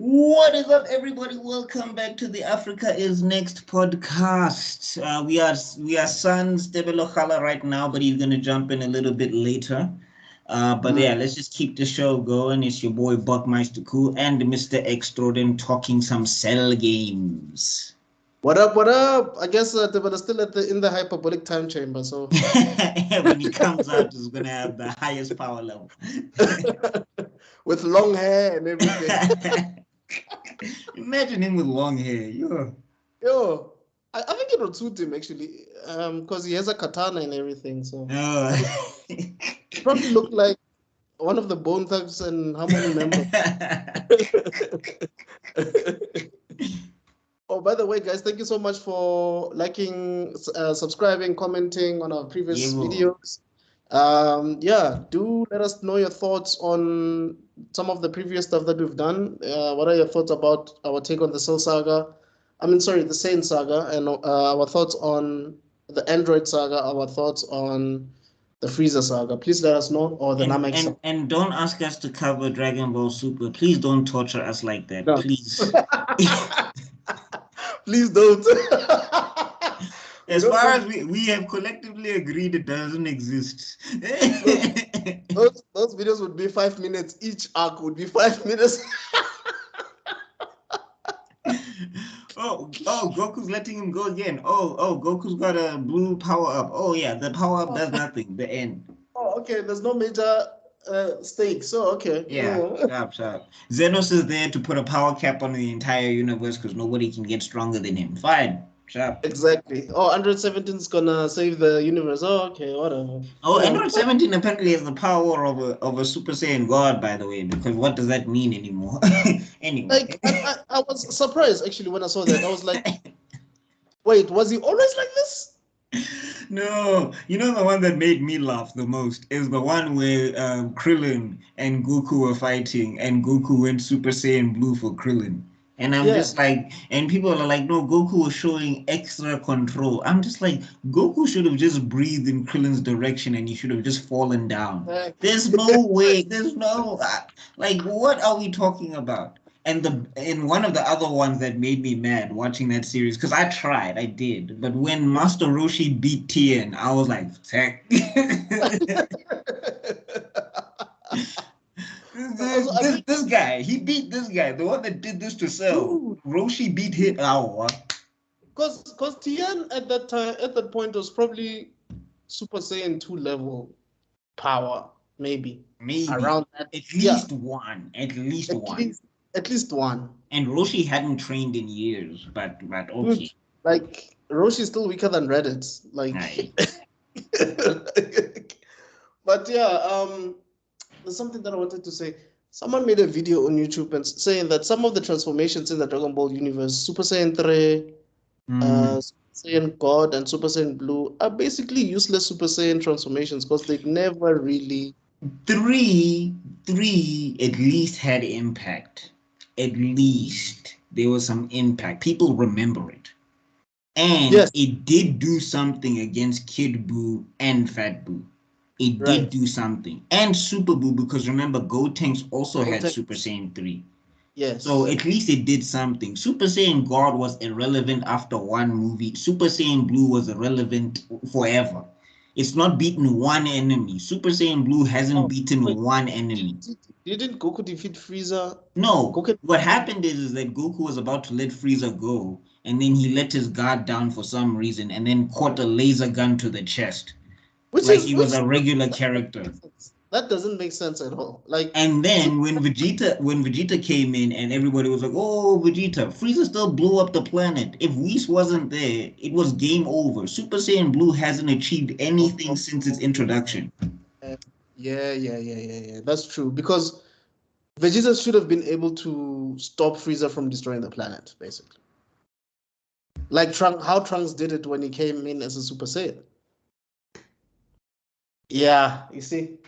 What is up, everybody? Welcome back to the Africa is Next podcast. We are Sans Tebello right now, but he's gonna jump in a little bit later. But yeah, let's just keep the show going. It's your boy Buckmeister Cool and Mr. Extraordin talking some cell games. What up? What up? I guess Tebello's still in the hyperbolic time chamber. So when he comes out, he's gonna have the highest power level with long hair and everything. Imagine him with long hair. Yo, I think it would suit him actually, because he has a katana and everything. So he probably look like one of the Bone Thugs and Harmony members. Oh, by the way, guys, thank you so much for liking, subscribing, commenting on our previous videos. Yeah, do let us know your thoughts on some of the previous stuff that we've done. What are your thoughts about our take on the Cell Saga? The Saiyan Saga, and our thoughts on the Android Saga, our thoughts on the Frieza Saga. Please let us know, or the Namek Saga. And don't ask us to cover Dragon Ball Super. Please don't torture us like that. No. Please. Please don't. As far as we have collectively agreed, it doesn't exist. those videos would be 5 minutes. Each arc would be 5 minutes. Oh, Goku's letting him go again. Oh, Goku's got a blue power up. Oh yeah, the power up does nothing. The end. Oh, okay. There's no major stakes. So okay. Yeah, sharp. Xenos is there to put a power cap on the entire universe because nobody can get stronger than him. Fine. Sharp. Exactly. Oh, Android 17 is gonna save the universe. Oh, okay, whatever. Oh, Android 17 apparently has the power of a Super Saiyan God, by the way, because what does that mean anymore? Anyway. Like, I was surprised actually when I saw that. I was like, wait, was he always like this? No, you know the one that made me laugh the most is the one where Krillin and Goku were fighting and Goku went Super Saiyan Blue for Krillin. And I'm just like, and people are like, no, Goku was showing extra control. I'm just like, Goku should have just breathed in Krillin's direction and he should have just fallen down. There's no way, there's no, like, what are we talking about? And one of the other ones that made me mad watching that series, because I did, but when Master Roshi beat Tien, I was like, heck. This guy, he beat this guy, the one that did this to Cell. Roshi beat him. Because Tien at that point was probably Super Saiyan 2 level power, maybe around that. At least one. At least one. And Roshi hadn't trained in years, but okay. Dude, like Roshi is still weaker than Reddit. Like, but yeah, there's something that I wanted to say. Someone made a video on YouTube and saying that some of the transformations in the Dragon Ball universe, Super Saiyan 3, Super Saiyan God, and Super Saiyan Blue, are basically useless Super Saiyan transformations because they never really. Three at least had impact. At least there was some impact. People remember it. And it did do something against Kid Buu and Fat Buu. It did do something. And Super Buu, because remember, Gotenks also had Super Saiyan 3. Yes. So at least it did something. Super Saiyan God was irrelevant after one movie. Super Saiyan Blue was irrelevant forever. It's not beaten one enemy. Super Saiyan Blue hasn't beaten one enemy. Didn't Goku defeat Frieza? No. What happened is that Goku was about to let Frieza go, and then he let his guard down for some reason, and then caught a laser gun to the chest. He was a regular character. That doesn't make sense at all. And then when Vegeta came in and everybody was like, oh, Vegeta, Frieza still blew up the planet. If Whis wasn't there, it was game over. Super Saiyan Blue hasn't achieved anything since its introduction. Yeah. That's true. Because Vegeta should have been able to stop Frieza from destroying the planet, basically. Like how Trunks did it when he came in as a Super Saiyan. Yeah, you see?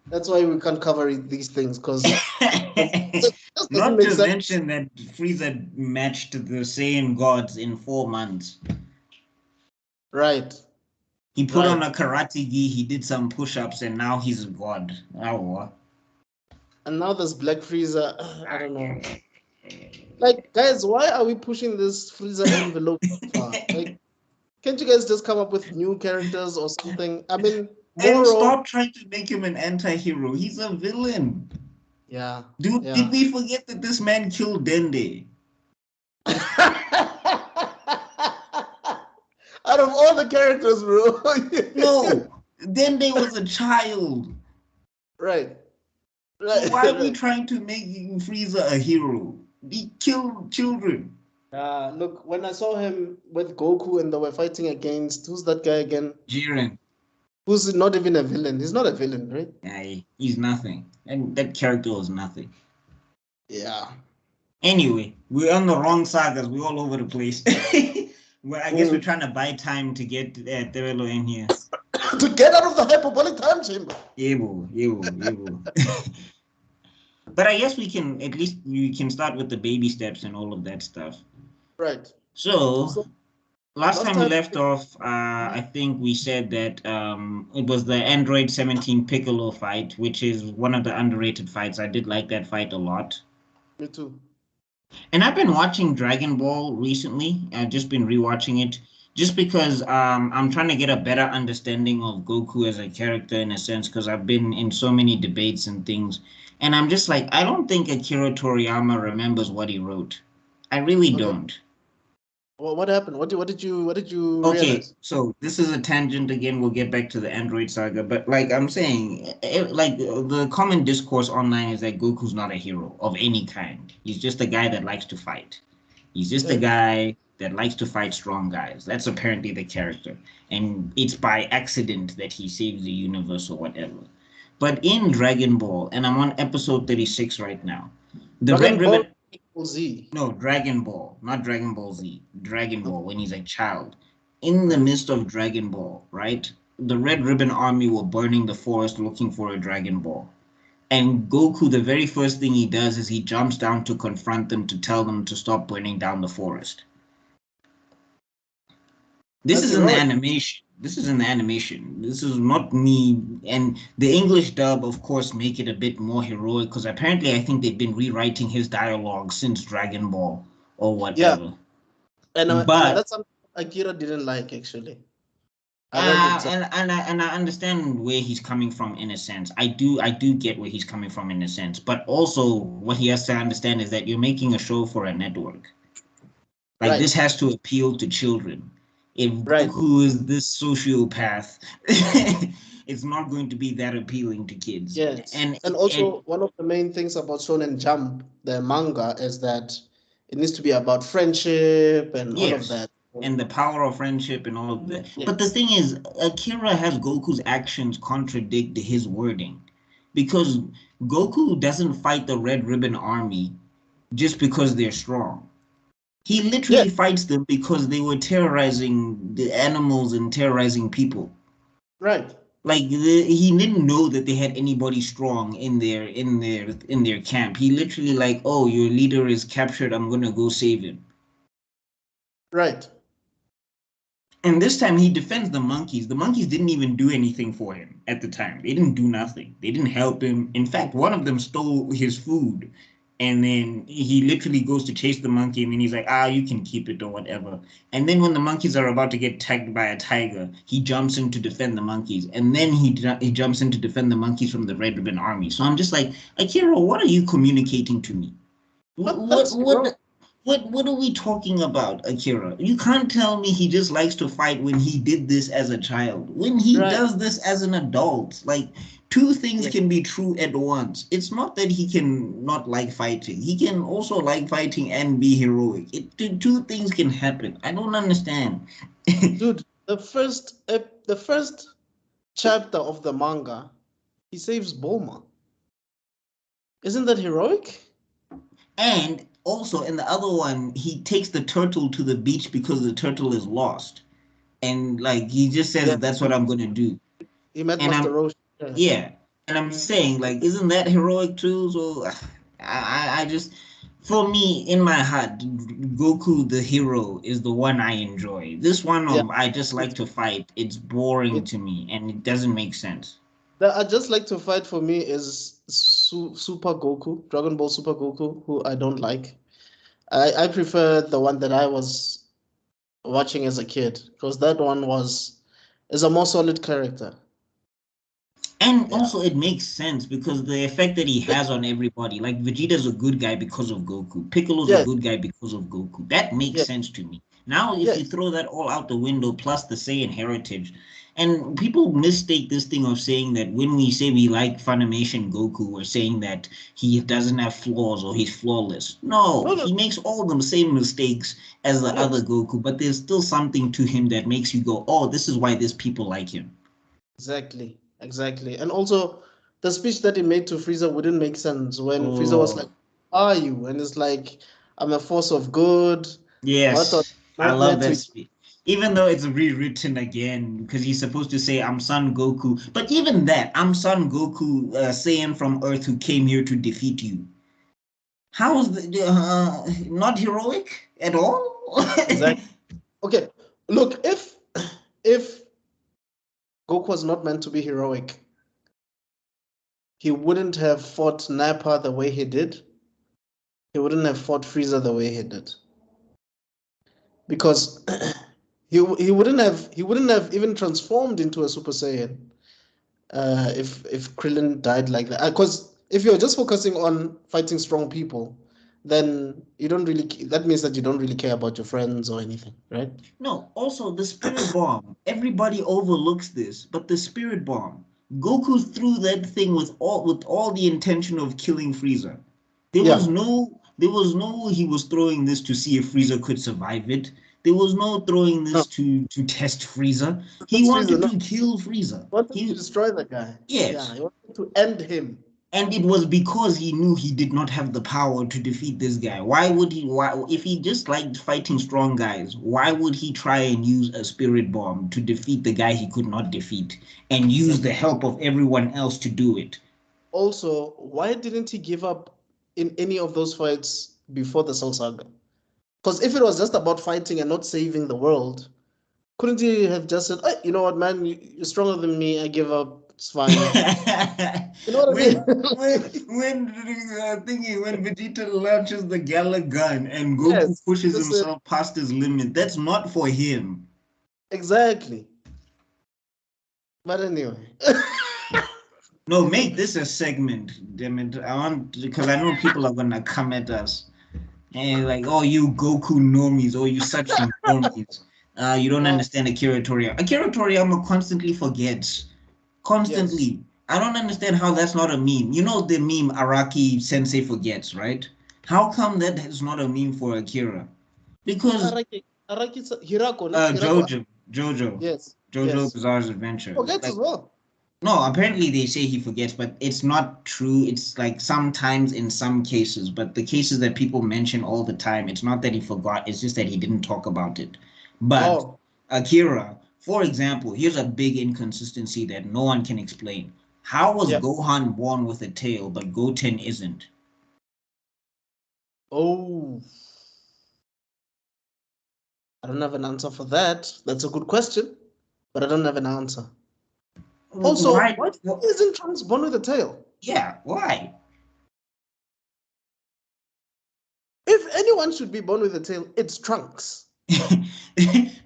That's why we can't cover these things, because not to mention that Frieza matched the Saiyan gods in 4 months. Right. He put on a karate gi, he did some push-ups, and now he's a god. Oh. And now there's Black Frieza. I don't know. Like, guys, why are we pushing this Frieza envelope so far? Like, can't you guys just come up with new characters or something? I mean, And Moro. stop trying to make him an anti-hero. He's a villain. Yeah. Dude, Yeah. did we forget that this man killed Dende? Out of all the characters, bro. No, Dende was a child. Right. So why are we Right. trying to make Frieza a hero? He killed children. Look, when I saw him with Goku and they were fighting against, who's that guy again? Jiren. Who's not even a villain. He's not a villain, right? Yeah, he's nothing. And that character was nothing. Yeah. Anyway, we're on the wrong sagas. We're all over the place. Well, I guess we're trying to buy time to get Tebello in here. To get out of the hyperbolic time chamber. Yeah, But I guess we can, at least we can start with the baby steps and all of that stuff. Right. So last time we left off, I think we said that it was the Android 17 Piccolo fight, which is one of the underrated fights. I did like that fight a lot. Me too. And I've been watching Dragon Ball recently. I've just been rewatching it just because I'm trying to get a better understanding of Goku as a character in a sense, because I've been in so many debates and things. And I'm just like, I don't think Akira Toriyama remembers what he wrote. I really don't. Well, what happened? What did you Okay, realize? so this is a tangent again. We'll get back to the Android saga, but like I'm saying, like the common discourse online is that Goku's not a hero of any kind. He's just a guy that likes to fight. He's just a guy that likes to fight strong guys. That's apparently the character, and it's by accident that he saves the universe or whatever. But in Dragon Ball, and I'm on episode 36 right now, the Red Ribbon. Z. No, Dragon Ball, not Dragon Ball Z. Dragon Ball when he's a child. In the midst of Dragon Ball, right? The Red Ribbon Army were burning the forest looking for a Dragon Ball. And Goku, the very first thing he does is he jumps down to confront them to tell them to stop burning down the forest. This is in the animation. This is in the animation. This is not me. And the English dub, of course, make it a bit more heroic because apparently I think they've been rewriting his dialogue since Dragon Ball or whatever. Yeah. And that's something Akira didn't like, actually. And I understand where he's coming from in a sense. I do get where he's coming from in a sense. But also what he has to understand is that you're making a show for a network. Like this has to appeal to children. If Goku is this sociopath, it's not going to be that appealing to kids. Yes. And also one of the main things about Shonen Jump, the manga, is that it needs to be about friendship and all of that. And the power of friendship and all of that. Yes. But the thing is, Akira has Goku's actions contradict his wording. Because Goku doesn't fight the Red Ribbon Army just because they're strong. He literally fights them because they were terrorizing the animals and terrorizing people. Right. Like he didn't know that they had anybody strong in their camp. He literally like, oh, your leader is captured. I'm gonna go save him. Right. And this time he defends the monkeys. The monkeys didn't even do anything for him at the time. They didn't do nothing. They didn't help him. In fact, one of them stole his food. And then he literally goes to chase the monkey, and then he's like, you can keep it or whatever. And then when the monkeys are about to get attacked by a tiger, he jumps in to defend the monkeys. And then he jumps in to defend the monkeys from the Red Ribbon Army. So I'm just like, Akira, what are you communicating to me? What are we talking about, Akira? You can't tell me he just likes to fight when he did this as a child. When he does this as an adult, like two things can be true at once. It's not that he can not like fighting. He can also like fighting and be heroic. Two things can happen. I don't understand. Dude, the first chapter of the manga, he saves Bulma. Isn't that heroic? And also in the other one, he takes the turtle to the beach because the turtle is lost. And like he just says, that's what I'm gonna do. He met Master Roshi. Yeah. And I'm saying, like, isn't that heroic too? So I just, for me, in my heart, Goku the hero is the one I enjoy. This one I just like to fight. It's boring to me and it doesn't make sense. The I just like to fight for me is Super Goku, Dragon Ball Super Goku, who I don't like. I prefer the one that I was watching as a kid, because that one is a more solid character. And also it makes sense because the effect that he has on everybody, like Vegeta's a good guy because of Goku. Piccolo's a Yes, good guy because of Goku. That makes yes, sense to me. Now, if you yes. throw that all out the window, plus the Saiyan heritage, and people mistake this thing of saying that when we say we like Funimation Goku, we're saying that he doesn't have flaws or he's flawless. No, No, no, he makes all the same mistakes as the other yes, Goku, but there's still something to him that makes you go, oh, this is why these people like him. exactly, exactly. And also, the speech that he made to Frieza wouldn't make sense when Frieza was like, Oh. "Are you?" And it's like, "I'm a force of good." What a Yes, I nightmare love to that you. speech. Even though it's rewritten again, because he's supposed to say, I'm Son Goku. But even that, I'm Son Goku, Saiyan from Earth who came here to defeat you. How is the not heroic at all? Exactly. Okay, look, if Goku was not meant to be heroic, he wouldn't have fought Nappa the way he did. He wouldn't have fought Frieza the way he did, because he wouldn't have even transformed into a Super Saiyan if Krillin died like that. Because if you're just focusing on fighting strong people, then you don't really. That means that you don't really care about your friends or anything, right? No, also the spirit bomb. Everybody overlooks this, but the spirit bomb. Goku threw that thing with all the intention of killing Frieza. There was Yeah. no he was throwing this to see if Frieza could survive it. There was no throwing No, this to test Frieza. He that's Frieza. wanted No, to kill Frieza. he wanted to He destroy the guy. Yeah, yes. he wanted to end him. And it was because he knew he did not have the power to defeat this guy. Why would he? Why, if he just liked fighting strong guys, why would he try and use a spirit bomb to defeat the guy he could not defeat and use Exactly. the help of everyone else to do it? Also, why didn't he give up in any of those fights before the Cell Saga? Because if it was just about fighting and not saving the world, couldn't he have just said, "Hey, you know what, man? You're stronger than me. I give up. It's fine." You know what I when when mean? when thinking when Vegeta launches the Gala gun and Goku Yes, pushes just said, himself past his limit, that's not for him. exactly. But anyway, No, make this a segment, damn it. I want because I know people are gonna come at us and like, oh, you Goku normies, oh, you such normies. You don't no, understand Akira Toriyama. Akira Toriyama constantly forgets. yes, Constantly. I don't understand how that's not a meme. You know the meme Araki Sensei forgets, right? How come that is not a meme for Akira? Because Araki, Hirako, no? Hirako, Jojo, yes, Jojo yes. Bizarre's Adventures. Forgets as Like well. no, apparently they say he forgets, but it's not true. It's like sometimes in some cases, but the cases that people mention all the time, it's not that he forgot, it's just that he didn't talk about it. But Oh, Akira, for example, here's a big inconsistency that no one can explain. How was yeah. Gohan born with a tail, but Goten isn't? Oh, I don't have an answer for that. That's a good question, but I don't have an answer. Also, Why? what isn't Trunks born with a tail? Yeah, why? If anyone should be born with a tail, it's Trunks.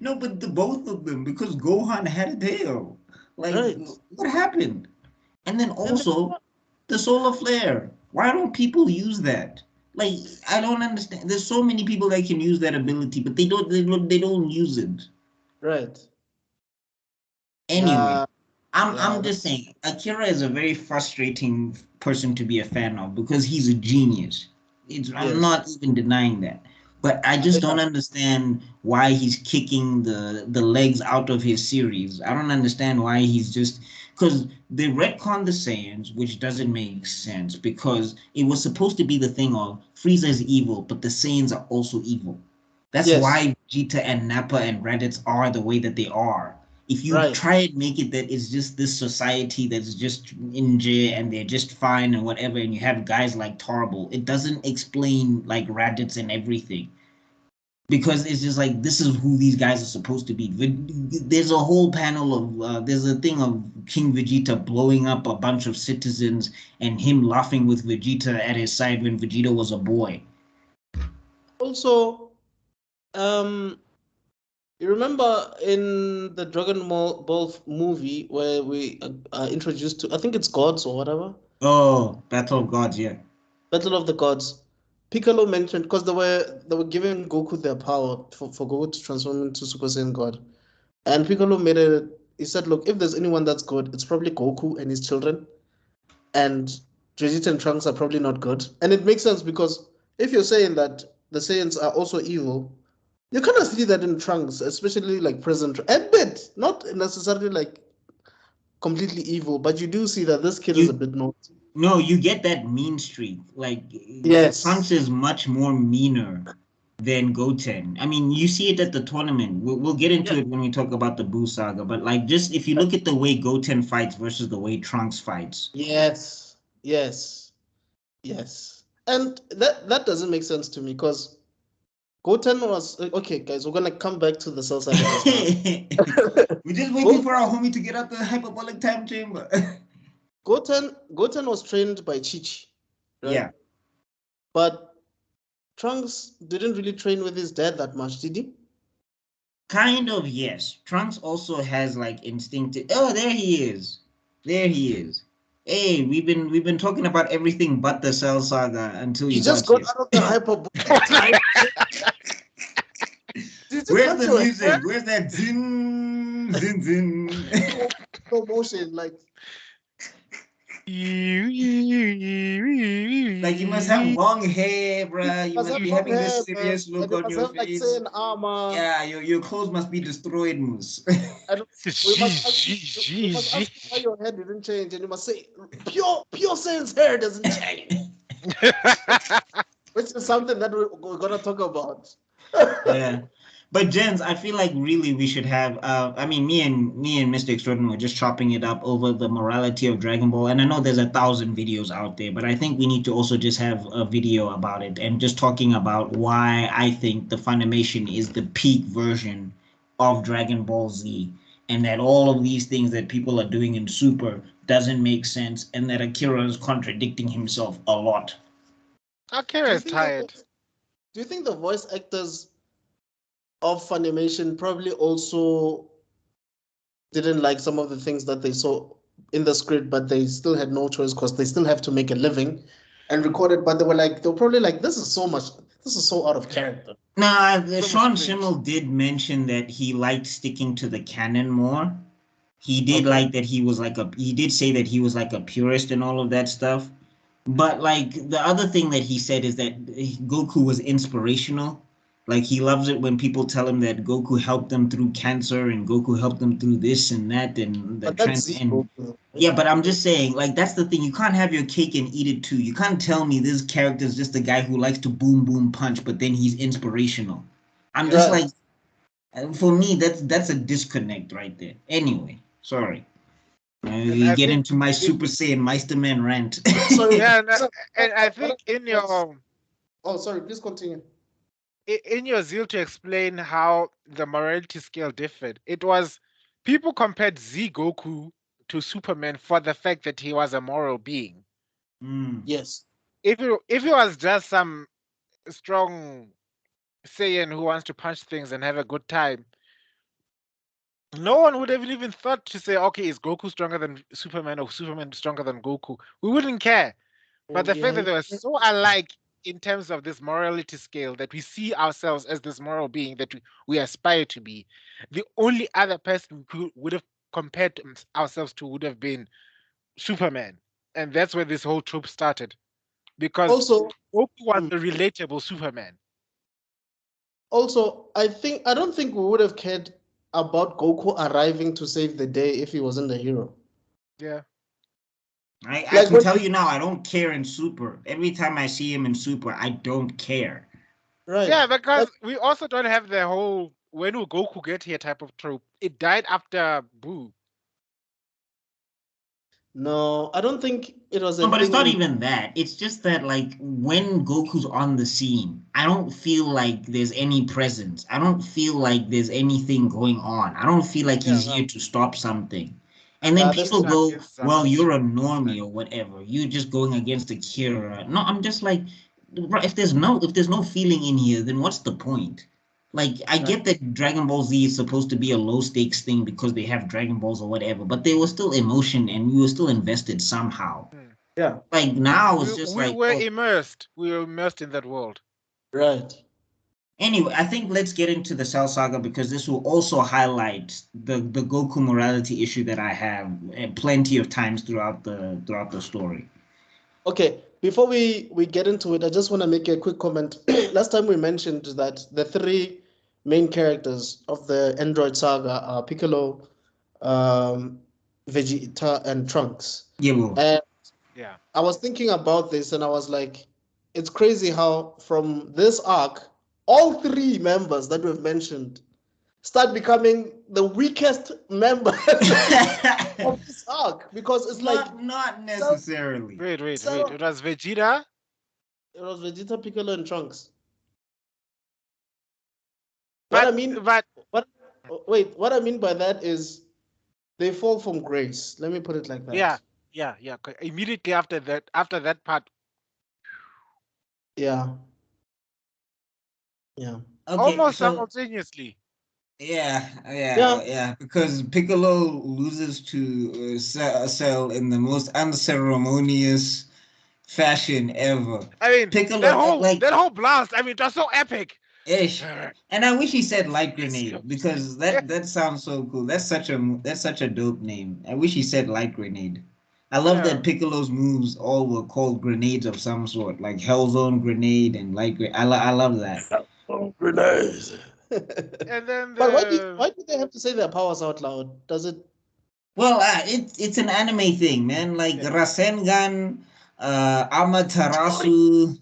No, but the both of them, because Gohan had a tail. Like, Right. what happened? And then And also the solar flare. Why don't people use that? Like I don't understand. There's so many people that can use that ability, but they don't use it. right. Anyway, I'm Yeah, just saying Akira is a very frustrating person to be a fan of because he's a genius. I'm yes. not even denying that. But I just Yeah. don't understand why he's kicking the legs out of his series. I don't understand why he's just because they retcon the Saiyans, which doesn't make sense because it was supposed to be the thing of Frieza is evil, but the Saiyans are also evil. That's Yes. why Vegeta and Nappa and Raditz are the way that they are. If you Right. try and make it that it's just this society that's just ninja and they're just fine and whatever, and you have guys like Tarble, it doesn't explain like Raditz and everything because it's just like this is who these guys are supposed to be. There's a whole panel of there's a thing of King Vegeta blowing up a bunch of citizens and him laughing with Vegeta at his side when Vegeta was a boy. Also, you remember in the Dragon Ball movie where we are introduced to, I think it's gods or whatever. Oh, Battle of Gods, yeah. Battle of the Gods. Piccolo mentioned because they were giving Goku their power for Goku to transform into Super Saiyan God. And Piccolo he said, look, if there's anyone that's good, it's probably Goku and his children. And Vegeta and Trunks are probably not good. And it makes sense because if you're saying that the Saiyans are also evil, you kind of see that in Trunks, especially like present a bit, not necessarily like completely evil, but you do see that this kid is a bit naughty. No, you get that mean streak. Like Yes. Trunks is much more meaner than Goten. I mean, you see it at the tournament. We'll get into it when we talk about the Buu Saga. But like, just if you look at the way Goten fights versus the way Trunks fights. Yes. Yes. Yes. And that doesn't make sense to me because Goten was okay, guys. We're gonna come back to the Cell Saga. We're just waiting for our homie to get out the hyperbolic time chamber. Goten was trained by Chichi, right? Yeah. But Trunks didn't really train with his dad that much, did he? Kind of, yes. Trunks also has like instinctive. Oh, there he is. There he is. Hey, we've been talking about everything but the Cell Saga until you just got out of the hyperbolic time. Where's the music? Where's that zin zin zin? Slow motion, like you must have long hair, bruh. You must be having this serious look on your face. Like armor. Yeah, your clothes must be destroyed, Moose. We must ask why your hair didn't change, and you must say pure Saiyans hair doesn't change. Which is something that we're gonna talk about. Yeah. But Jens, I feel like really we should have. I mean, me and Mr. Extraordinary were just chopping it up over the morality of Dragon Ball, and I know there's 1,000 videos out there, but I think we need to also just have a video about it and just talking about why I think the Funimation is the peak version of Dragon Ball Z, and that all of these things that people are doing in Super doesn't make sense, and that Akira is contradicting himself a lot. Akira is tired. Do you think the voice actors of Funimation probably also didn't like some of the things that they saw in the script, but they still had no choice because they still have to make a living and record it? But they were probably like, this is so out of character. Nah, Sean Schimmel did mention that he liked sticking to the canon more. He did like that he did say that he was like a purist and all of that stuff. But like the other thing that he said is that Goku was inspirational. Like he loves it when people tell him that Goku helped them through cancer and Goku helped them through this and that and the yeah, but I'm just saying, like that's the thing. You can't have your cake and eat it too. You can't tell me this character is just a guy who likes to boom boom punch, but then he's inspirational. I'm just like, for me, that's a disconnect right there. Anyway, sorry. You get into my Super Saiyan Meisterman rant. And I think in your... Oh, sorry, please continue. In your zeal to explain how the morality scale differed, it was people compared Z Goku to Superman for the fact that he was a moral being. Yes. If he was just some strong Saiyan who wants to punch things and have a good time, no one would have even thought to say, okay, is Goku stronger than Superman or Superman stronger than Goku? We wouldn't care. But the fact that they were so alike in terms of this morality scale, that we see ourselves as this moral being that we aspire to be, the only other person who would have compared ourselves to would have been Superman. And that's where this whole trope started. Because also, Goku was the relatable Superman. Also, I don't think we would have cared about Goku arriving to save the day if he wasn't a hero. Yeah. I can tell you now, I don't care in Super. Every time I see him in Super, I don't care. Right. Yeah, because we also don't have the whole when will Goku get here type of trope. It died after Buu. No, I don't think it was. No, but it's not even that. It's just that, like, when Goku's on the scene, I don't feel like there's any presence. I don't feel like there's anything going on. I don't feel like he's here to stop something. And then people go, well, you're a normie or whatever. You're just going against Akira. No, I'm just like, if there's no feeling in here, then what's the point? Like, I get that Dragon Ball Z is supposed to be a low stakes thing because they have Dragon Balls or whatever, but there was still emotion and you were still invested somehow. Yeah. Like now it's just we like were immersed. We were immersed in that world. Right. Anyway, I think let's get into the Cell Saga because this will also highlight the Goku morality issue that I have plenty of times throughout the story. Okay, before we get into it, I just want to make a quick comment. Last time we mentioned that the three main characters of the Android saga are Piccolo, Vegeta, and Trunks. Yeah, well. And Yeah. I was thinking about this and I was like, it's crazy how from this arc, all three members that we've mentioned start becoming the weakest members of this arc because it's not necessarily. Wait. It was Vegeta. It was Vegeta, Piccolo, and Trunks. But, what I mean by that is they fall from grace. Let me put it like that. Yeah. Immediately after that part. Yeah. Okay, almost simultaneously. Yeah. Because Piccolo loses to Cell in the most unceremonious fashion ever. I mean, Piccolo, that whole blast. I mean, it was so epic. Ish. And I wish he said light grenade because that sounds so cool. That's such a dope name. I wish he said light grenade. I love that Piccolo's moves all were called grenades of some sort, like Hellzone grenade and light grenade. I love that. Hellzone grenades. And then but why do they have to say their powers out loud? Does it? Well, it's an anime thing, man. Like Rasengan, Amaterasu,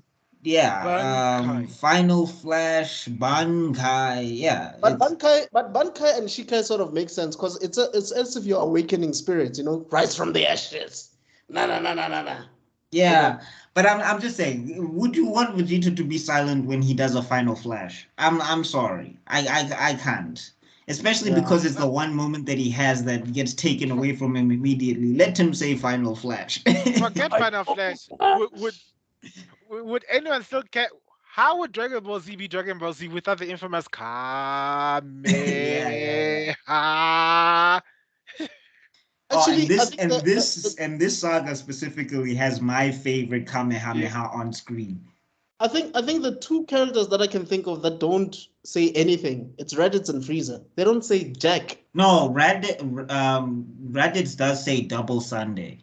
Final Flash, Bankai, But Bankai and Shikai sort of make sense because it's as if you're awakening spirits, rise from the ashes. Nah. Yeah, but I'm just saying, would you want Vegeta to be silent when he does a Final Flash? I'm sorry, I can't. Especially because it's the one moment that he has that gets taken away from him immediately. Let him say Final Flash. Forget Final Flash. Would anyone still care? How would Dragon Ball Z be Dragon Ball Z without the infamous Kamehameha? Actually, this saga specifically has my favorite Kamehameha on screen. I think the two characters that I can think of that don't say anything, it's Raditz and Frieza. They don't say jack. No, Raditz does say double Sunday.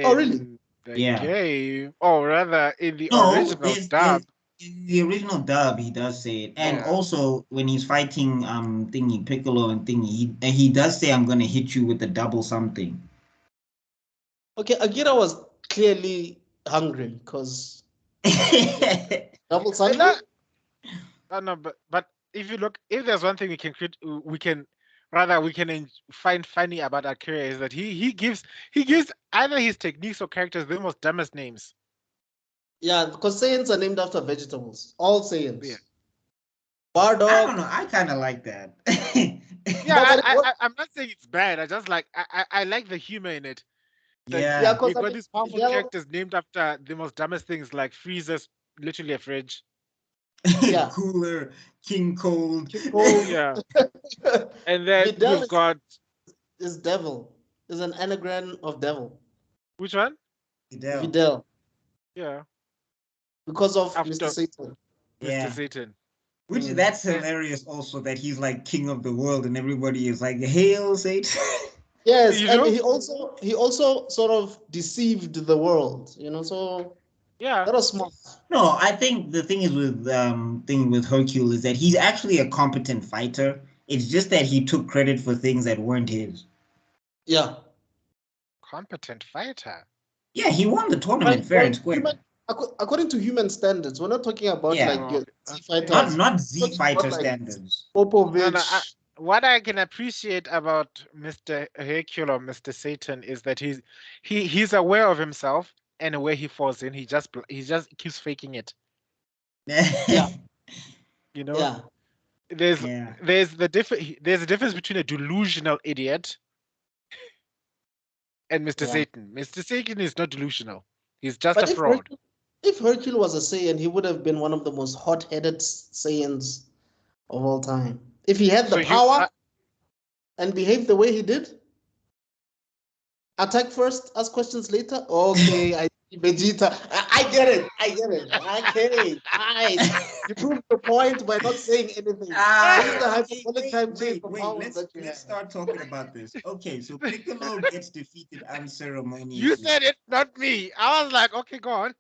Oh, really? Game, or rather, in the original dub. In the original dub, he does say it, and also when he's fighting Piccolo and he does say, "I'm gonna hit you with a double something." Okay, Akira was clearly hungry because. Double Sunday? No, but if you look, if there's one thing we can find funny about Akira is that he gives either his techniques or characters the most dumbest names. Yeah, because Saiyans are named after vegetables. All Saiyans. Yeah. Bardock. I don't know. I kind of like that. Yeah, I'm not saying it's bad. I just like I like the humor in it. Like, we got these powerful characters named after the most dumbest things, like Frieza's literally a fridge. Yeah. Cooler, King Cold. Yeah. And then we've got is devil. Is an anagram of devil. Which one? Videl. Yeah. Because of Mr. Satan. Mr. Satan. Which that's hilarious also that he's like king of the world and everybody is like, hail Satan. Yes, and he also sort of deceived the world, so yeah, that was smart. No, I think the thing is with Hercule is that he's actually a competent fighter. It's just that he took credit for things that weren't his. Yeah. Competent fighter. Yeah, he won the tournament fair and square. According to human standards, we're not talking about Z fighters. Not Z fighter standards. Popovich. What I can appreciate about Mr. Hercule or Mr. Satan is that he's aware of himself and where he falls in. He just keeps faking it. Yeah. Yeah. There's a difference between a delusional idiot and Mr. Satan. Mr. Satan is not delusional. He's just a fraud. if Hercule was a Saiyan, he would have been one of the most hot-headed Saiyans of all time. If he had the power and behaved the way he did, attack first, ask questions later. Okay, I see Vegeta. I get it. Okay, fine. You proved the point by not saying anything. This is the hyperbolic time chamber powers that you let's have. start talking about this. Okay, so Piccolo gets defeated unceremoniously. You said it, not me. I was like, okay, go on.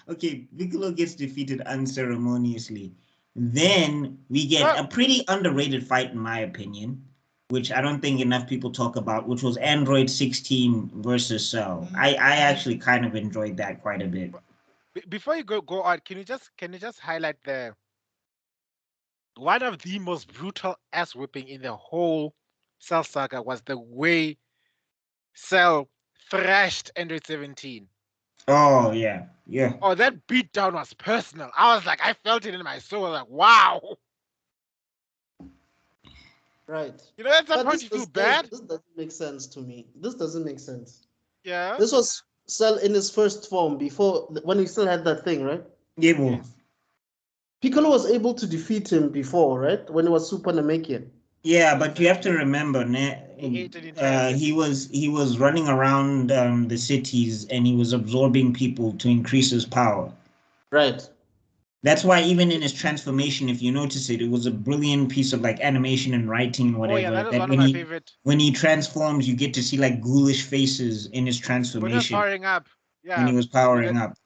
Okay, Piccolo gets defeated unceremoniously. Then we get a pretty underrated fight, in my opinion, which I don't think enough people talk about, which was Android 16 versus Cell. I actually kind of enjoyed that quite a bit. Before you go on, can you just highlight one of the most brutal ass whipping in the whole Cell saga was the way Cell thrashed Android 17. Oh yeah. Oh, that beatdown was personal. I was like, I felt it in my soul. Like, wow. Right. You know, at some point you feel bad. This doesn't make sense to me. This doesn't make sense. Yeah. This was Cell in his first form before, when he still had that thing, right? Yeah. Yes. Piccolo was able to defeat him before, right? When he was Super Namekian. Yeah, but you have to remember, he was running around the cities and he was absorbing people to increase his power. Right. That's why even in his transformation, if you notice it, it was a brilliant piece of like animation and writing and whatever. Oh, yeah, that is one of my favorite. When he transforms, you get to see like ghoulish faces in his transformation. When he was powering up. Yeah. When he was powering up.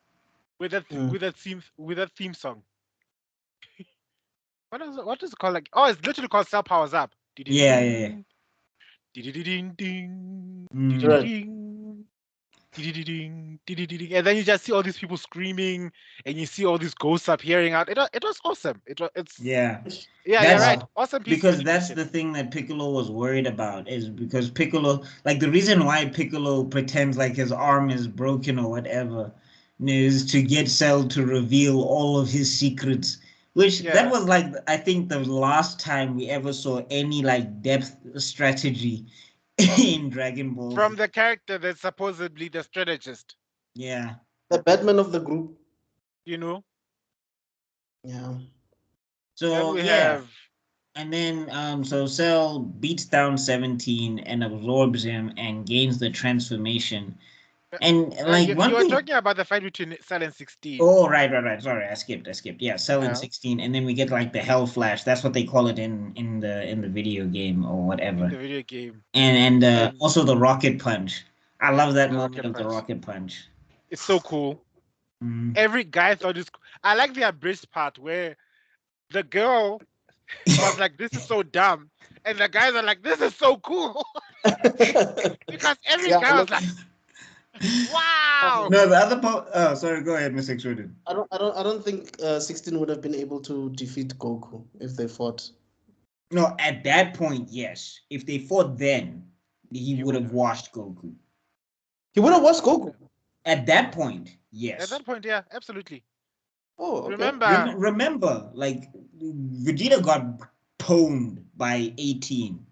With that theme song. What is it called? Like, oh, it's literally called Cell Powers Up. Yeah. And then you just see all these people screaming, and you see all these ghosts appearing out. It was awesome. Yeah, you're right. Awesome piece because that's the thing that Piccolo was worried about, is because Piccolo, like the reason why Piccolo pretends like his arm is broken or whatever, is to get Cell to reveal all of his secrets. Which that was like, I think the last time we ever saw any like depth strategy in Dragon Ball. From the character that's supposedly the strategist. Yeah. The Batman of the group. You know? Yeah. So and then so Cell beats down 17 and absorbs him and gains the transformation. And like you were talking about the fight between Cell and 16. Oh, right. Sorry, I skipped. Yeah, Cell and 16, and then we get like the Hell Flash. That's what they call it in the video game or whatever. In the video game. And also the Rocket Punch. I love that moment of the Rocket Punch. It's so cool. Every guy thought it's. I like the abridged part where the girl was like, "This is so dumb," and the guys are like, "This is so cool," because every guy was like. Wow! No, the other part. Oh, sorry. Go ahead, Mr. Extruded. I don't think 16 would have been able to defeat Goku if they fought. No, at that point, yes. If they fought then, he would have washed Goku. He would have washed Goku. At that point, yes. At that point, yeah, absolutely. Oh, okay. Remember, like Vegeta got pwned by 18.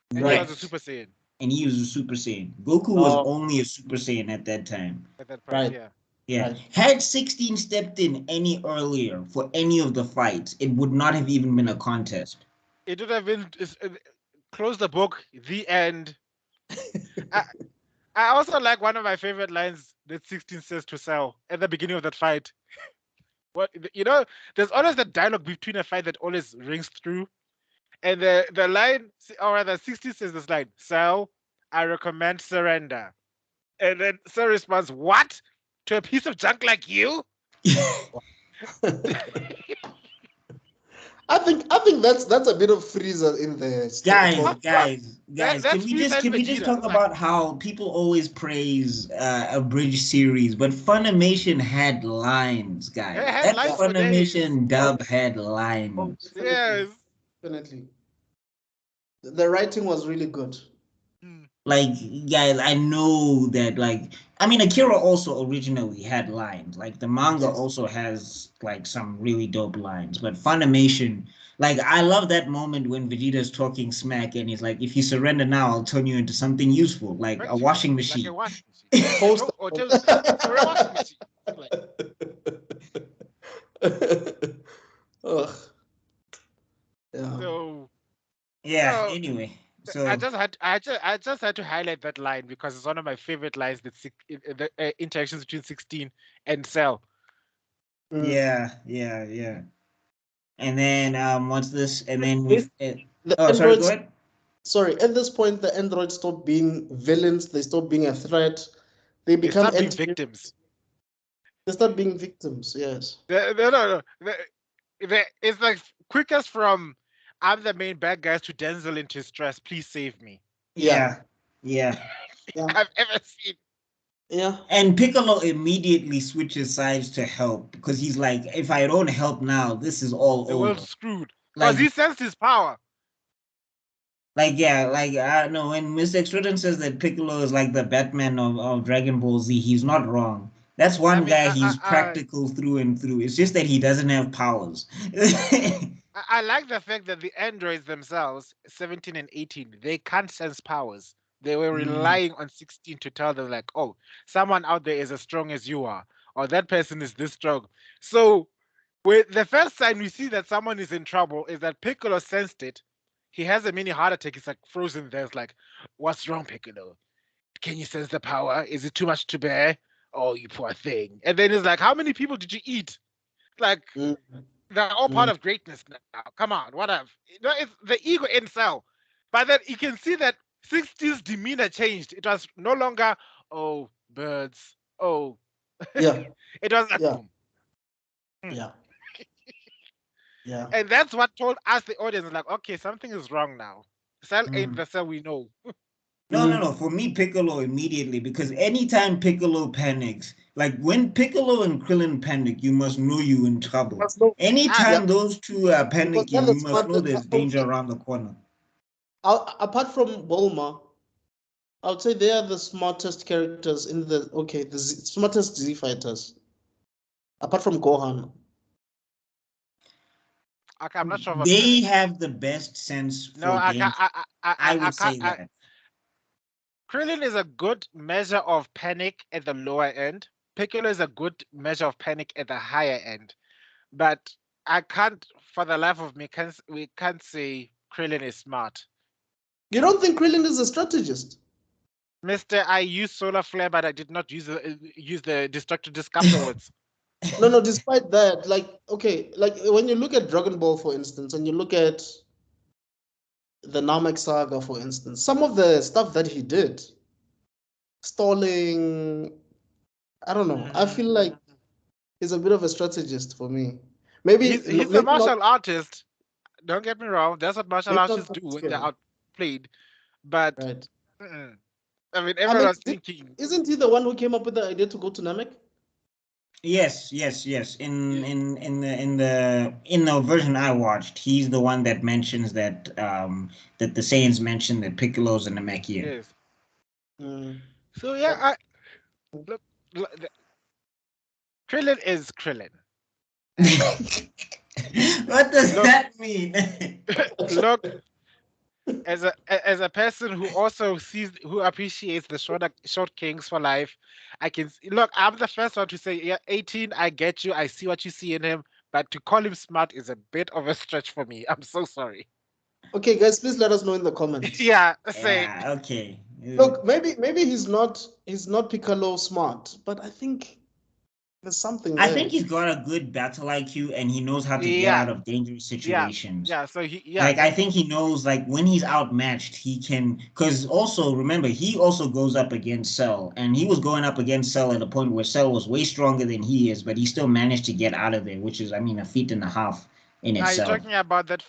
And he was a Super Saiyan. And he was a Super Saiyan. Goku was only a Super Saiyan at that time. At that point, Yeah. Right. Had 16 stepped in any earlier for any of the fights, it would not have even been a contest. It would have been close the book, the end. I also like one of my favorite lines that 16 says to Cell at the beginning of that fight. There's always the dialogue between a fight that always rings through. And the line, or rather 16 says this line, Cell, I recommend surrender. And then Cell responds, what? To a piece of junk like you? I think that's a bit of Frieza in there. Guys. Can we just talk about how people always praise a bridge series, but Funimation had lines, guys. That Funimation dub had lines. Yes. Definitely. The writing was really good. Like, guys, I know that, like, I mean, Akira also originally had lines. Like, the manga also has, like, some really dope lines. But Funimation, like, I love that moment when Vegeta's talking smack and he's like, if you surrender now, I'll turn you into something useful, like a washing machine. Like a washing machine. yeah. So Anyway, I so just had to highlight that line because it's one of my favorite lines. The interactions between 16 and Cell. yeah. And then what's this? And then If the oh, sorry, go androids, ahead. sorry, at this point, the androids stop being villains. They stop being a threat. They They become start being victims. They start being victims. Yes. No. It's like quickest from I'm the main bad guys to Denzel into stress. Please save me. Yeah. I've ever seen. Yeah. And Piccolo immediately switches sides to help because he's like, if I don't help now, this is all The over. world's screwed. Because Like, he sensed his power. I don't know, when Mr. Extrudent says that Piccolo is like the Batman of Dragon Ball Z, he's not wrong. That's one guy, he's practical through and through. It's just that he doesn't have powers. I like the fact that the androids themselves, 17 and 18, they can't sense powers. They were relying on 16 to tell them, like, oh, someone out there is as strong as you are, or that person is this strong. So, the first sign we see that someone is in trouble is that Piccolo sensed it. He has a mini heart attack. He's like frozen there. It's like, what's wrong, Piccolo? Can you sense the power? Is it too much to bear? Oh, you poor thing. And then he's like, how many people did you eat? Like, they're all part of greatness now. Come on, whatever. It's the ego in Cell. But then you can see that 60's demeanor changed. It was no longer, oh, birds. Oh. Yeah. It was like, boom. Yeah. Yeah. And that's what told us, the audience, like, okay, something is wrong now. Cell ain't the Cell we know. No. For me, Piccolo immediately, because anytime Piccolo panics, like when Piccolo and Krillin panic, you must know you're in trouble. Anytime those two are panicking, you must know there's danger around the corner. Apart from Bulma, I would say they are the smartest characters in the smartest Z fighters. Apart from Gohan. Okay, I'm not sure about they Krillin. have the best sense for No, I would say that. Krillin is a good measure of panic at the lower end. Piccolo is a good measure of panic at the higher end. But I can't, for the life of me, we can't say Krillin is smart. You don't think Krillin is a strategist? Mister, I used solar flare, but I did not use the destructive disc afterwards. No, despite that, like when you look at Dragon Ball, for instance, and you look at the Namek Saga, for instance, some of the stuff that he did, stalling, I don't know. I feel like he's a bit of a strategist for me. Maybe he's a martial artist. Don't get me wrong. That's what martial artists do when they're outplayed. But I mean, everyone was thinking. Isn't he the one who came up with the idea to go to Namek? Yes. In the version I watched, he's the one that mentions that that the Saiyans mentioned that Piccolo's a Namekian. Yes. So yeah, look, Krillin is Krillin. What does that mean? Look, as a person who also who appreciates the short kings for life, I can look. I'm the first one to say, yeah, 18. I get you. I see what you see in him, but to call him smart is a bit of a stretch for me. I'm so sorry. Okay, guys, please let us know in the comments. Yeah, say. Yeah, okay. Look, maybe he's not Piccolo smart, but I think there's something there. I think he's got a good battle IQ and he knows how to get out of dangerous situations. Yeah. So I think he knows, like, when he's outmatched, he can. Because also remember, he also goes up against Cell, and he was going up against Cell at a point where Cell was way stronger than he is, but he still managed to get out of there, which is, I mean, a feat and a half in itself. Are you talking about that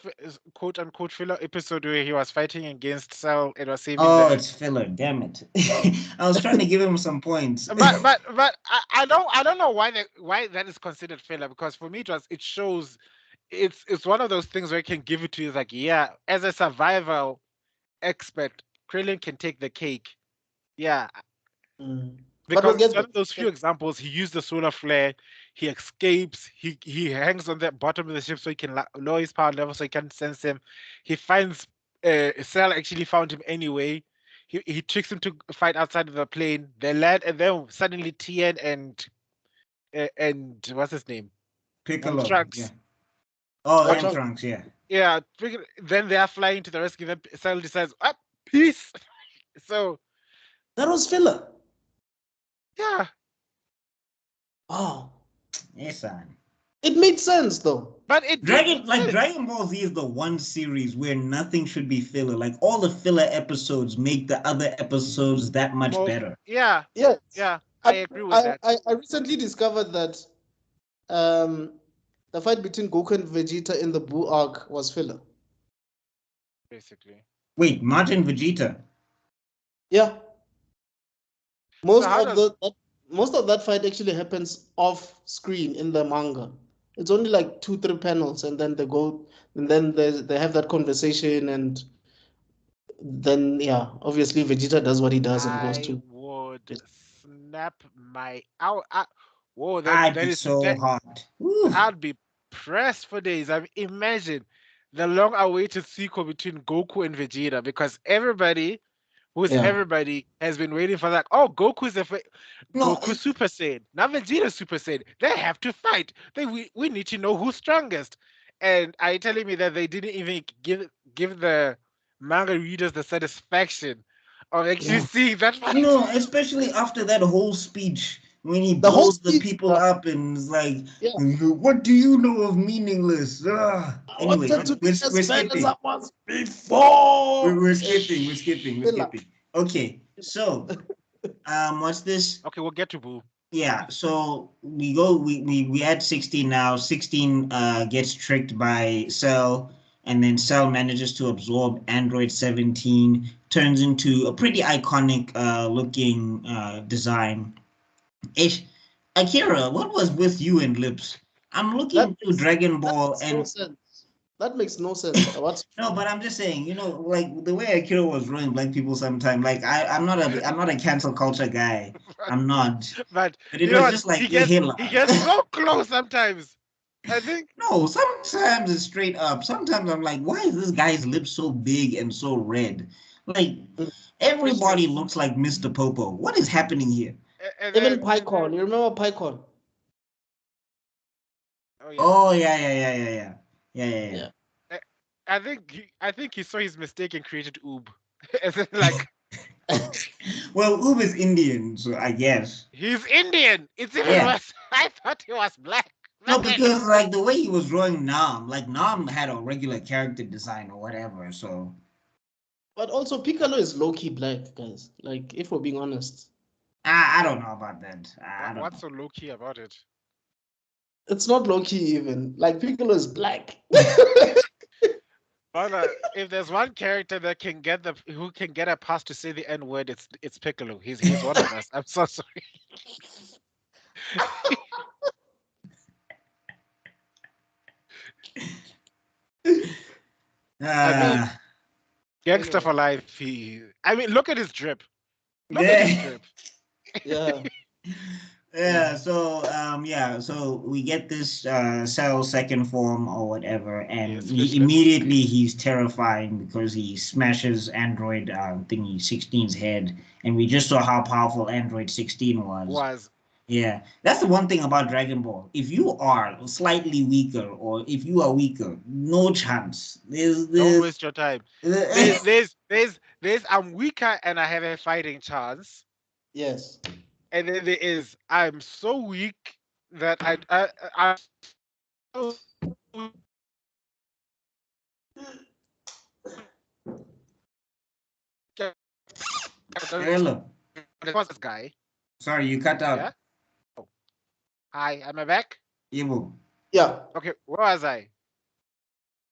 quote unquote filler episode where he was fighting against Cell? It was saving. Oh, it's filler. Damn it! I was trying to give him some points. but I don't know why that is considered filler, because for me it shows it's one of those things where I can give it to you, like, yeah, as a survival expert, Krillin can take the cake. Yeah. Because one of those few examples, he used the solar flare, he escapes, he hangs on the bottom of the ship so he can lower his power level so he can sense him. He finds Cell actually found him anyway. He tricks him to fight outside of the plane. They land, and then suddenly Tien and what's his name? Piccolo. Trunks. Yeah. Oh, and Trunks, yeah. Yeah, then they are flying to the rescue. Then Cell decides, peace. So That was filler. yeah. Oh. Yes, son. It made sense though. But it did make sense. Dragon Ball Z is the one series where nothing should be filler. Like all the filler episodes make the other episodes that much better. Yeah. Yes. Yeah. I agree with that. I recently discovered that the fight between Goku and Vegeta in the Buu arc was filler. Basically. Wait, Martin Vegeta. Yeah. Most of that fight actually happens off screen in the manga. It's only like 2-3 panels, and then they go, and then they have that conversation, and then yeah, obviously Vegeta does what he does and goes to. I would snap my whoa, I'd that be is so hot. I'd be pressed for days. I mean, imagine the long-awaited sequel between Goku and Vegeta, because everybody has been waiting for that. Oh, Goku's Goku Super Saiyan. Now Vegeta Super Saiyan. They have to fight. We need to know who's strongest. And are you telling me that they didn't even give the manga readers the satisfaction of actually seeing that fight? No, especially after that whole speech when he blows the people up and is like, "What do you know of meaningless?" Anyway, we're skipping. We're skipping. Okay, so what's this? Okay, we'll get to Boo. Yeah, so we had 16 now. 16 gets tricked by Cell, and then Cell manages to absorb Android 17, turns into a pretty iconic looking design. Akira, what was with you and lips? I'm looking through Dragon Ball and that makes no sense. No, but I'm just saying, like the way Akira was drawing black people sometimes, like I'm not a cancel culture guy. I'm not. But it was just like he gets so close sometimes. I think no, sometimes it's straight up. Sometimes I'm like, why is this guy's lips so big and so red? Like everybody looks like Mr. Popo. What is happening here? Even Pycon, you remember Pycon? Oh yeah. I think he saw his mistake and created Oob. As in, like, well, Oob is Indian, so I guess he's Indian. It's even worse. I thought he was black. No, because like the way he was drawing Nam, like Nam had a regular character design or whatever, so. But also Piccolo is low-key black, guys. Like, if we're being honest. I don't know about that. What's so low-key about it? It's not low-key even. Like, Piccolo is black. But if there's one character that who can get a pass to say the N-word, it's Piccolo. He's one of us. I'm so sorry. I mean, gangster for life. Look at his drip. Look at his drip. So we get this Cell second form or whatever, and immediately he's terrifying because he smashes Android thingy 16's head, and we just saw how powerful Android 16 was. Yeah, that's the one thing about Dragon Ball. If you are slightly weaker, or if you are weaker, no chance. Don't waste your time. There's I'm weaker and I have a fighting chance. Yes. And then there is I'm so weak that I Hello. What's this guy? Sorry, you cut out. Yeah? Oh. Hi, am I back? Yeah. Okay, where was I?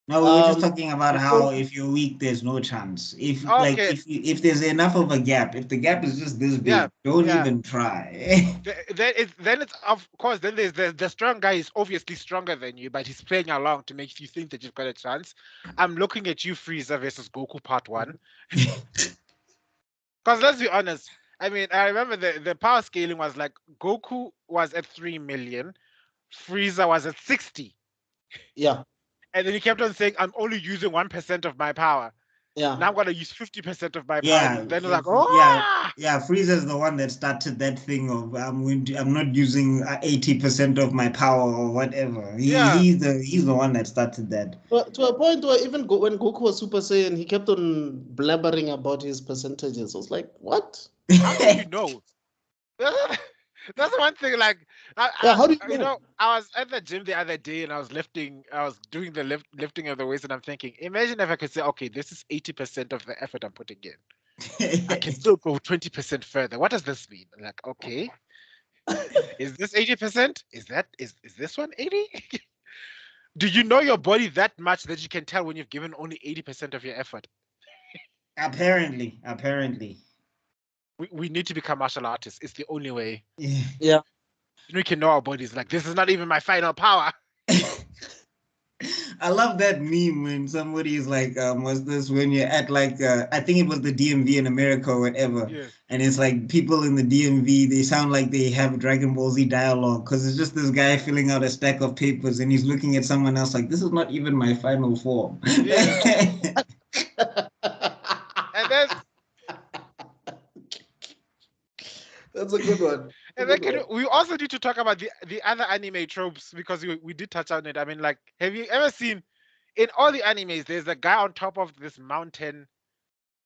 No, we were just talking about how if you're weak, there's no chance. If there's enough of a gap, if the gap is just this big, don't even try. then it's of course then there's the strong guy is obviously stronger than you, but he's playing along to make you think that you've got a chance. I'm looking at you, Frieza versus Goku Part 1. Because let's be honest, I mean, I remember the power scaling was like Goku was at 3 million, Frieza was at 60. Yeah. And then he kept on saying, I'm only using 1% of my power. Yeah. Now I'm gonna use 50% of my power. Yeah, Then it's like, Frieza's the one that started that thing of I'm not using 80% of my power or whatever. yeah. He's the one that started that. But to a point where even when Goku was Super Saiyan, he kept on blabbering about his percentages. I was like, what? How do you know? That's one thing. Like, Yeah, how do you know? I was at the gym the other day and I was lifting. I was doing the lifting of the weights, and I'm thinking, imagine if I could say, okay, this is 80% of the effort I'm putting in. I can still go 20% further. What does this mean? I'm like, okay, is this 80%? Is this one 80? Do you know your body that much that you can tell when you've given only 80% of your effort? Apparently. We need to become martial artists. It's the only way. Yeah. We can know our bodies. Like, this is not even my final power. I love that meme when somebody is like, was this when you're at like, I think it was the DMV in America or whatever. Yeah. And it's like people in the DMV, they sound like they have Dragon Ball Z dialogue because it's just this guy filling out a stack of papers and he's looking at someone else like, this is not even my final form. Yeah. And then That's a good one. and then we also need to talk about the other anime tropes because we did touch on it. I mean, like, have you ever seen in all the animes, there's a guy on top of this mountain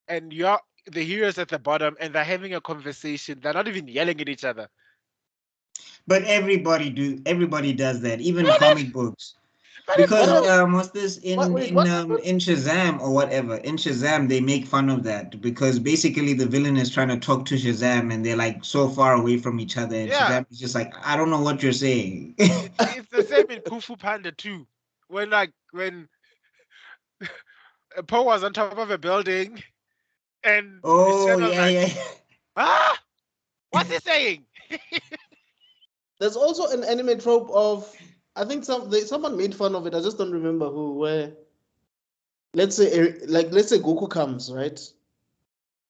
and the heroes at the bottom and they're having a conversation. They're not even yelling at each other. But everybody does that, even comic books. Because what's this in Shazam or whatever? In Shazam, they make fun of that because basically the villain is trying to talk to Shazam and they're like so far away from each other, and Shazam is just like, I don't know what you're saying. It's the same in Kung Fu Panda 2. When Poe was on top of a building and what's he saying? There's also an anime trope of, I think someone made fun of it. I just don't remember who. Where, let's say Goku comes, right,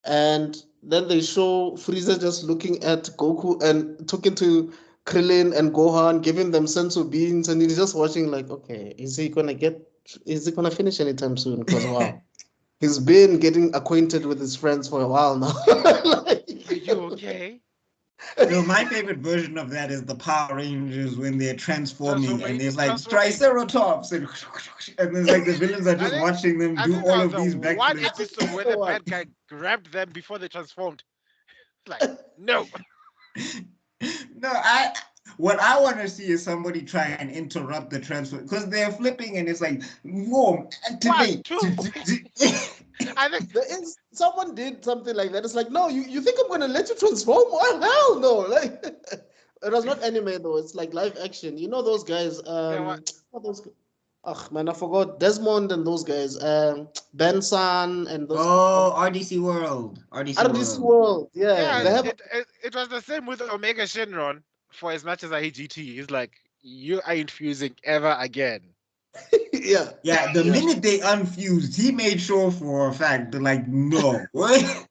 and then they show Frieza just looking at Goku and talking to Krillin and Gohan, giving them sensu beans, and he's just watching like, okay, is he gonna finish anytime soon? Because wow, he's been getting acquainted with his friends for a while now. Are you okay? No, my favorite version of that is the Power Rangers when they're transforming and there's like Triceratops and there's like the villains are just watching them do all of these backflips. One episode where the bad guy grabbed them before they transformed. Like, no. No, what I want to see is somebody try and interrupt the transfer because they're flipping and it's like, whoa, activate. I think someone did something like that. It's like, no, you think I'm gonna let you transform? Oh, hell no! Like, it was not anime though. It's like live action. You know those guys? What those? Oh man, I forgot Desmond and those guys. Benson and those. Oh, RDC World. RDC World. Yeah. It was the same with Omega Shenron. For as much as I hate GT, he's like, you ain't fusing ever again. Yeah. The minute they unfused, he made sure for a fact that, like, no, what?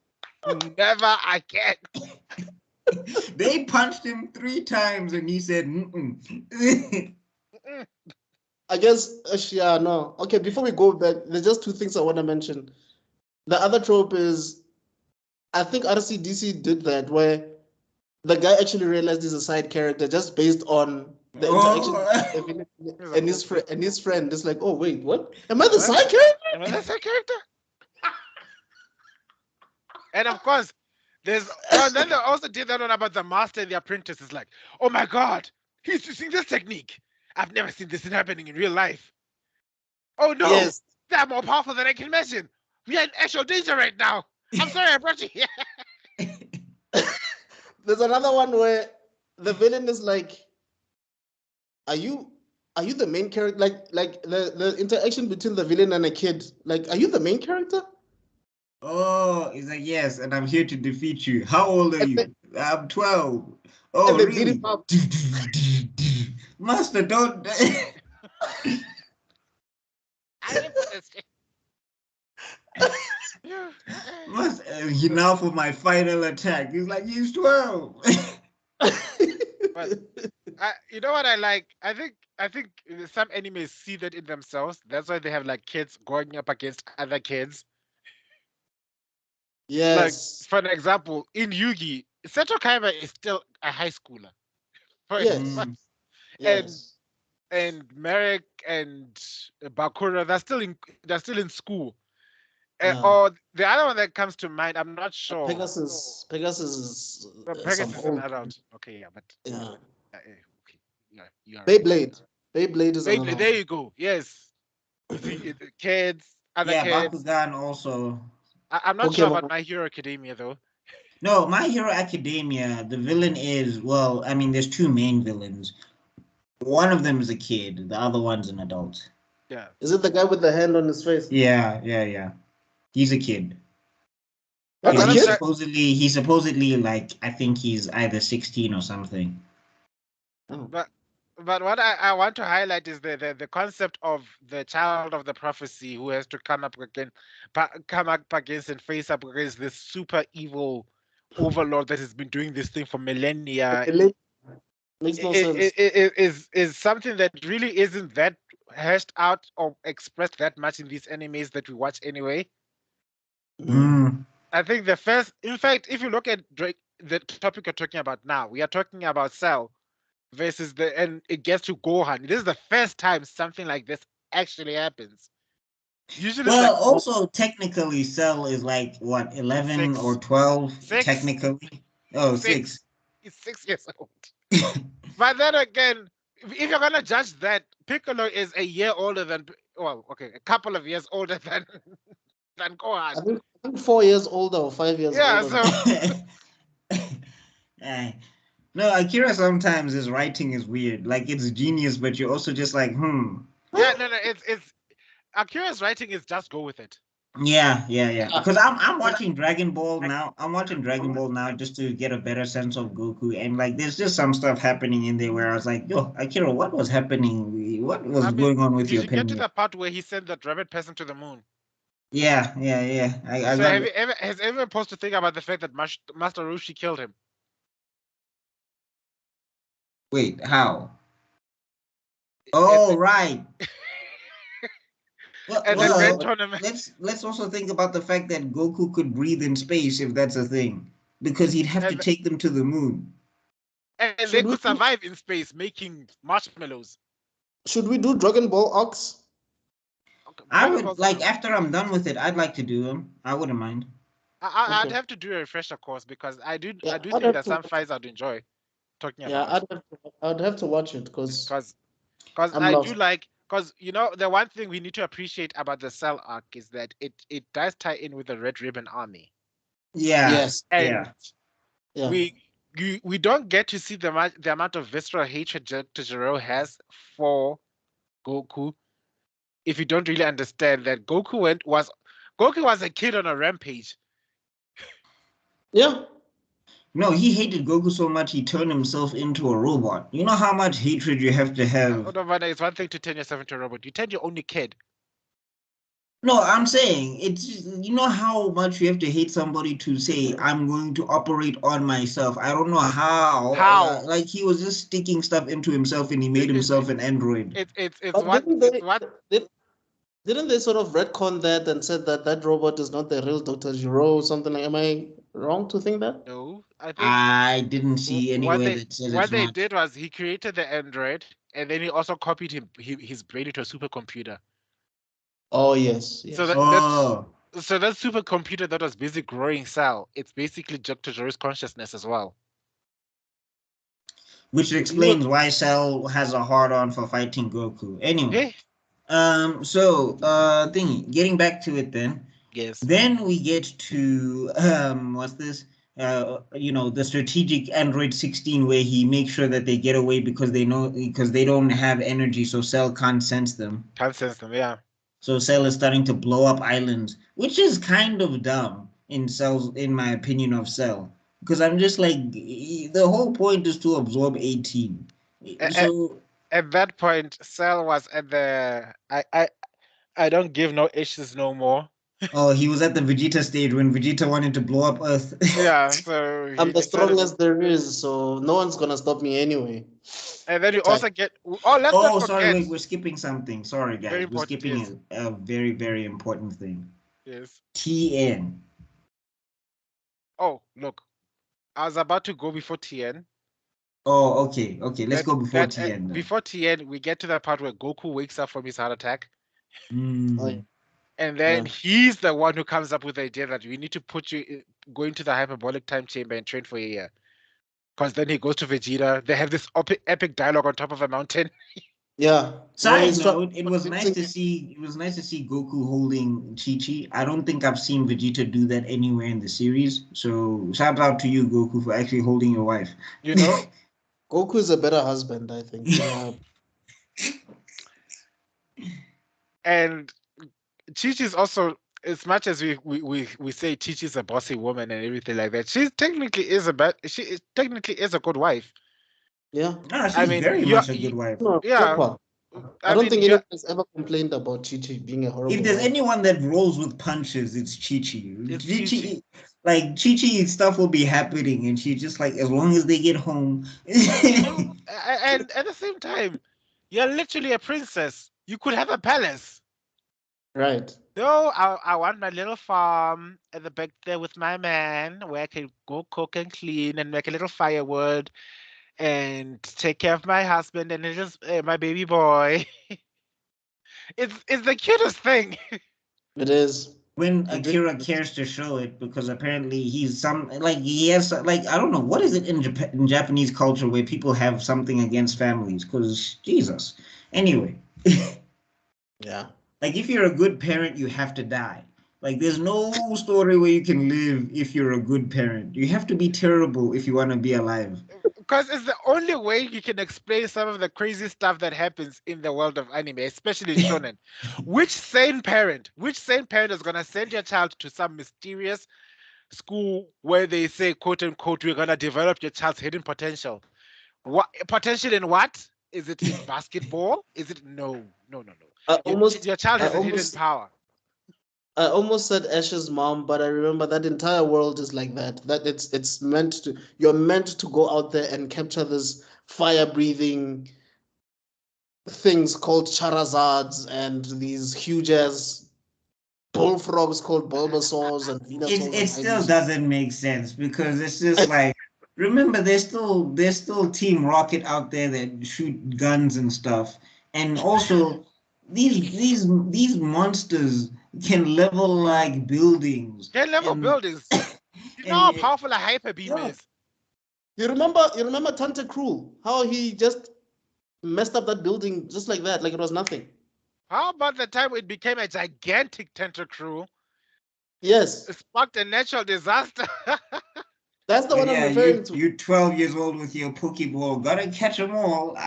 Never again. They punched him 3 times and he said, I guess, no. Okay, before we go back, there's just 2 things I want to mention. The other trope is, I think RCDC did that, where the guy actually realized he's a side character just based on the interaction and his friend. It's like, oh wait, what? Am I the side character? Am I the side character? And of course, then they also did that one about the master and the apprentice. It's like, oh my god, he's using this technique. I've never seen this happening in real life. Oh no, they're more powerful than I can imagine. We are in actual danger right now. I'm sorry I brought you here. There's another one where the villain is like, are you the main character? Like the interaction between the villain and a kid. Like, are you the main character? Oh, he's like, yes, and I'm here to defeat you. How old are you? I'm 12. Oh, really? Master, don't. He now for my final attack. He's like, he's 12. But you know what I like? I think some animes see that in themselves. That's why they have like kids going up against other kids. Yes. for an example, in Yugi, Seto Kaiba is still a high schooler. For Yes. instance. And Yes. Merrick and Bakura, they're still in school. Yeah. Or the other one that comes to mind, I'm not sure. Pegasus is some Pegasus is an old. adult. Okay, yeah, but Yeah. okay, yeah, you are right. Beyblade. Beyblade is another Beyblade, one. there you go. Yes, you see, kids, other Yeah, kids. Bakugan also. I'm not sure about Pokemon. My Hero Academia though. No, My Hero Academia, the villain is, well, I mean, there's two main villains. One of them is a kid, the other one's an adult. Yeah. Is it the guy with the hand on his face? Yeah. He's a kid. That's a kid? He's supposedly like, I think he's either 16 or something. Oh. But what I want to highlight is the concept of the child of the prophecy who has to come up against and face up against this super evil overlord that has been doing this thing for millennia. Makes no sense. Is something that really isn't that hashed out or expressed that much in these animes that we watch anyway. I think in fact, if you look at the topic we're talking about now, we are talking about Cell versus and it gets to Gohan. This is the first time something like this actually happens. Usually, well, also technically, Cell is like what 11 or 12 technically. Oh, 6. He's 6 years old. But then again, if you're gonna judge that, Piccolo is a year older than, well, okay, a couple of years older than Gohan. I think 4 years older or 5 years older. No, Akira sometimes his writing is weird. Like it's genius, but you're also just like, Yeah, no, it's Akira's writing is just go with it. Yeah. Because I'm watching Dragon Ball now. I'm watching Dragon Ball now just to get a better sense of Goku, and like there's just some stuff happening in there where I was like, yo, Akira, what was happening? What was going on with your pen? Did you get to the part where he sent that rabbit person to the moon? Yeah. Has everyone paused to think about the fact that Master Roshi killed him? Wait, how? Oh, right. Well, let's also think about the fact that Goku could breathe in space if that's a thing, because he'd have to take them to the moon. And they could survive in space making marshmallows. Should we do Dragon Ball arcs? I would like after I'm done with it. I'd like to do them. I wouldn't mind. I'd have to do a refresher course because I do think that some fights I'd enjoy talking about. Yeah, I'd have to watch it because I do like. Because the one thing we need to appreciate about the Cell arc is that it does tie in with the Red Ribbon Army. Yeah. Yes. And we don't get to see the amount of visceral hatred Tejiro has for Goku if you don't really understand that Goku was a kid on a rampage. Yeah. No, he hated Goku so much he turned himself into a robot. You know how much hatred you have to have. It's one thing to turn yourself into a robot. You turn your only kid. No, I'm saying it's just, you know how much you have to hate somebody to say I'm going to operate on myself. I don't know how. How? Like he was just sticking stuff into himself and he made himself an android. Didn't they sort of retcon that and said that robot is not the real Dr. Giro or something? Am I wrong to think that? No, I think I didn't see anywhere that said what they did was he created the android and then he also copied his brain into a supercomputer. Oh yes. So that supercomputer that was busy growing Cell, it's basically Dr. Giro's consciousness as well. Which explains why Cell has a hard-on for fighting Goku. Anyway. Getting back to it then. Yes. Then we get to what's this? The strategic Android 16 where he makes sure that they get away because they don't have energy, so Cell can't sense them. Yeah. So Cell is starting to blow up islands, which is kind of dumb in my opinion of Cell. Because I'm just like, the whole point is to absorb 18. So at that point, Cell was at the I don't give no issues no more. Oh, he was at the Vegeta stage when Vegeta wanted to blow up Earth. Yeah, so I'm the strongest there is, so no one's gonna stop me anyway. And then you also get not forget. Sorry, wait, we're skipping something. Sorry, guys, we're skipping a very, very important thing. Yes. Tien. Oh, look, I was about to go before Tien. Oh, okay. Let's go before Tien. Before Tien, we get to the part where Goku wakes up from his heart attack. Oh, yeah. And then he's the one who comes up with the idea that we need to put you go into the hyperbolic time chamber and train for a year. Because then he goes to Vegeta. They have this epic dialogue on top of a mountain. Yeah. Side note, it was nice to see Goku holding Chi-Chi. I don't think I've seen Vegeta do that anywhere in the series. So shout out to you, Goku, for actually holding your wife. You know? Goku is a better husband, I think. And Chi-Chi is also, as much as we say Chi-Chi is a bossy woman and everything like that, she technically is a good wife. Yeah. No, she's very much a good wife. Yeah. I don't think anyone has ever complained about Chi-Chi being a horrible If there's wife. anyone that rolls with punches, it's Chi-Chi. Chi-Chi. Like Chi-Chi stuff will be happening, and she's just like, as long as they get home. And at the same time, you're literally a princess. You could have a palace. Right. No, I want my little farm at the back there with my man, where I can go cook and clean and make a little firewood and take care of my husband and just my baby boy. It's the cutest thing. It is. When Akira cares to show it, because apparently he has like, I don't know, what is it in Japanese culture where people have something against families? Because Jesus. Anyway. Yeah. Like, if you're a good parent, you have to die. Like, there's no story where you can live if you're a good parent. You have to be terrible if you want to be alive. Because it's the only way you can explain some of the crazy stuff that happens in the world of anime, especially shonen. Which sane parent is going to send your child to some mysterious school where they say, quote unquote, we're going to develop your child's hidden potential? What potential in what? Is it in basketball? Is it no. Your child has a hidden power. I almost said Ash's mom, but I remember that entire world is like that. That you're meant to go out there and capture this fire-breathing things called Charizards and these huge ass bullfrogs called Bulbasaurs and Venusaurs. It still doesn't make sense, because it's just like, remember, there's still Team Rocket out there that shoot guns and stuff, and also these monsters can level like buildings. Buildings. You know how powerful a hyper beam is. You remember Tentacruel? How he just messed up that building just like that, like it was nothing. How about the time it became a gigantic Tentacruel? Yes. It sparked a natural disaster. That's the one I'm referring to. You're 12 years old with your Pokeball. Gotta catch them all.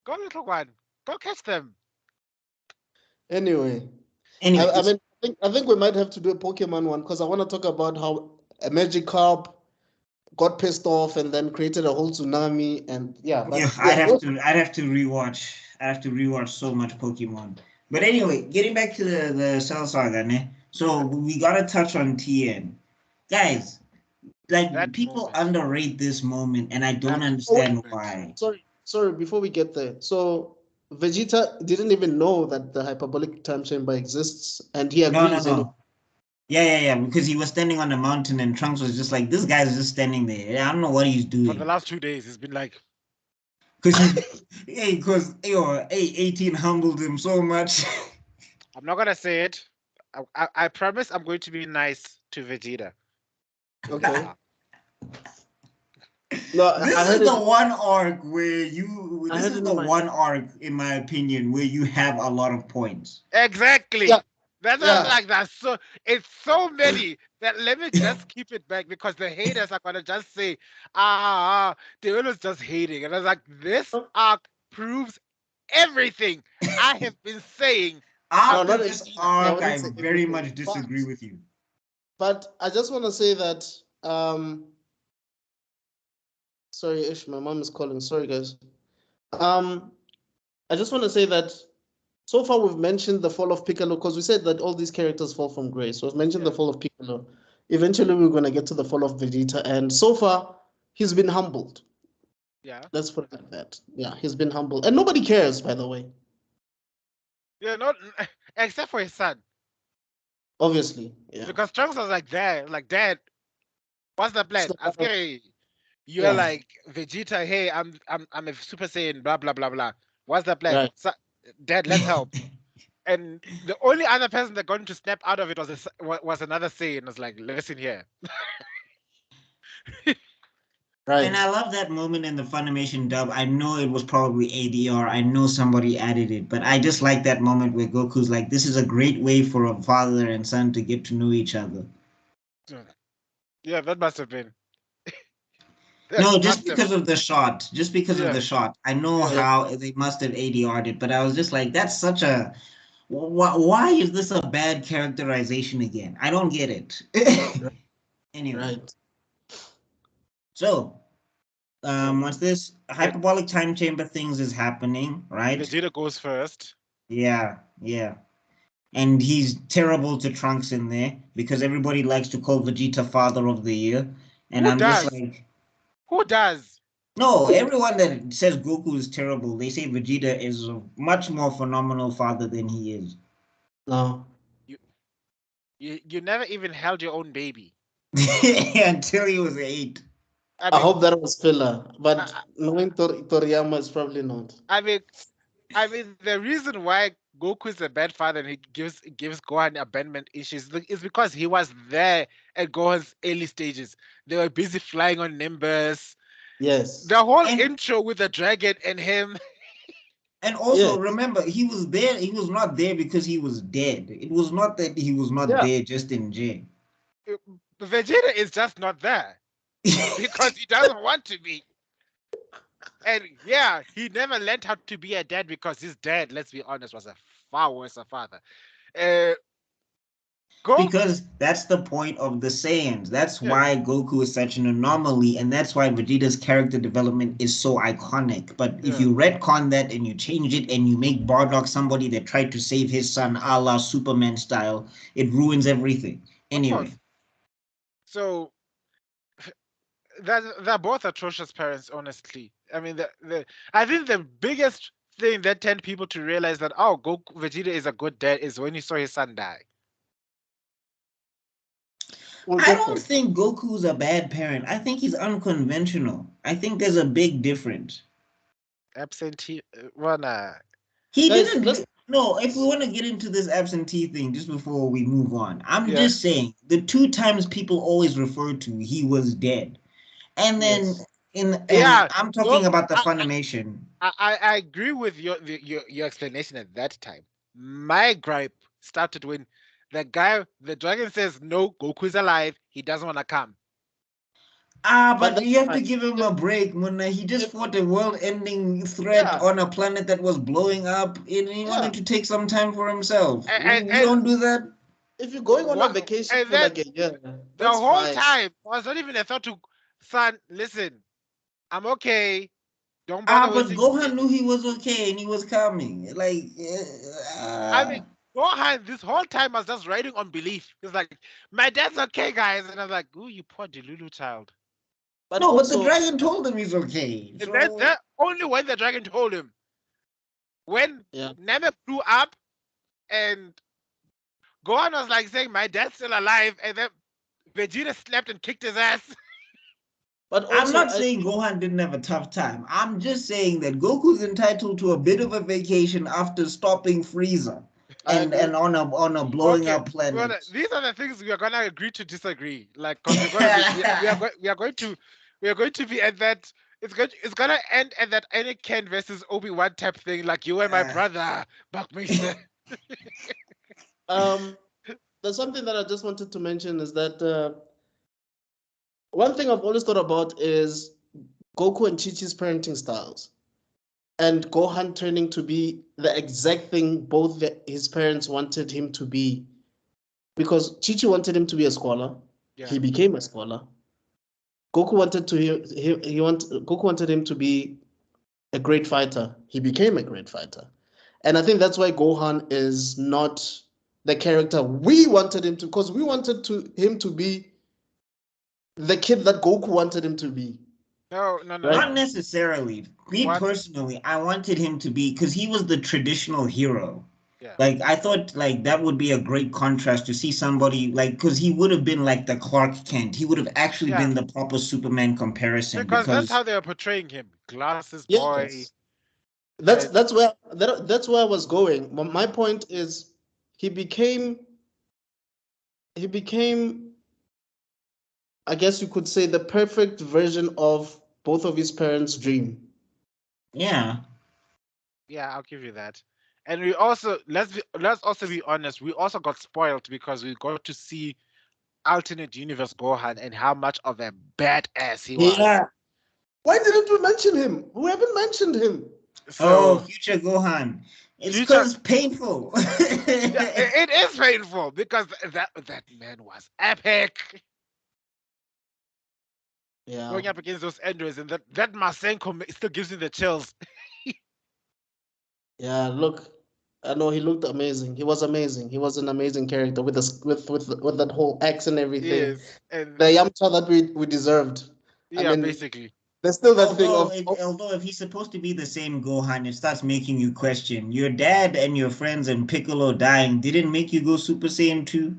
Go, little one. Go catch them. Anyway, I think we might have to do a Pokemon one, because I want to talk about how a Magikarp got pissed off and then created a whole tsunami, and I'd have to rewatch. I have to rewatch so much Pokemon. But anyway, getting back to the Cell Saga, ne? So we gotta touch on Tien, guys. Like, that people underrate this moment, and I don't understand why. Sorry. Before we get there, so Vegeta didn't even know that the hyperbolic time chamber exists, and he agrees. No. Yeah, because he was standing on the mountain, and Trunks was just like, this guy's just standing there. I don't know what he's doing. For the last 2 days, he's been like... Because 18 humbled him so much. I'm not going to say it. I promise I'm going to be nice to Vegeta. Okay. No, this is the one arc where one arc, in my opinion, where you have a lot of points. Exactly. Yeah. That's like that. So it's so many that let me just keep it back, because the haters are gonna just say, Tebello's just hating. And I was like, this arc proves everything I have been saying. After this arc, I very much disagree with you. But I just want to say that sorry, Ish, my mom is calling. Sorry, guys. I just want to say that so far we've mentioned the fall of Piccolo, because we said that all these characters fall from grace. So we've mentioned the fall of Piccolo. Eventually we're going to get to the fall of Vegeta, and so far he's been humbled. Yeah. Let's put it like that. Yeah, he's been humbled. And nobody cares, by the way. Yeah, not except for his son. Obviously, yeah. Because Trunks was like, Dad, what's the plan? Askeri, you're Yeah. like Vegeta. Hey, I'm a Super Saiyan. Blah blah blah blah. What's the plan? Right. So, Dad, let's help. And the only other person that got to snap out of it was another Saiyan. It was like, listen here. Right. And I love that moment in the Funimation dub. I know it was probably ADR. I know somebody added it, but I just like that moment where Goku's like, "This is a great way for a father and son to get to know each other." Yeah, that must have been. No, just because of the shot. Just because of Yeah. the shot. I know Yeah. how they must have ADR'd it, but I was just like, that's such a. Why is this a bad characterization again? I don't get it. Anyway, Right. so once this hyperbolic time chamber things is happening, right? Vegeta goes first. Yeah, yeah. And he's terrible to Trunks in there because everybody likes to call Vegeta Father of the Year. And Who I'm does? just like, Who does? no, everyone that says Goku is terrible, they say Vegeta is a much more phenomenal father than he is. No. You never even held your own baby. Until he was 8. I mean, hope that was filler, but I, knowing Toriyama is probably not. I mean, the reason why Goku is a bad father and he gives Gohan abandonment issues is because he was there at Gohan's early stages. They were busy flying on Nimbus. Yes. The whole intro with the dragon and him. And also, remember, he was there. He was not there because he was dead. It was not that he was not there just in jail. Vegeta is just not there because he doesn't want to be. And yeah, he never learned how to be a dad because his dad, let's be honest, was a far worse father. Because that's the point of the Saiyans. That's why Goku is such an anomaly, and that's why Vegeta's character development is so iconic. But if you retcon that and you change it and you make Bardock somebody that tried to save his son a la Superman style, it ruins everything. Anyway. So they're both atrocious parents, honestly. I mean, I think the biggest thing that tend people to realize that, oh, Vegeta is a good dad is when he saw his son die. I don't think Goku's a bad parent. I think he's unconventional. I think there's a big difference. Absentee, He didn't. No, if we want to get into this absentee thing, just before we move on, I'm just saying the 2 times people always refer to he was dead, and then I'm talking about the Funimation. I agree with your explanation at that time. My gripe started when the dragon says, no, Goku's alive. He doesn't want to come. But you have to give him a break, Muna. He just fought a world-ending threat on a planet that was blowing up, and he wanted to take some time for himself. We don't do that. If you're going on a vacation for like a year, the whole time I was not even a thought to, son, listen, I'm okay. Don't bother. But Gohan knew he was okay and he was coming. Like, I mean, Gohan this whole time was just riding on belief. He's like, my dad's okay, guys, and I was like, ooh, you poor Delulu child. But but the dragon told him he's okay. So... That only when the dragon told him. When Namek grew up and Gohan was like saying, my dad's still alive, and then Vegeta slapped and kicked his ass. But I'm not saying Gohan didn't have a tough time. I'm just saying that Goku's entitled to a bit of a vacation after stopping Frieza and on a blowing up planet. Well, these are the things we are gonna agree to disagree. Like, we are going to be at that. It's gonna end at that Anakin versus Obi-Wan type thing. Like, you and my brother, Buckminster. There's something that I just wanted to mention is that one thing I've always thought about is Goku and Chichi's parenting styles, and Gohan turning to be the exact thing both his parents wanted him to be, because Chichi wanted him to be a scholar. He became a scholar. Goku wanted him to be a great fighter. He became a great fighter, and I think that's why Gohan is not the character we wanted him to, because we wanted him to be the kid that Goku wanted him to be. No. Not necessarily. Me personally, I wanted him to be, because he was the traditional hero. Yeah. Like I thought like that would be a great contrast to see somebody like because he would have been like the Clark Kent. He would have actually Yeah. been the proper Superman comparison Because that's because how they are portraying him. Glasses boy. Yes. That's where I was going. My point is he became I guess you could say the perfect version of both of his parents' dream. yeah. Yeah, I'll give you that. And we also let's also be honest, we also got spoiled because we got to see alternate universe Gohan and how much of a badass he was. Yeah. Why didn't we mention him? We haven't mentioned him. Oh, So future Gohan. It's future, because painful. yeah, it is painful because that man was epic. Yeah. Going up against those androids and that Masenko still gives me the chills. Yeah, look, I know he looked amazing. He was amazing. He was an amazing character with this with that whole axe and everything. Yes, and The Yamcha that we deserved. I yeah, mean, basically. there's still that thing although, of although if he's supposed to be the same Gohan, it starts making you question. Your dad and your friends and Piccolo dying didn't make you go Super Saiyan 2?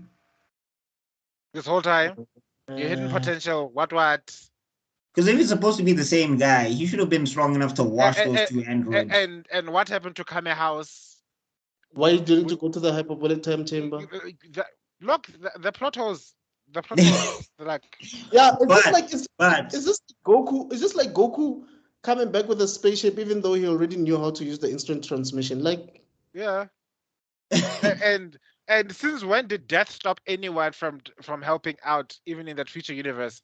This whole time, your hidden potential, what? Because if he's supposed to be the same guy, he should have been strong enough to wash those And two androids. what happened to Kame House? why didn't you go to the hyperbolic time chamber? Look, the plot holes, like Yeah, it's just But, like but, is this Goku? Is this like Goku coming back with a spaceship, even though he already knew how to use the instant transmission? Like, yeah, and since when did death stop anyone from helping out, even in that future universe?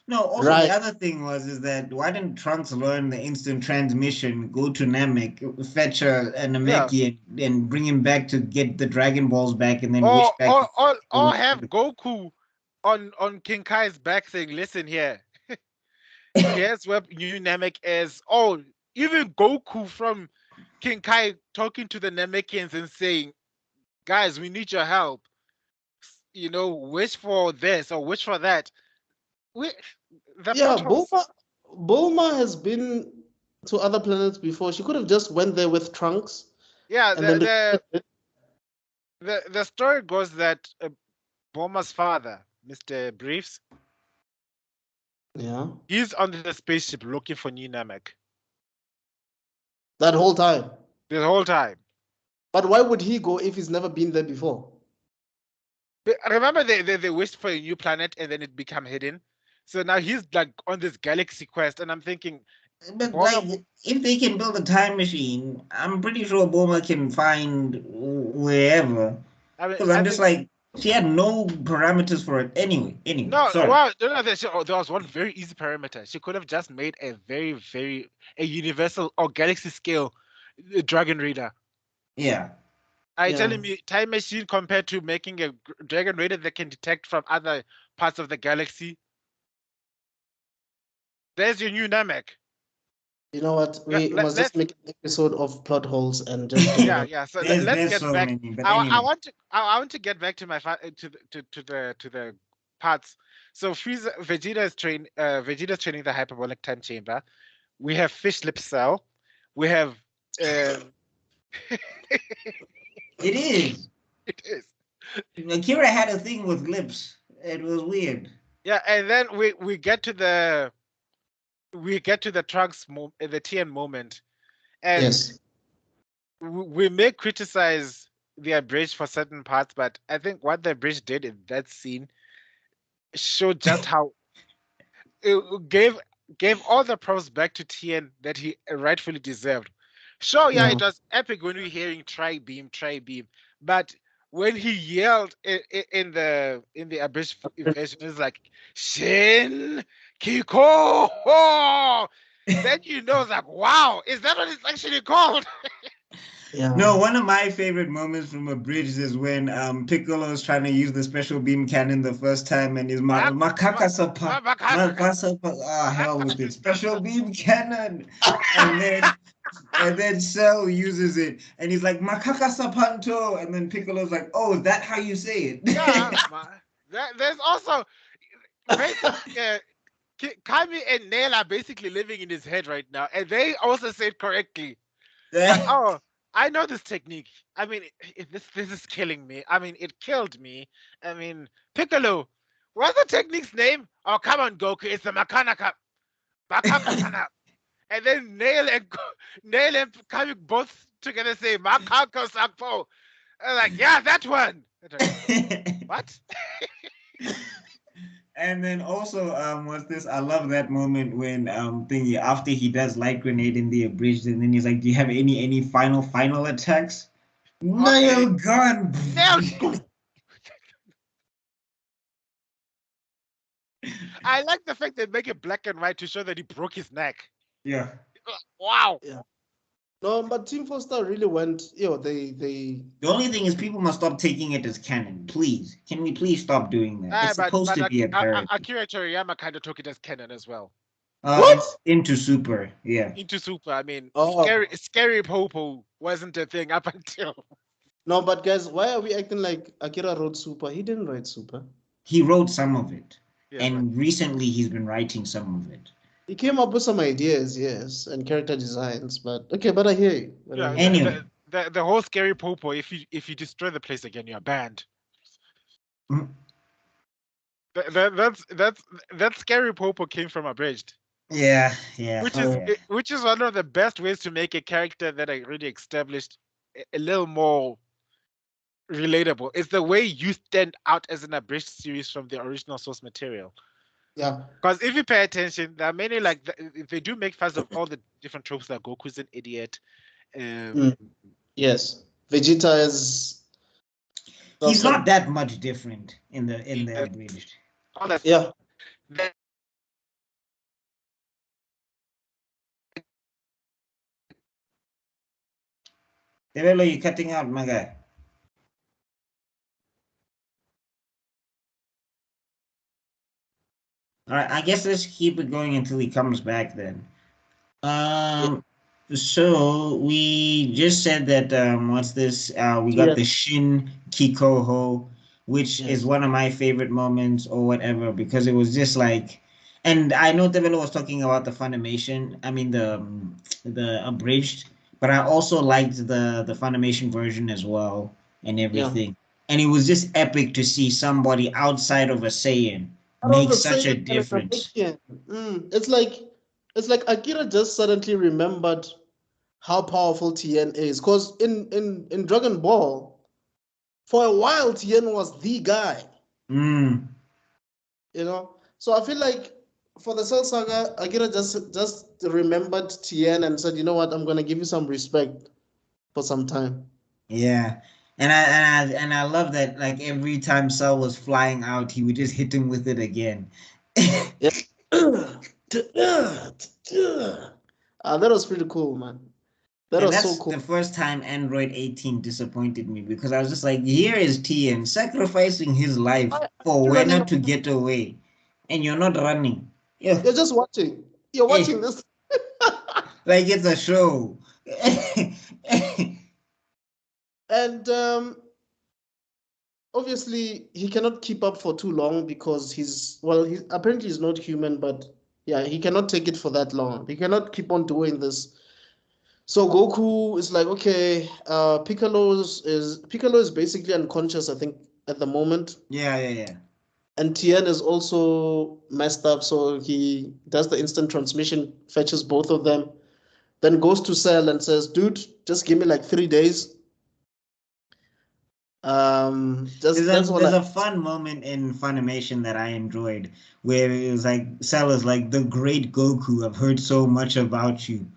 no, also the right? other thing is that why didn't Trunks learn the instant transmission, go to Namek, fetch a Yeah, Namekian, and bring him back to get the Dragon Balls back and then wish back. or have Goku on King Kai's back saying, "Listen here, here's where new Namek is." Oh, even Goku from King Kai talking to the Namekians and saying, "Guys, we need your help. You know, wish for this or wish for that." We the Yeah, plot holes. Bulma has been to other planets before. She could have just went there with Trunks Yeah, and then the story goes that Bulma's father, Mr. Briefs, yeah, he's on the spaceship looking for new Namek that whole time. the whole time. But why would he go if he's never been there before? Remember they wished for a new planet and then it became hidden. So now he's like on this galaxy quest, and I'm thinking, But Bulma, like, if they can build a time machine, I'm pretty sure Bulma can find wherever. I mean, Because I I'm just think like, she had no parameters for it anyway. Anyway, no. sorry. Well, no, there was one very easy parameter. She could have just made a very a universal or galaxy scale Dragon Reader. Yeah. Are you Yeah. telling me time machine compared to making a Dragon Raider that can detect from other parts of the galaxy? There's your new Namek. You know what? We must just Let's make an episode of plot holes and just do it. yeah. So let's There's get so back. many, but anyway. I want to get back to my to the parts. So Vegeta's training the hyperbolic time chamber. We have Fish Lip Cell. We have It is. it is. Akira had a thing with lips. It was weird. Yeah, and then we get to the Trunks the Tien moment, and Yes. we may criticize the abridged for certain parts, but I think what the abridged did in that scene showed just how it gave all the props back to Tien that he rightfully deserved. Sure, yeah, Yeah. it was epic when we were hearing try beam, but when he yelled in the abridged version, it's like Shin Kiko. Then you know, it's like, wow, is that what it's actually called? Yeah. No, one of my favorite moments from Abridged is when Piccolo is trying to use the special beam cannon the first time and his makaka sapa, hell with it, special beam cannon, and then Cell uses it and he's like makaka sapanto, and then Piccolo's like, oh, is that how you say it? Yeah, there's also Kami and Nail are basically living in his head right now, and they also said correctly. Like, oh, I know this technique. I mean, this is killing me. I mean, it killed me. I mean, Piccolo. What's the technique's name? Oh, come on, Goku. It's the Makanaka. Makakasana. And then Nail and Kamik both together say Makako Sakpo. I'm like, yeah, that one. What? And then also, what's this? I love that moment when thingy after he does light grenade in the abridged, and then he's like, "Do you have any final attacks?" Nail gun. Nail. I like the fact they make it black and white to show that he broke his neck. Yeah. Wow. Yeah. No, but Team Foster really went. They. The only thing is, people must stop taking it as canon. Please, can we please stop doing that? It's supposed to be a parody. Akira Toriyama kind of took it as canon as well. It's into Super, yeah. Into Super. I mean, Oh. Scary Popo wasn't a thing up until. No, but guys, why are we acting like Akira wrote Super? He didn't write Super. He wrote some of it, Yeah, and recently he's been writing some of it. He came up with some ideas, yes, and character designs, but I hear you. Yeah, Anyway. The whole Scary Popo, if you destroy the place again, you're banned. Mm. That Scary Popo came from Abridged. Yeah. Which is one of the best ways to make a character that I really established a little more relatable. It's the way you stand out as an abridged series from the original source material. Yeah. Because if you pay attention, there are many they do make fun of all the different tropes that Goku's an idiot. Yes, Vegeta is. He's not that much different in the abridged. Yeah. Tebello, you're cutting out, my guy. All right, I guess let's keep it going until he comes back then. So we just said that what's this? We got the Shin Kikoho, which is one of my favorite moments or whatever, because it was just like, and I know Tebello was talking about the Funimation, I mean the abridged, but I also liked the Funimation version as well and everything. Yeah. And it was just epic to see somebody outside of a Saiyan make such a difference. It's like Akira just suddenly remembered how powerful Tien is, because in Dragon Ball, for a while Tien was the guy. You know, so I feel like for the Cell Saga, Akira just remembered Tien and said, you know what, I'm gonna give you some respect for some time. Yeah. And I love that, like, every time Cell was flying out, he would just hit him with it again. That was pretty cool, man. That's so cool. The first time Android 18 disappointed me, because I was just like, here is Tien sacrificing his life for Wenna to get away, and you're not running. You're just watching. You're watching this. Like it's a show. And obviously he cannot keep up for too long, because he's apparently he's not human, but yeah, he cannot take it for that long. He cannot keep on doing this. So Goku is like, okay, Piccolo is basically unconscious, I think, at the moment. Yeah. And Tien is also messed up, so he does the instant transmission, fetches both of them, then goes to Cell and says, dude, just give me like 3 days. There's a fun moment in Funimation that I enjoyed, where it was like, Cell is like, the great Goku, I've heard so much about you.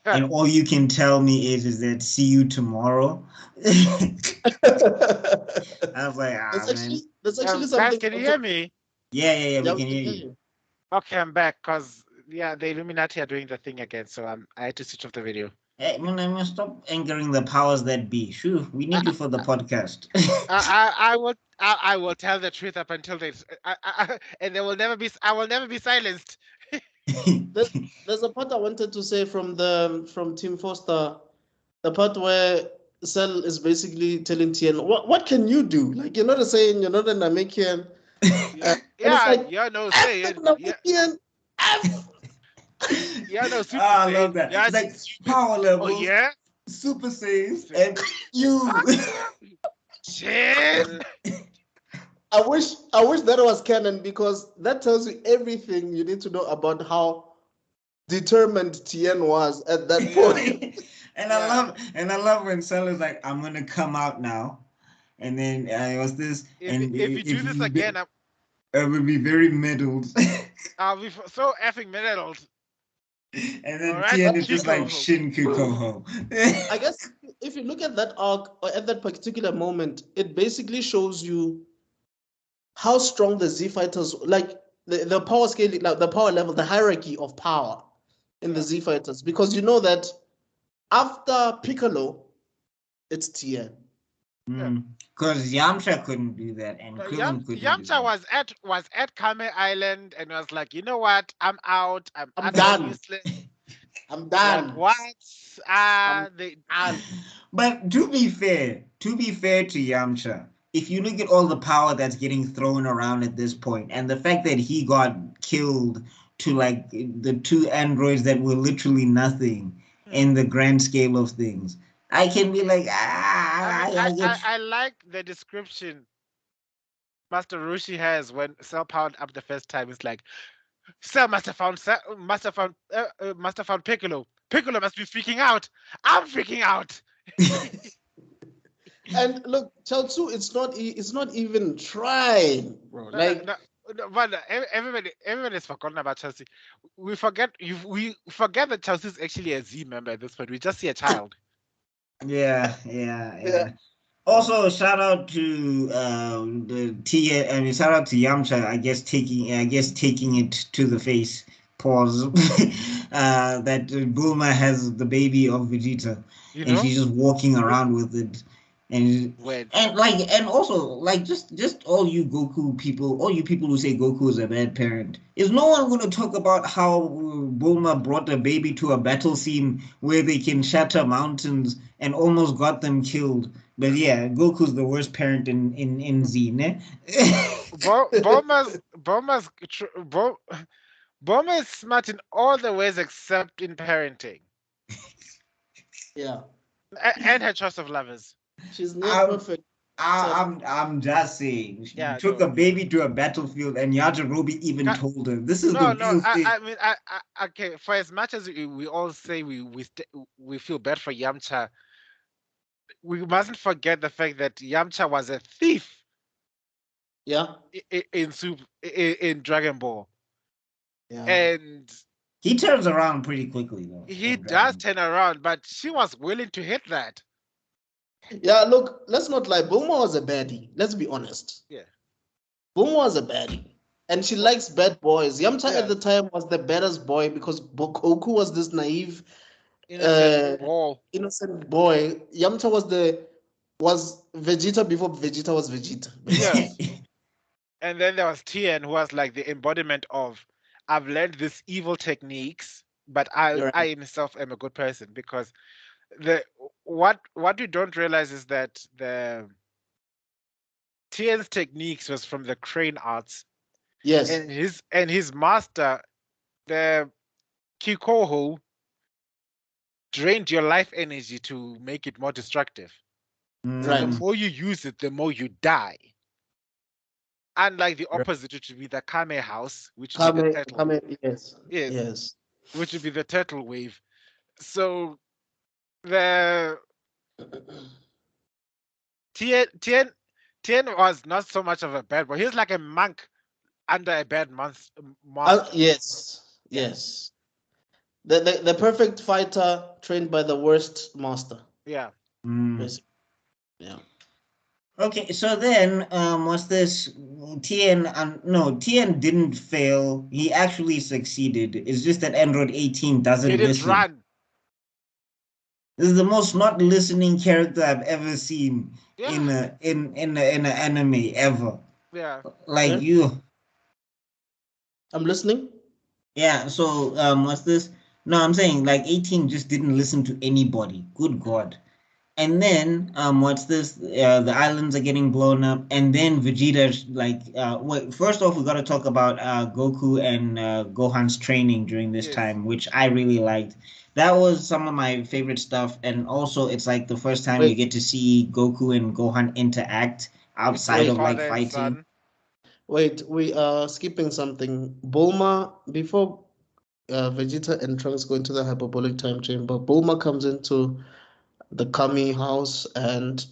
And all you can tell me is that see you tomorrow. I was like, that's actually something. Guys, can you hear me? Yeah, we can hear you. Okay, I'm back, because the Illuminati are doing the thing again, so I had to switch off the video. Hey, man, stop angering the powers that be. Sure, we need you for the podcast. I will tell the truth up until they, and I will never be silenced. There's a part I wanted to say from Team Foster, the part where Cell is basically telling Tien, what can you do? Like, you're not a Saiyan, you're not an Namekian. You're no Saiyan. Yeah, no Super I love that. Yeah, it's like power levels. Oh, yeah? Super Saiyans, and you. Tien. I wish that was canon, because that tells you everything you need to know about how determined Tien was at that point. And I love when Cell is like, I'm gonna come out now. And then it was this, and If you do this again, I will be very meddled. I'll be so effing meddled. And then Alright, Tien is just Kiko. like Shin Kikoho. I guess if you look at that arc, or at that particular moment, it basically shows you how strong the Z fighters, like the power scale, like the power level, the hierarchy of power in the Z fighters, because you know that after Piccolo, it's Tien. Because Yamcha couldn't do that, and Krillin couldn't. Yamcha was at Kame Island and was like, you know what? I'm out. I'm done. Useless. I'm done. Like, what? They done. But to be fair to Yamcha, if you look at all the power that's getting thrown around at this point, and the fact that he got killed to like the two androids that were literally nothing in the grand scale of things, I can be like, I like the description Master Roshi has when Cell powered up the first time. It's like, Cell must have found Piccolo. Piccolo must be freaking out. I'm freaking out. And look, Chaozu, it's not even trying, bro. But everybody's forgotten about Chelsea. We forget that Chelsea is actually a Z member at this point. We just see a child. Yeah. Also, shout out to the Tien. I mean, shout out to Yamcha. I guess taking it to the face. Pause. That Bulma has the baby of Vegeta, and she's just walking around with it. And also just all you Goku people, all you people who say Goku is a bad parent, is no one going to talk about how Bulma brought a baby to a battle scene where they can shatter mountains and almost got them killed? But yeah, Goku's the worst parent in Z, ne? Bulma is smart in all the ways except in parenting. Yeah, and her choice of lovers. She's not perfect. I'm just saying. She took a baby to a battlefield, and Yajirobe even told her, "This is the real thing." I mean, okay. For as much as we all say we feel bad for Yamcha, we mustn't forget the fact that Yamcha was a thief. Yeah. In Dragon Ball. Yeah. And he turns around pretty quickly, though. He does turn around, but she was willing to hit that. Yeah, look, let's not lie. Bulma was a baddie. Let's be honest. Yeah. Bulma was a baddie. And she likes bad boys. Yamcha at the time was the baddest boy because Goku was this naive, innocent boy. Yamcha was Vegeta before Vegeta was Vegeta. Yes. And then there was Tien, who was like the embodiment of, I've learned these evil techniques, but I myself am a good person, because what you don't realize is that the Tien's techniques was from the crane arts. Yes. And his master, the Kikoho, drained your life energy to make it more destructive. Right. The more you use it, the more you die. Unlike the opposite, which would be the Kame house, which would be the turtle. Yes. Which would be the turtle wave. So the Tien was not so much of a bad boy. He was like a monk under a bad master. Yes. The perfect fighter trained by the worst master. Yeah. Yeah. Okay, so then was this Tien? Tien didn't fail. He actually succeeded. It's just that Android 18 doesn't listen. Run. This is the most not listening character I've ever seen in an anime ever. Yeah. Like you. I'm listening. Yeah. So what's this? No, I'm saying like 18 just didn't listen to anybody. Good God. And then, what's this? The islands are getting blown up, and then Vegeta's like, wait, first off, we got to talk about Goku and Gohan's training during this Yes. time, which I really liked. That was some of my favorite stuff, and also it's like the first time you Wait, get to see Goku and Gohan interact outside Between of like father and fighting. son. wait, we are skipping something. Bulma, before Vegeta and Trunks go into the hyperbolic time chamber, Bulma comes into the Kami house and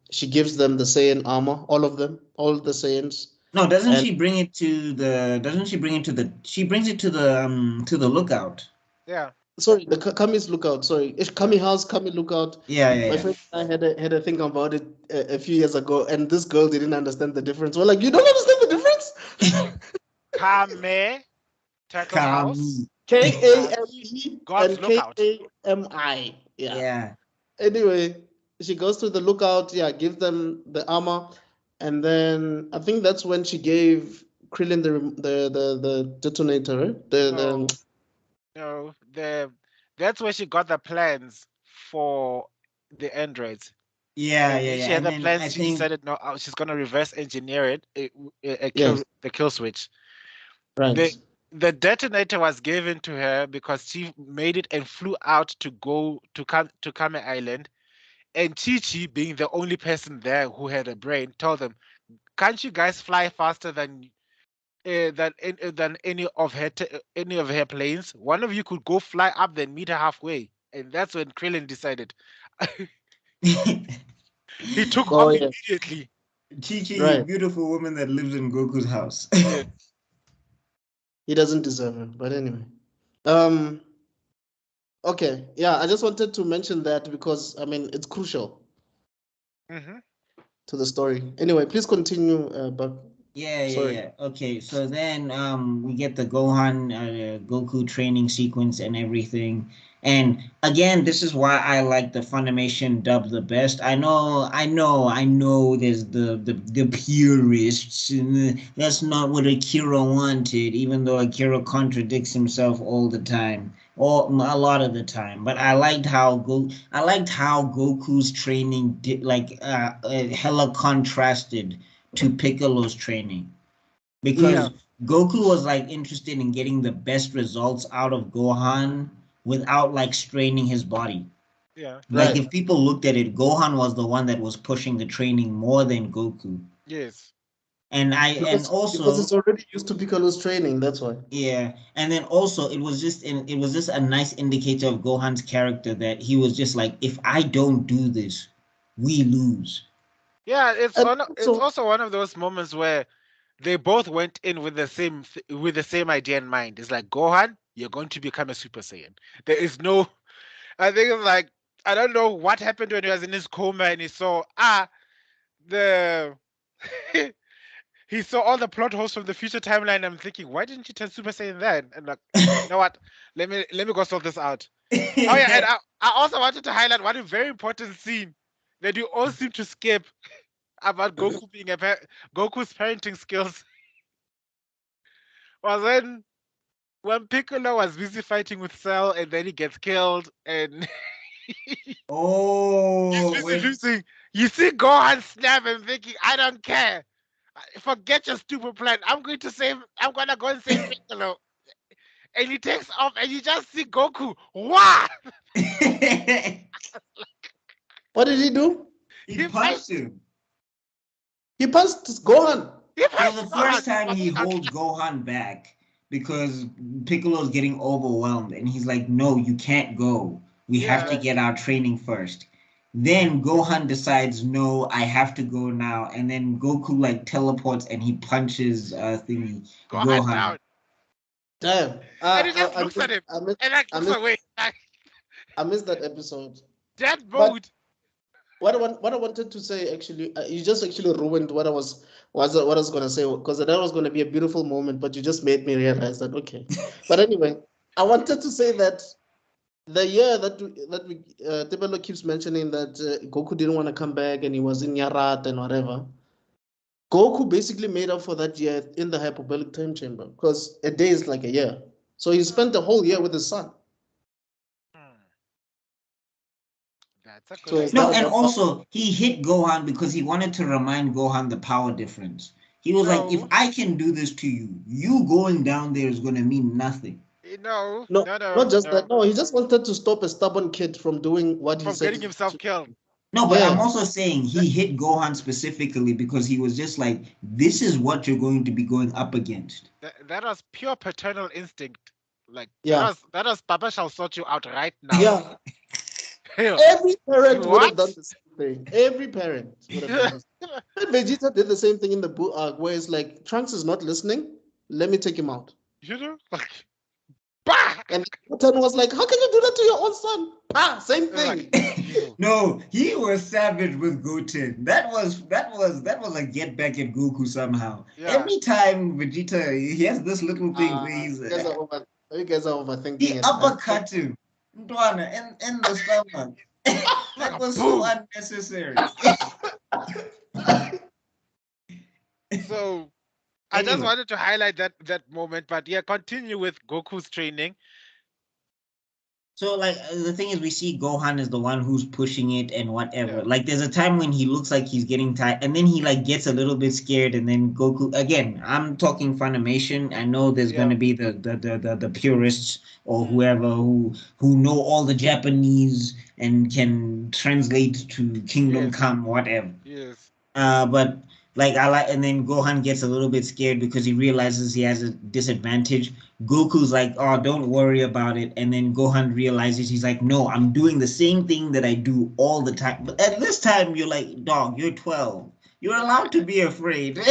she gives them the Saiyan armor, all of them, all the Saiyans. No, doesn't And she bring it to the? Doesn't she bring it to the? She brings it to the lookout. Yeah. sorry, the Kami's lookout. Sorry, it's Kami house, Kami lookout. Yeah, yeah, My yeah. friend and I had a thing about it a few years ago, and this girl didn't understand the difference. We're like, you don't understand the difference? Kame, Turtle House. Kami. Kame God's and lookout. Kami. Yeah. Yeah. Anyway, she goes to the lookout. Yeah, gives them the armor, and then I think that's when she gave Krillin the detonator, right? No, no. That's where she got the plans for the androids. Yeah, And yeah, when yeah. she had And the then I plans, she think decided no, she's gonna reverse engineer it, yes, the kill switch. right. The detonator was given to her because she made it and flew out to go to Kame Island. And Chichi, being the only person there who had a brain, told them, "Can't you guys fly faster than any of her planes? One of you could go fly up, then meet her halfway." And that's when Krillin decided. He took Oh off yes, immediately. Chichi, you right. beautiful woman that lives in Goku's house. Yeah. He doesn't deserve it, but anyway. Um. Okay. Yeah, I just wanted to mention that because I mean it's crucial Hmm. to the story. Anyway, please continue. But Yeah, yeah, sorry. yeah. Okay, so then we get the Gohan Goku training sequence and everything. And again, this is why I like the Funimation dub the best. I know there's the purists. That's not what Akira wanted, even though Akira contradicts himself all the time. Or a lot of the time. But I liked how Goku's training did like hella contrasted to Piccolo's training Mm. because Goku was like interested in getting the best results out of Gohan without like straining his body. Yeah. Like Right. if people looked at it, Gohan was the one that was pushing the training more than Goku. Yes. And Because also it's already used to Piccolo's training. That's why. yeah, and then also it was just a nice indicator of Gohan's character that he was just like, if I don't do this, we lose. Yeah. And It's also, also one of those moments where they both went in with the same idea in mind. It's like, Gohan, you're going to become a Super Saiyan. There is no. I think it's like, I don't know what happened when he was in his coma and he saw the he saw all the plot holes from the future timeline. I'm thinking, why didn't you turn Super Saiyan then? And like, you know what? Let me go sort this out. Oh yeah, and I also wanted to highlight one very important scene that you all seem to skip about Goku's parenting skills was when Piccolo was busy fighting with Cell and then he gets killed and he's Oh, busy losing. You see Gohan snap and thinking, I don't care. Forget your stupid plan. I'm gonna go and save Piccolo. And he takes off and you just see Goku. What? what did he do? he He punched punched him. He punched Gohan. he So punched the Gohan. first time he holds Gohan back because Piccolo's getting overwhelmed and he's like, "No, you can't go. We have Yeah. to Right. get our training first." Then Gohan decides, "No, I have to go now." And then Goku like teleports and he punches thingy Gohan Gohan. down. Damn. And he just looks at him and like I looks missed away. Like I missed that episode. dead But mode. what I wanted to say actually, you just actually ruined what I was gonna say because that was gonna be a beautiful moment, but you just made me realize that. Okay, but anyway, I wanted to say that the year that we Tebello keeps mentioning that Goku didn't want to come back and he was in Yarat and whatever. Goku basically made up for that year in the hyperbolic time chamber because a day is like a year. So he spent the whole year with his son. Hmm. That's a So good is No, idea. that and about also he hit Gohan because he wanted to remind Gohan the power difference. He was like, if No, I can do this to you, you going down there is going to mean nothing. no, no, no, no, not just that. no. No, he just wanted to stop a stubborn kid from doing what he From said. getting himself killed. No, but I'm Yeah, also saying he hit Gohan specifically because he was just like, this is what you're going to be going up against. That was pure paternal instinct. Like yeah, that was Papa shall sort you out right now. yeah. Hell, Every parent would have done what? the same thing. Every parent would have done this. And Vegeta did the same thing in the book arc, where it's like Trunks is not listening. Let me take him out. You know, like bah! And Goten was like, "How can you do that to your own son?" Ah, same Like thing. evil. No, he was savage with Goten. That was a get back at Goku somehow. Yeah. Every time Vegeta, he has this little thing where he's You guys are overthinking he it. uppercut him, Ndwana, in the stomach. Like That a was so boom. unnecessary. So I just Anyway. wanted to highlight that moment, but yeah, continue with Goku's training. So, like, the thing is, we see Gohan is the one who's pushing it and whatever. Yeah. Like, there's a time when he looks like he's getting tired, and then he, like, gets a little bit scared, and then Goku, again, I'm talking Funimation. I know there's Yeah. going to be the purists or Mm. whoever who know all the Japanese and can translate to Kingdom Yes. Come, whatever. Yes. But like and then Gohan gets a little bit scared because he realizes he has a disadvantage. Goku's like, "Oh, don't worry about it." And then Gohan realizes he's like, "No, I'm doing the same thing that I do all the time." But at this time, you're like, "Dog, you're 12. You're allowed to be afraid." And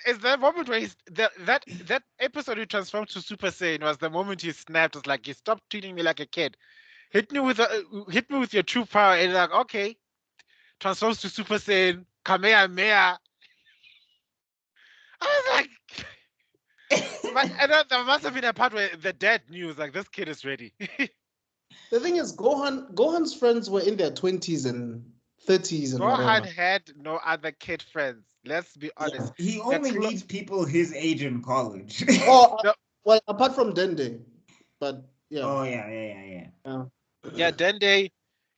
it's that moment where that episode he transformed to Super Saiyan was the moment he snapped. It's like, you stopped treating me like a kid. Hit me with your true power, and like, okay, transforms to Super Saiyan, Kamehameha. I was like, and then there must have been a part where the dad knew, like, this kid is ready. The thing is, Gohan's friends were in their 20s and 30s and Gohan whatever. had no other kid friends. Let's be honest. He only needs people his age in college. Oh, No, well, apart from Dende, but yeah. Oh yeah. yeah, Dende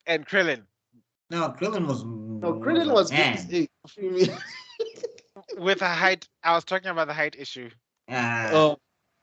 and Krillin. No, Krillin was No, Krillin was his age. With a height, I was talking about the height issue. Oh,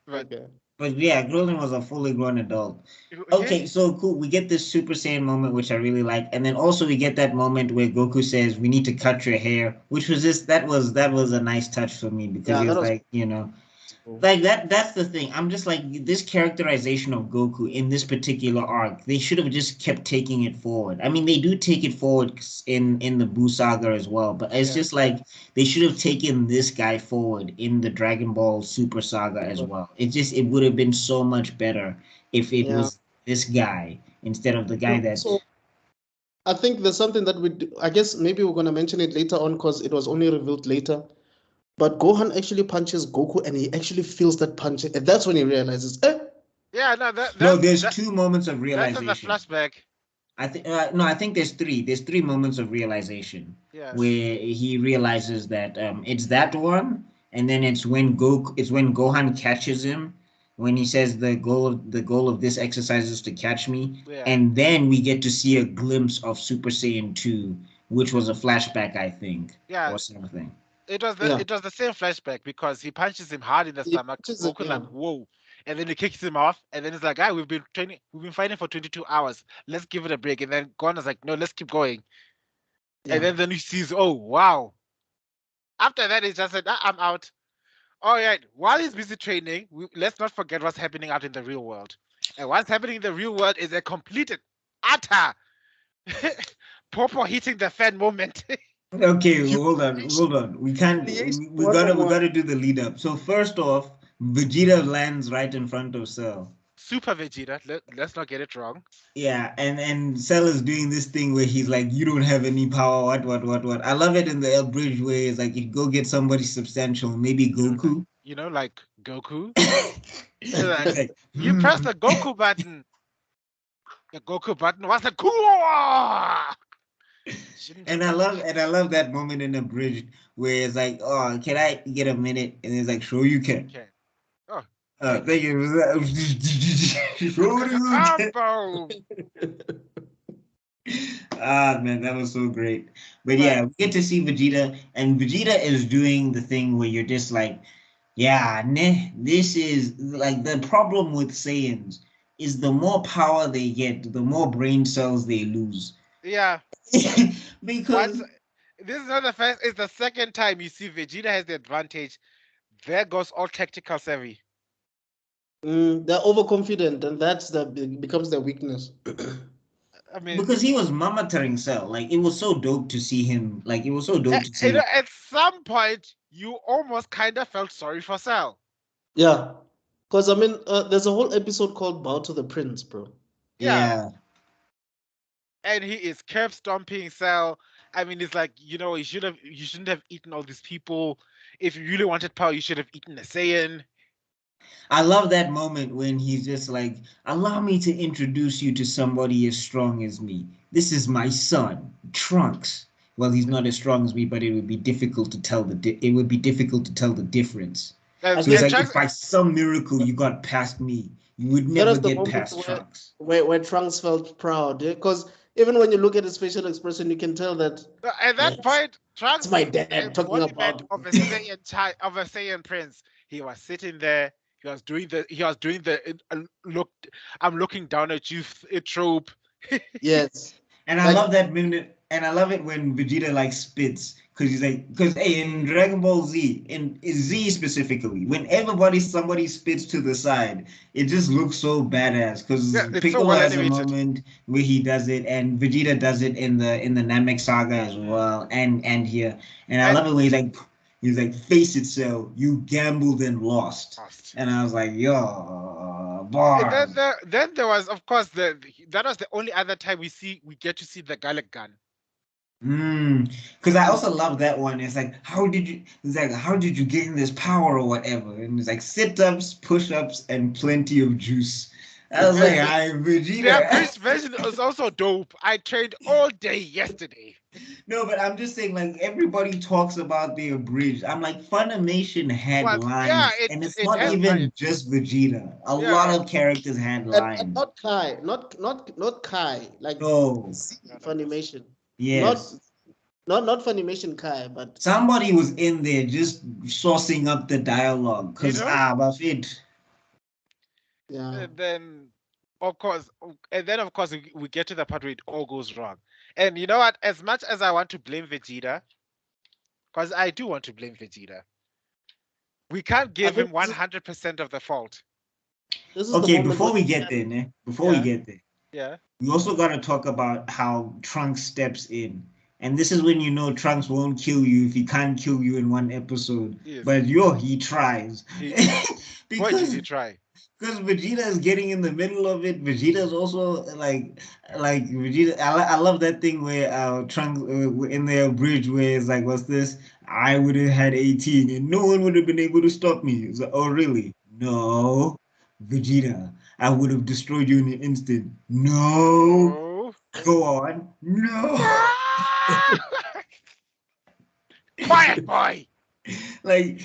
But okay. But yeah, Krillin was a fully grown adult. Okay, yes, so cool. We get this Super Saiyan moment, which I really like, and then also we get that moment where Goku says, "We need to cut your hair," which was just that was a nice touch for me because Yeah, he that was was like, cool. like that's the thing. I'm just like this characterization of Goku in this particular arc. They should have just kept taking it forward. I mean, they do take it forward in the Buu saga as well, but it's Yeah. just like they should have taken this guy forward in the Dragon Ball Super saga as well. It would have been so much better if it was this guy instead of the guy that. So I think there's something that I guess maybe we're going to mention it later on because it was only revealed later. But Gohan actually punches Goku and he actually feels that punch. And that's when he realizes, yeah, no, There's 2 moments of realization. That's in the flashback. I think I think there's 3. There's 3 moments of realization. Yes. Where he realizes that it's that one, and then it's when Gohan catches him, when he says the goal of this exercise is to catch me, Yeah. and then we get to see a glimpse of Super Saiyan 2, which was a flashback, I think, or something. It was the same flashback because he punches him hard in the stomach. Goku's like, whoa. And then he kicks him off, and then it's like, we've been fighting for 22 hours. Let's give it a break. And then Gohan's like, no, let's keep going. Yeah. And then he sees, oh wow. After that, he just said, I'm out. All right. While he's busy training, let's not forget what's happening out in the real world. And what's happening in the real world is a completed, utter Popo hitting the fan moment. Okay, hold on. We gotta do the lead up. So first off, Vegeta lands right in front of Cell. Super Vegeta. Let's not get it wrong. Yeah, and Cell is doing this thing where he's like, "You don't have any power." What? I love it in the Bridge way. It's like you go get somebody substantial, maybe Goku. Like Goku. Like, you press the Goku button. The Goku button was the cool. And I love that moment in the bridge where it's like, "Oh, can I get a minute?" And it's like, "Sure you can." Okay. Oh. Thank you. Combo. Ah, man, that was so great. But But yeah, we get to see Vegeta, and Vegeta is doing the thing where you're just like, yeah, this is like the problem with Saiyans is the more power they get, the more brain cells they lose. yeah, once Because this is not the first, it's the second time you see Vegeta has the advantage. There goes all tactical savvy. They're overconfident, and becomes their weakness. I mean, because he was monitoring Cell, like it was so dope to see him. Like it was so dope to see him. at some point, you almost kind of felt sorry for Cell. Yeah, because I mean, there's a whole episode called "Bow to the Prince," bro. Yeah. Yeah. And he is curb stomping Cell. I mean, it's like, you shouldn't have eaten all these people. If you really wanted power, you should have eaten a Saiyan. I love that moment when he's just like, allow me to introduce you to somebody as strong as me. This is my son, Trunks. Well, he's not as strong as me, but it would be difficult to tell the difference. And, So it's and like Trunks, if by some miracle you got past me, you would That never was the get moment past Trunks. where Trunks felt proud, because even when you look at his facial expression, you can tell that at that point, Trunks it's my is the dad talking embodiment about. of a Saiyan prince. He was sitting there. He was doing the look. I'm looking down at you, trope. Yes, And I like love that minute, and I love it when Vegeta like spits, because he's like, because hey, in Dragon Ball Z, in Z specifically, whenever somebody spits to the side, it just looks so badass. Because Yeah, it's so Piccolo well has a animated. moment where he does it, and Vegeta does it in the Namek Saga as well, and here, and I love it when he's like, face it, Cell, you gambled and lost, and I was like, yo, And then bars. there was, of course, that was the only other time we get to see the Gallic gun. Because I also love that one. It's like, how did you gain this power or whatever? And it's like sit-ups, push-ups, and plenty of juice. I was like, I The Vegeta. abridged version is also dope. I trained all day yesterday. No, but I'm just saying, like, everybody talks about the abridged. I'm like, Funimation had But yeah, lines, and it's it not has even lines. just Vegeta. A lot Yeah. of characters had and lines. not Kai, not Kai, like No, No. Funimation, not yes. not Funimation Kai, but Somebody was in there just sourcing up the dialogue, You because, know? Buffett. yeah. And then of course we get to the part where it all goes wrong. And you know what? As much as I want to blame Vegeta, because I do want to blame Vegeta, we can't I give him think 100% of the fault. this is the Okay, moment before when we get there, ne? Before we Yeah. get there, Yeah. we also got to talk about how Trunks steps in. And this is when you know Trunks won't kill you if he can't kill you in one episode. Yes. But he tries. Boy, did he because try. because Vegeta is getting in the middle of it. Vegeta is also like Vegeta. I love that thing where Trunks in their bridge where it's like, what's this? I would have had 18 and no one would have been able to stop me. It's like, oh really? No, Vegeta. I would have destroyed you in an instant. No, No. go on. No. Quiet, boy. Like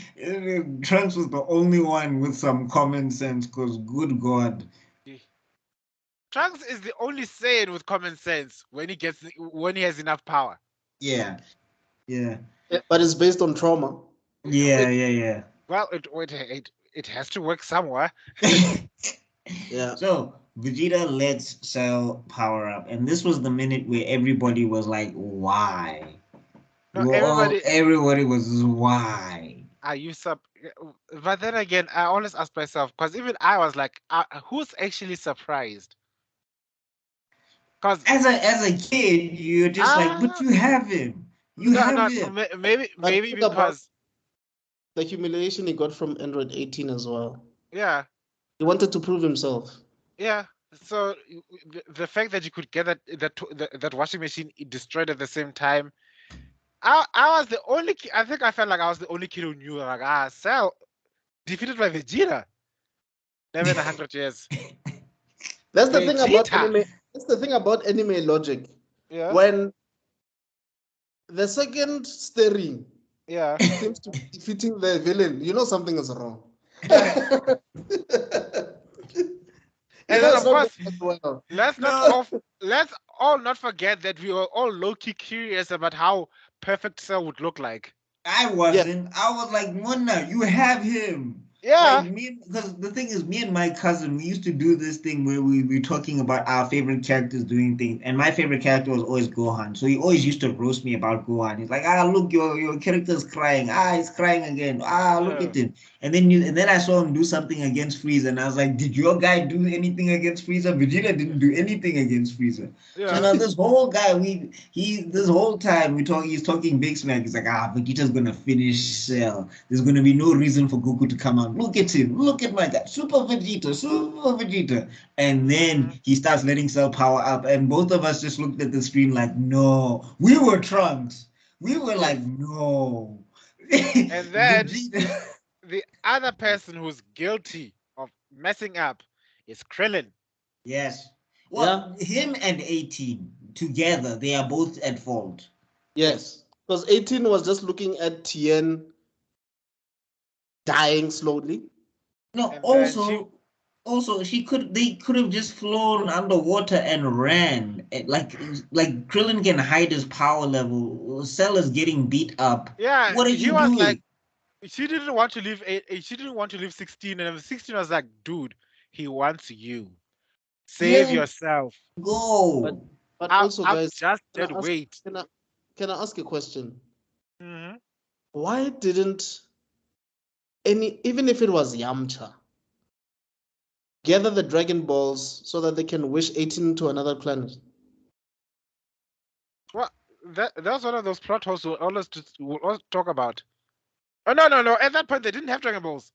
Trunks was the only one with some common sense. Cause good God. Trunks is the only Saiyan with common sense when he has enough power. Yeah. Yeah. but it's based on trauma. Yeah. Well, it has to work somewhere. Yeah. So Vegeta lets Cell power up, and this was the minute where everybody was like, "Why?" No, everybody. Everybody was why. Are you sub? But then again, I always ask myself, because even I was like, who's actually surprised? Because As a kid, you're just like, "But you have him. You no, have no, him." maybe But think about because the humiliation he got from Android 18 as well. yeah, He wanted to prove himself. yeah. So the fact that you could get that washing machine destroyed at the same time, I was the only. I think I felt like I was the only kid who knew, like, Cell defeated by Vegeta. Never in 100 years. That's the thing about Vegeta. anime. That's the thing about anime logic. Yeah. When the second steering Yeah. seems to be defeating the villain, you know something is wrong. And then, of course, well. let's all not forget that we were all low-key curious about how perfect Cell would look like. I wasn't. Yeah. I was like, Munna, you have him. Yeah. Like me, because the thing is, me and my cousin, we used to do this thing where we were talking about our favorite characters doing things, and my favorite character was always Gohan. So he always used to roast me about Gohan. He's like, look, your character's crying. He's crying again. Look at him. And then I saw him do something against Frieza, and I was like, did your guy do anything against Frieza? Vegeta didn't do anything against Frieza. Yeah. So now this whole guy, this whole time he's talking big smack. He's like, Vegeta's gonna finish Cell. There's gonna be no reason for Goku to come out. Look at him. Look at my guy. Super Vegeta. And then he starts letting Cell power up. And both of us just looked at the screen like, no. We were Trunks. We were like, no. And then the other person who's guilty of messing up is Krillin. Yes. Well, him and 18 together, they are both at fault. Yes. Because 18 was just looking at Tien dying slowly. No, they could have just flown underwater and ran. Like Krillin can hide his power level. Cell is getting beat up. Yeah, what did you do? Like, she didn't want to leave 16, and 16 was like, dude, he wants you. Save yourself. Go. But also, guys, just dead weight. Can I ask a question? Mm-hmm. Why didn't even if it was Yamcha, gather the Dragon Balls so that they can wish 18 to another planet? Well, that's one of those plot holes we'll always talk about. Oh, no. At that point, they didn't have Dragon Balls.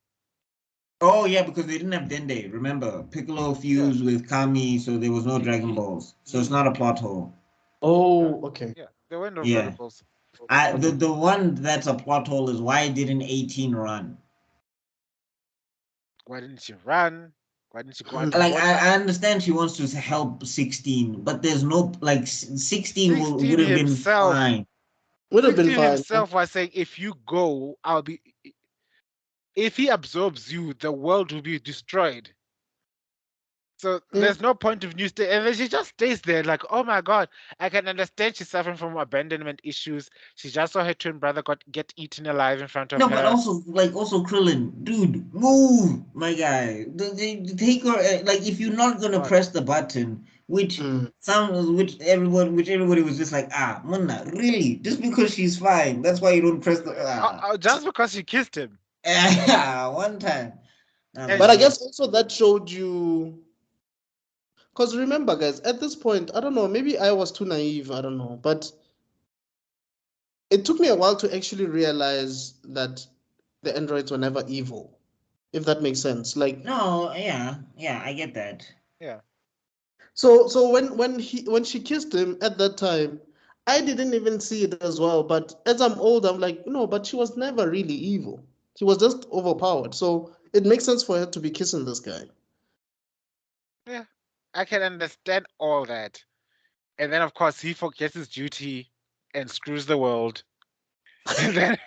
Oh, yeah, because they didn't have Dende. Remember, Piccolo fused with Kami, so there was no Dragon Balls. So it's not a plot hole. Oh, okay. Yeah, there were no Dragon Balls. The one that's a plot hole is why didn't 18 run? Why didn't you run? Why didn't you go out? Like, I understand she wants to help 16, but there's no, 16 would have been fine. Would have been fine. Himself was saying, if you go, if he absorbs you, the world will be destroyed. So there's no point of new stay. And then she just stays there like, oh my God, I can understand she's suffering from abandonment issues. She just saw her twin brother get eaten alive in front of her. No, but also Krillin, dude, move, my guy. Take her, if you're not going to press the button, which everybody was just like, Munna, really? Just because she's fine, that's why you don't press the... Just because she kissed him. One time. But I guess also that showed you... Because remember, guys, at this point, I don't know, maybe I was too naive, I don't know. But it took me a while to actually realize that the androids were never evil, if that makes sense. No, yeah, I get that. Yeah. So when she kissed him at that time, I didn't even see it as well. But as I'm old, I'm like, no, but she was never really evil. She was just overpowered. So it makes sense for her to be kissing this guy. Yeah, I can understand all that. And then, of course, he forgets his duty and screws the world. And then...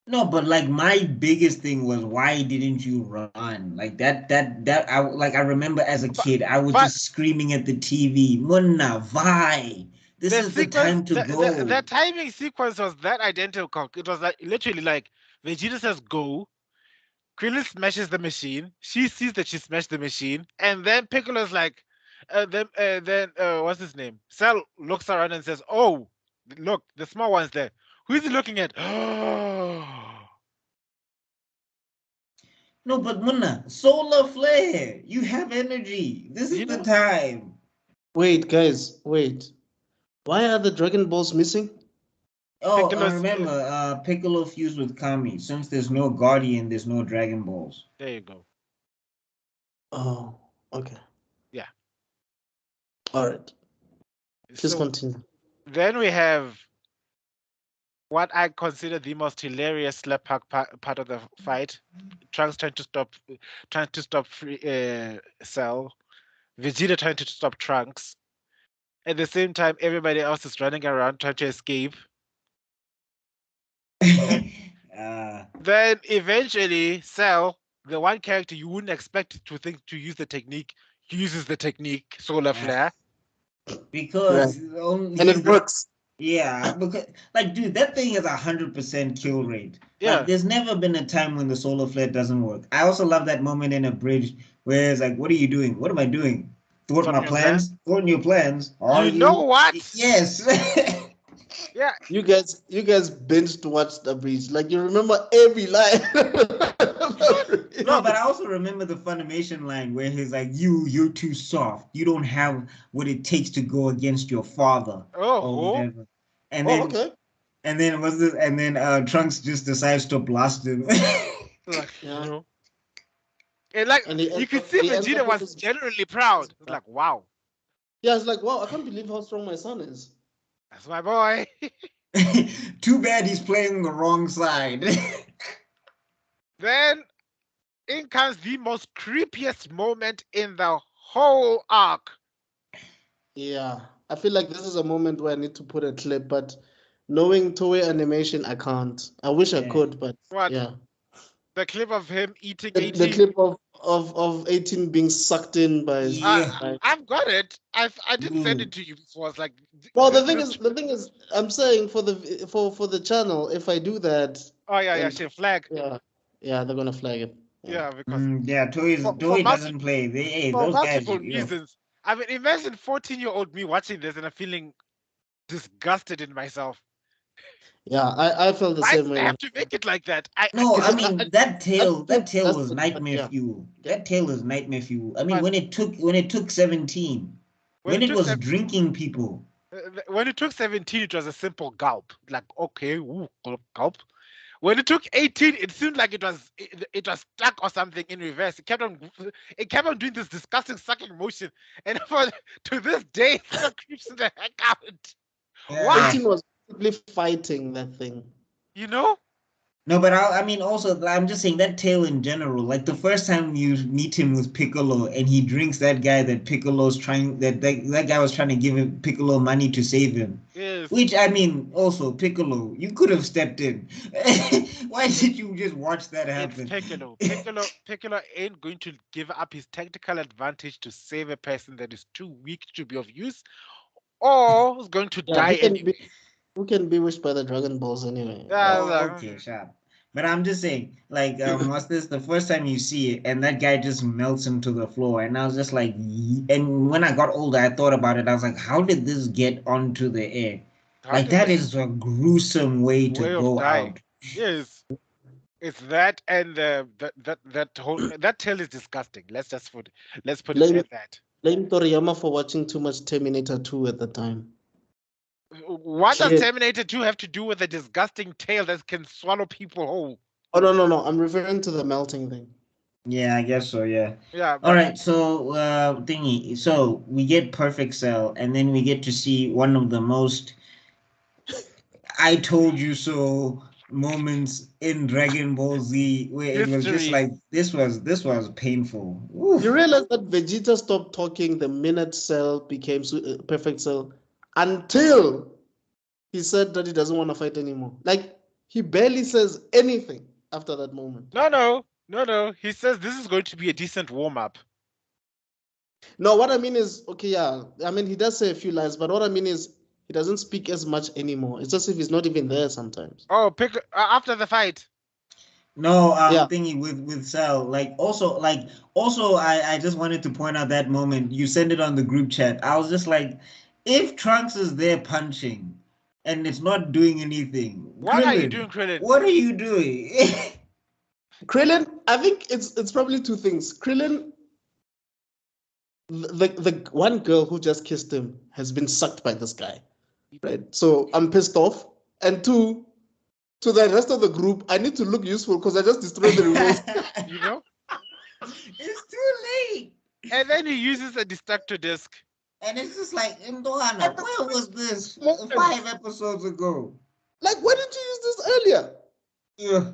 No, but my biggest thing was, why didn't you run? I remember as a kid, I was just screaming at the TV, Munna, why? This is the time to go. The timing sequence was that identical. It was literally Vegeta says go, Krillin smashes the machine, she sees that she smashed the machine, and then Piccolo's like, what's his name? Cell looks around and says, oh, look, the small one's there. Who is he looking at? No, but Munna, solar flare. You have energy. This is the time. Wait, guys, wait. Why are the Dragon Balls missing? Oh, I remember, Piccolo fused with Kami. Since there's no Guardian, there's no Dragon Balls. There you go. Oh, okay. Yeah. All right. Please continue. Then we have what I consider the most hilarious slap part of the fight. Trunks trying to stop Cell. Vegeta trying to stop Trunks. At the same time, everybody else is running around trying to escape. Then eventually, Cell, the one character you wouldn't expect to use the technique uses the technique, solar flare. Because and it works. Yeah, because like, dude, that thing is 100% kill rate. Yeah. Like, there's never been a time when the solar flare doesn't work. I also love that moment in a bridge where it's like, "What are you doing? What am I doing? Thwart my plans? Thwart your plans? Are you know what? Yes." Yeah. You guys binged watch the bridge. Like, you remember every line. No, but I also remember the Funimation line where he's like, "You're too soft. You don't have what it takes to go against your father." Or whatever. And then, okay. And then what's this? And then Trunks just decides to blast him. Like, yeah. You know. And like, you could see Vegeta was genuinely proud. It's like, wow. Yeah, it's like, wow, I can't believe how strong my son is. That's my boy. Too bad he's playing the wrong side. Then in comes the most creepiest moment in the whole arc. Yeah, I feel like this is a moment where I need to put a clip, but knowing Toei animation, I can't. I wish I could, but yeah. The clip of him eating 18. The clip of 18 being sucked in by. Yeah. I've got it. I didn't send it to you before. It's like. Well, the thing is, I'm saying for the channel, if I do that. Oh yeah, she'll flag. Yeah, they're gonna flag it. Yeah, because Toei doesn't play. Those guys. Multiple reasons. I mean, imagine 14-year-old me watching this and I'm feeling disgusted in myself. Yeah, I felt the same way. I have to make it like that. That tail was nightmare fuel. That tail is nightmare fuel. I mean, when it took 17, when it was drinking people. When it took 17, it was a simple gulp. Like, okay, gulp. When it took 18, it seemed like it was stuck or something in reverse. It kept on doing this disgusting sucking motion, and to this day, it still creeps the heck out. Why? 18 was fighting that thing. You know? No, but I mean, also, I'm just saying that tail in general. Like the first time you meet him with Piccolo, and he drinks that guy that Piccolo's trying that guy was trying to give him Piccolo money to save him. Yes. Which I mean, also Piccolo, you could have stepped in. Why did you just watch that happen? It's Piccolo ain't going to give up his tactical advantage to save a person that is too weak to be of use, or is going to die anyway. Who can be wished by the Dragon Balls anyway? Okay, sharp. But I'm just saying, like, what's this? The first time you see it, and that guy just melts him to the floor, and I was just like, and when I got older, I thought about it. I was like, how did this get onto the air? Like, that is a gruesome way to go out. Yes, it's that, and that tail is disgusting. Let's put it at that. Blame Toriyama for watching too much Terminator 2 at the time. What does Terminator 2 have to do with a disgusting tail that can swallow people whole? Oh, no. I'm referring to the melting thing. Yeah, I guess so, yeah. Yeah. All right, so, so we get Perfect Cell, and then we get to see one of the most I told you so moments in Dragon Ball Z, where it was just like, this was painful. Oof. You realize that Vegeta stopped talking the minute Cell became Perfect Cell? Until he said that he doesn't want to fight anymore. Like, he barely says anything after that moment. No. He says this is going to be a decent warm-up. No, what I mean is, okay, yeah. I mean, he does say a few lines, but what I mean is he doesn't speak as much anymore. It's as if he's not even there sometimes. Oh, after the fight. No, thinking with Cell. Like also, I just wanted to point out that moment. You sent it on the group chat. I was just like, if Trunks is there punching and it's not doing anything, what are you doing, Krillin? What are you doing? Krillin, I think it's probably two things. Krillin, the one girl who just kissed him has been sucked by this guy, right? So I'm pissed off. And two, to the rest of the group, I need to look useful because I just destroyed the remote. You know? It's too late. And then he uses a destructor disc. And it's just like, Ndoana, where was this 5 episodes ago? Like, why didn't you use this earlier? Yeah.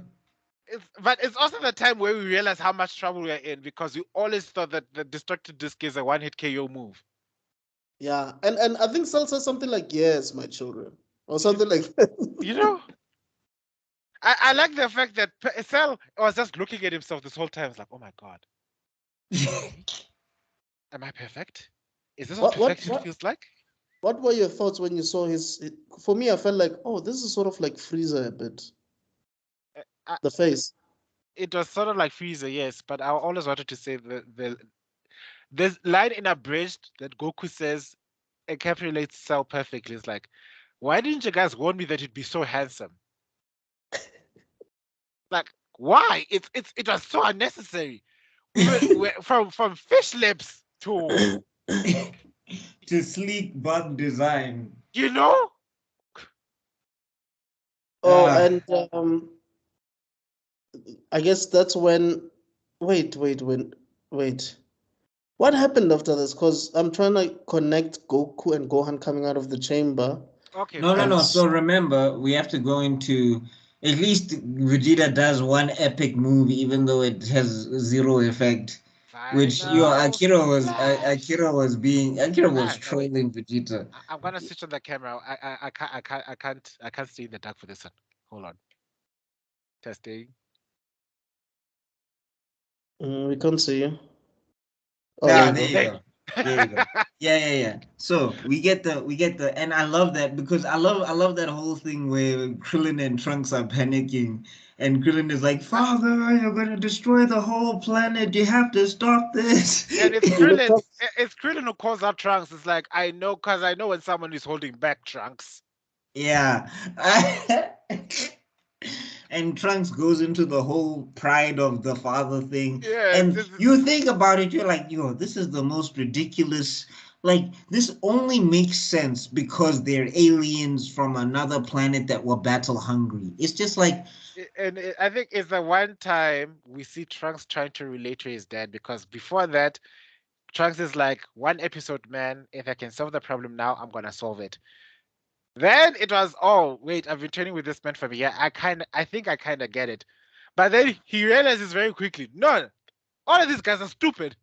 But it's also the time where we realize how much trouble we're in because we always thought that the destructor disc is a one-hit KO move. Yeah, and I think Cell says something like, yes, my children, or something like that. You know? I like the fact that Cell was just looking at himself this whole time. It's like, oh my god, am I perfect? Is this what perfection feels like? What were your thoughts when you saw his? For me, I felt like, oh, this is sort of like Frieza a bit. The face. It was sort of like Frieza, yes, but I always wanted to say there's line in Abridged that Goku says encapsulates Cell perfectly. It's like, why didn't you guys warn me that he'd be so handsome? Like, why? It was so unnecessary. From fish lips to to sleek bug design. You know? Oh, and I guess that's when. Wait. What happened after this? Because I'm trying to connect Goku and Gohan coming out of the chamber. Okay. No. So remember, we have to go into. At least Vegeta does one epic move, even though it has zero effect. Which Akira was trolling Vegeta. I'm gonna switch on the camera. I can't stay in the dark for this one. Hold on. Testing. We can't see you. Oh, yeah, there you go. There you go. Yeah. So we get the, and I love that because I love that whole thing where Krillin and Trunks are panicking, and Krillin is like, "Father, you're gonna destroy the whole planet. You have to stop this." And it's Krillin. It's Krillin who calls out Trunks. It's like, I know when someone is holding back Trunks. Yeah. And Trunks goes into the whole pride of the father thing. Yeah, and you think about it, you're like, yo, this is the most ridiculous. Like, this only makes sense because they're aliens from another planet that were battle hungry. It's just like... And I think it's the one time we see Trunks trying to relate to his dad, because before that, Trunks is like, one episode, man, if I can solve the problem now, I'm going to solve it. Then it was, oh, wait, I've been training with this man for a year. I think I kind of get it. But then he realizes very quickly, no, all of these guys are stupid.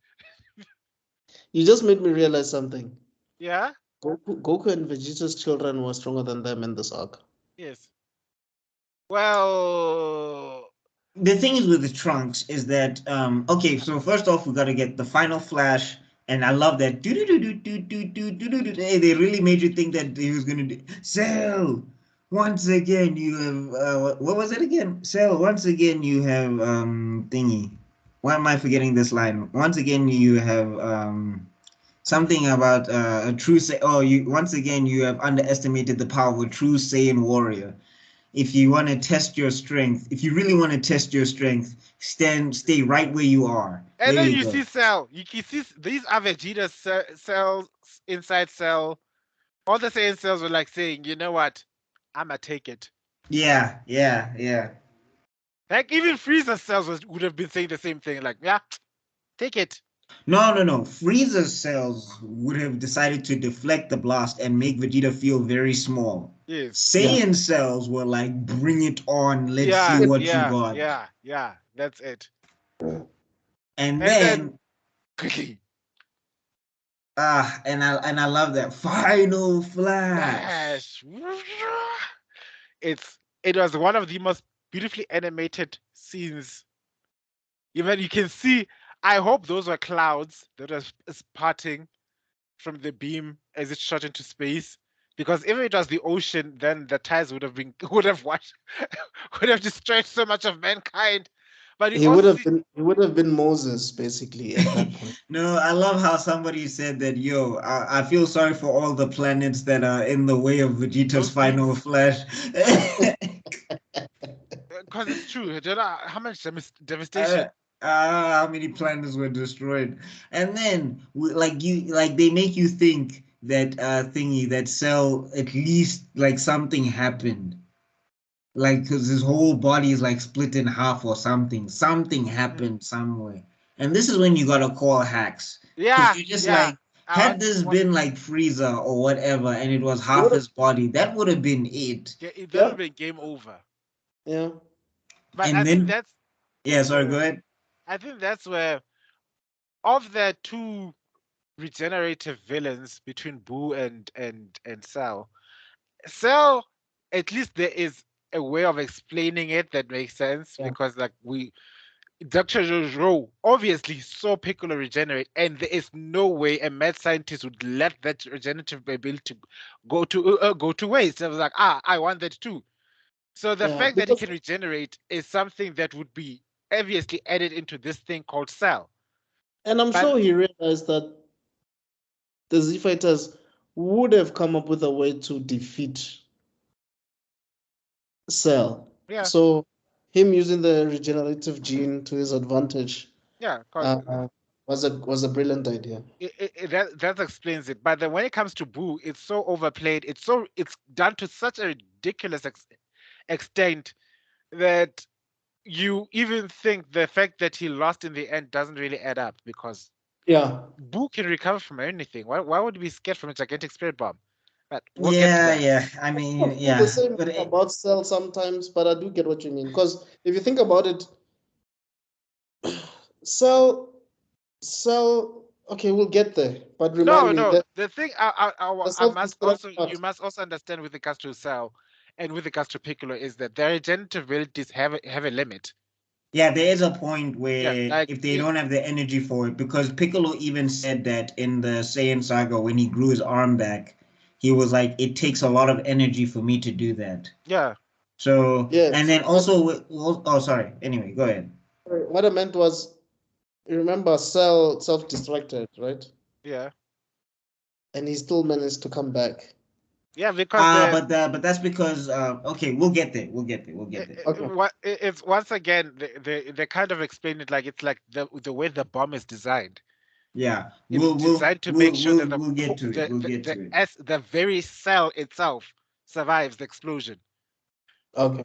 You just made me realize something. Yeah? Goku and Vegeta's children were stronger than them in this arc. Yes. Well... The thing is with the Trunks is that, okay, so first off, we got to get the final flash. And I love that. They really made you think that he was going to do. Cell, once again, you have. What was it again? Cell, once again, you have thingy. Why am I forgetting this line? Once again, you have something about a true. Once again, you have underestimated the power of a true Saiyan warrior. If you want to test your strength, if you really want to test your strength, stay right where you are. And then you see Cell. You see these are Vegeta cells inside Cell. All the Saiyan cells were like saying, you know what? I'ma take it. Yeah. Like even Frieza cells would have been saying the same thing. Like, yeah, take it. No. Frieza's cells would have decided to deflect the blast and make Vegeta feel very small. Yes. Saiyan cells were like, bring it on. Let's see what you got. Yeah. That's it. And then and I love that final flash. It was one of the most beautifully animated scenes. Even you can see, I hope those were clouds that was parting from the beam as it shot into space. Because if it was the ocean, then the tides would have destroyed so much of mankind. But he would have been Moses basically at that point. No, I love how somebody said that, yo, I feel sorry for all the planets that are in the way of Vegeta's final flash. Because it's true. How much devastation? How many planets were destroyed? And then they make you think that that Cell, at least like something happened. Like, because his whole body is like split in half or something. Something happened somewhere. And this is when you gotta call hacks. Yeah. You're just like, had this been like Frieza or whatever, and it was half his body, that would have been it. Yeah, it would have been game over. Yeah. But I think that's... Yeah, sorry, go ahead. I think that's where, of the two regenerative villains between Boo and Cell, at least there is a way of explaining it that makes sense because like Dr. Jojo obviously saw Piccolo regenerate, and there is no way a mad scientist would let that regenerative ability go to waste. I was like, I want that too. So the fact that he can regenerate is something that would be obviously added into this thing called Cell. And I'm sure he realized that the Z Fighters would have come up with a way to defeat Cell. Yeah. So him using the regenerative gene to his advantage. Yeah, was a brilliant idea. That explains it. But then when it comes to Boo, it's so overplayed. It's done to such a ridiculous extent that you even think the fact that he lost in the end doesn't really add up because Boo can recover from anything. Why would we be scared from a gigantic spirit bomb? But we'll get to that. I mean, yeah. The same about Cell sometimes, but I do get what you mean. Because if you think about it, Cell. Okay, we'll get there. But remind me that the thing you must also understand with regards to Cell and with regards to Piccolo is that their regenerative abilities have a limit. Yeah, there is a point where if they don't have the energy for it, because Piccolo even said that in the Saiyan Saga when he grew his arm back, he was like, it takes a lot of energy for me to do that. Yeah. So, and then also, sorry. Anyway, go ahead. What I meant was, you remember Cell self-destructed, right? Yeah. And he still managed to come back. Yeah, because but that's because okay, we'll get there. Okay. It's once again they kind of explain it like it's like the way the bomb is designed. Yeah, it's designed to make sure that we'll get to it. The very cell itself survives the explosion. Okay.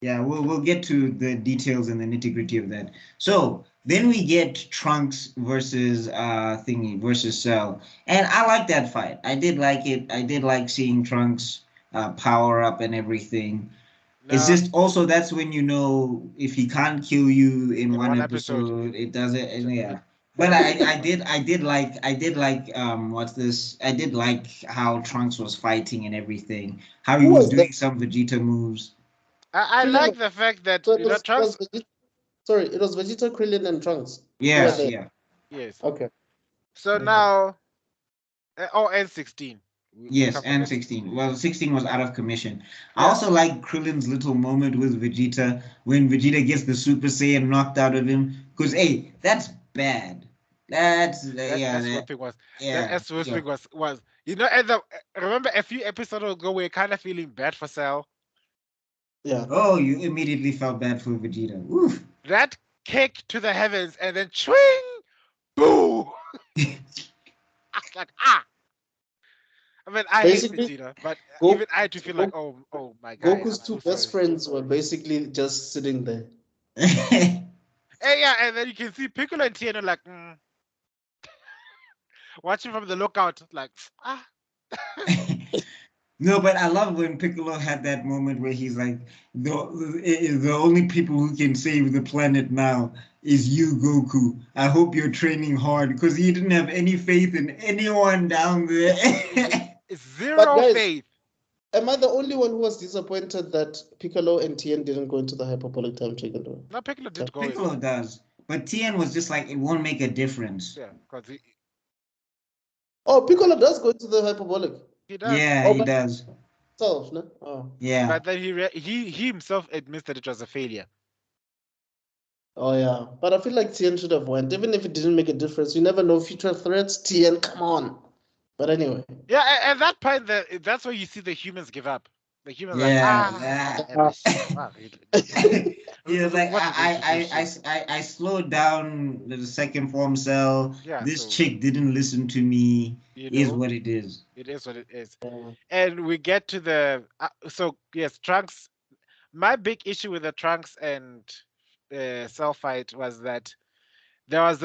Yeah, we'll get to the details and the nitty-gritty of that. So then we get Trunks versus versus Cell, and I like that fight. I did like it. I did like seeing Trunks power up and everything. No. It's just also that's when you know if he can't kill you in one episode, it doesn't. Yeah. But I did like what's this? I did like how Trunks was fighting and everything. How he was doing some Vegeta moves. I like the fact that Trunks. It was Vegeta, Krillin, and Trunks. Yes, Yes. Okay. So now, and 16. Yes, and 16. Well, 16 was out of commission. Yeah. I also like Krillin's little moment with Vegeta when Vegeta gets the Super Saiyan knocked out of him. Because, hey, that's bad. That was. You know, remember a few episodes ago we were kind of feeling bad for Cell. Yeah. Oh, you immediately felt bad for Vegeta. Oof. That kick to the heavens and then swing, boo. I was like, I mean, I hate Vegeta, but even I do feel like, oh my God. Goku's two best friends were basically just sitting there. Hey, yeah, and then you can see Piccolo and Tien are like, watching from the lookout, like, No, but I love when Piccolo had that moment where he's like, the only people who can save the planet now is you, Goku. I hope you're training hard, because he didn't have any faith in anyone down there. Zero faith. Am I the only one who was disappointed that Piccolo and Tien didn't go into the Hyperbolic Time Chamber? No, Piccolo did go. Piccolo does. But Tien was just like, it won't make a difference. Yeah, because Piccolo does go into the Hyperbolic. He does. Yeah, he does. Himself, no? Oh. Yeah. But then he himself admits that it was a failure. Oh, yeah. But I feel like Tien should have went. Even if it didn't make a difference. You never know future threats. Tien, come on. But anyway. Yeah, at that point, that's where you see the humans give up. The humans he was like, I slowed down the second form Cell. Yeah, this chick didn't listen to me. Is what it is. It is what it is. And we get to the Trunks. My big issue with the Trunks and Cell fight was that there was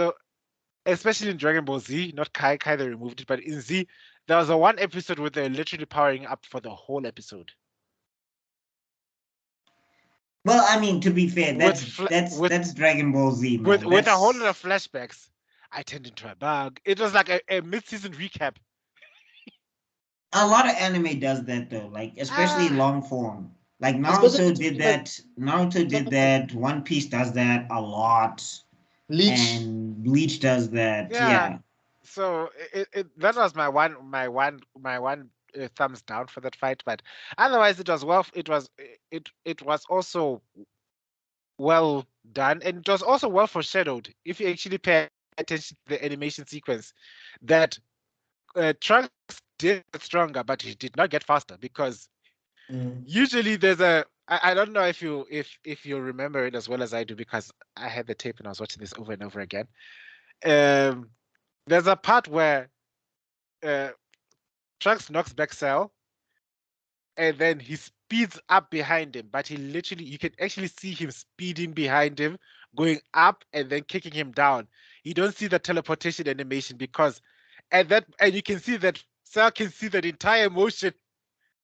especially in Dragon Ball Z, not Kai they removed it, but in Z, there was one episode where they're literally powering up for the whole episode. Well, I mean, to be fair, that's Dragon Ball Z, man. With a whole lot of flashbacks. I turned into a bug. It was like a mid-season recap. A lot of anime does that though, like especially long form. Like Naruto did that. Naruto did that. One Piece does that a lot. Bleach. And Bleach does that. Yeah. So that was my one thumbs down for that fight. But otherwise, it was it was also well done, and it was also well foreshadowed. If you actually pay attention to the animation sequence, that Trunks did get stronger, but he did not get faster because usually there's I don't know if you remember it as well as I do because I had the tape and I was watching this over and over again. There's a part where Trunks knocks back Cell, and then he speeds up behind him, but you can actually see him speeding behind him, going up and then kicking him down. You don't see the teleportation animation because and you can see that Cell can see that entire motion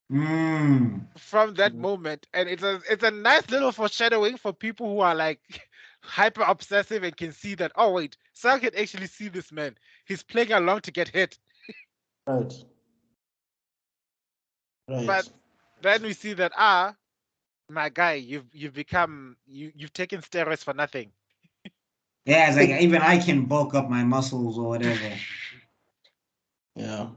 from that moment, and it's a nice little foreshadowing for people who are like hyper obsessive and can see that, oh wait, Cell can actually see this man. He's playing along to get hit. Right. But then we see that my guy, you've taken steroids for nothing. Yeah, it's like even I can bulk up my muscles or whatever. Yeah.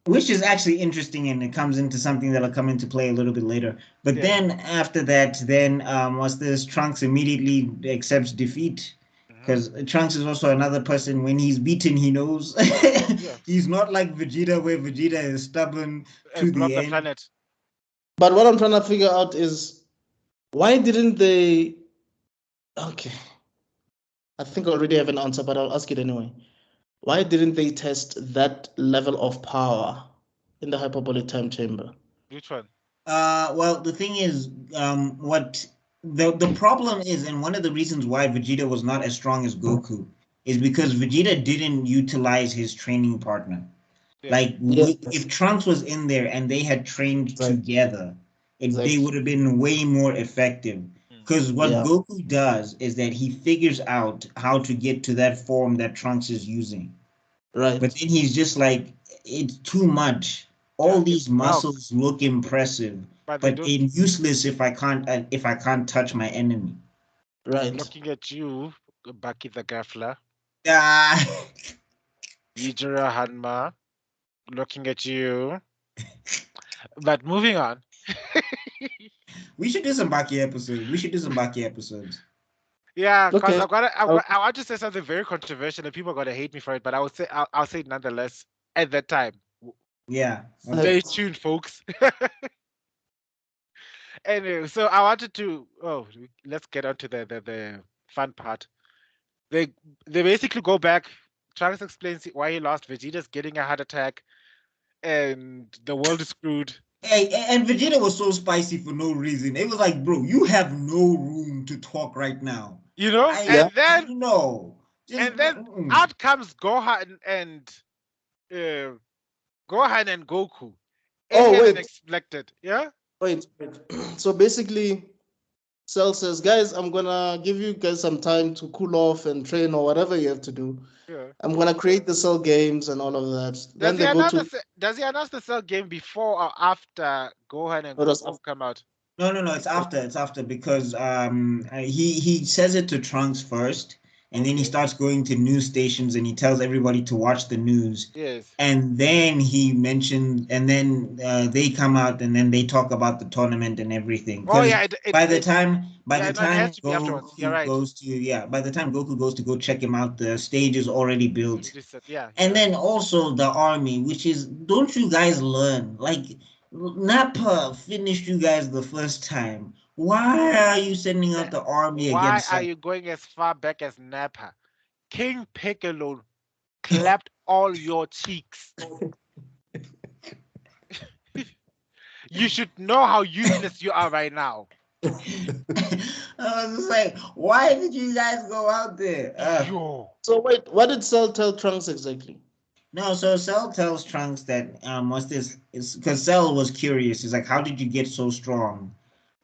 Which is actually interesting, and it comes into something that'll come into play a little bit later. But then after that, was this Trunks immediately accepts defeat? Because Trunks is also another person. When he's beaten, he knows. He's not like Vegeta, where Vegeta is stubborn to the end. Planet. But what I'm trying to figure out is why didn't they? Okay, I think I already have an answer, but I'll ask it anyway. Why didn't they test that level of power in the Hyperbolic Time Chamber? Which one? Well, the thing is, what the problem is, and one of the reasons why Vegeta was not as strong as Goku is because Vegeta didn't utilize his training partner. Yeah. Like, if Trunks was in there and they had trained together, they would have been way more effective. Because what Goku does is that he figures out how to get to that form that Trunks is using. Right. But then he's just like, it's too much. All these muscles look impressive, but they're useless if I can't touch my enemy. Right. Looking at you, Baki the Gafla. Yijiro Hanma. Looking at you. But moving on. We should do some Baki episodes. Yeah, because I want to say something very controversial, and people are gonna hate me for it, but I'll say it nonetheless at that time. Yeah. Stay tuned, folks. Anyway, so I wanted to let's get on to the fun part. They basically go back. Trunks explains why he lost. Vegeta's getting a heart attack, and the world is screwed. Hey, and Vegeta was so spicy for no reason. It was like, bro, you have no room to talk right now. You know? And then out comes Gohan and Goku. Unexpected. Yeah? Wait. So basically, Cell says, guys, I'm gonna give you guys some time to cool off and train or whatever you have to do. Yeah. I'm gonna create the Cell games and all of that. Does he announce the Cell game before or after Gohan and Goku come out? No, it's after. It's after because he says it to Trunks first, and then he starts going to news stations and he tells everybody to watch the news. Yes. And then he mentioned, and then they come out and then they talk about the tournament and everything. Oh yeah. By the time Goku goes to go check him out, the stage is already built. Yeah. And then also the army, which is, don't you guys learn? Like, Nappa finished you guys the first time. Why are you sending out the army against? Why are you going as far back as Nappa? King Piccolo clapped all your cheeks. You should know how useless you are right now. I was just like, why did you guys go out there? So wait, what did Cell tell Trunks exactly? No, so Cell tells Trunks that what's this? Is because Cell was curious. He's like, how did you get so strong?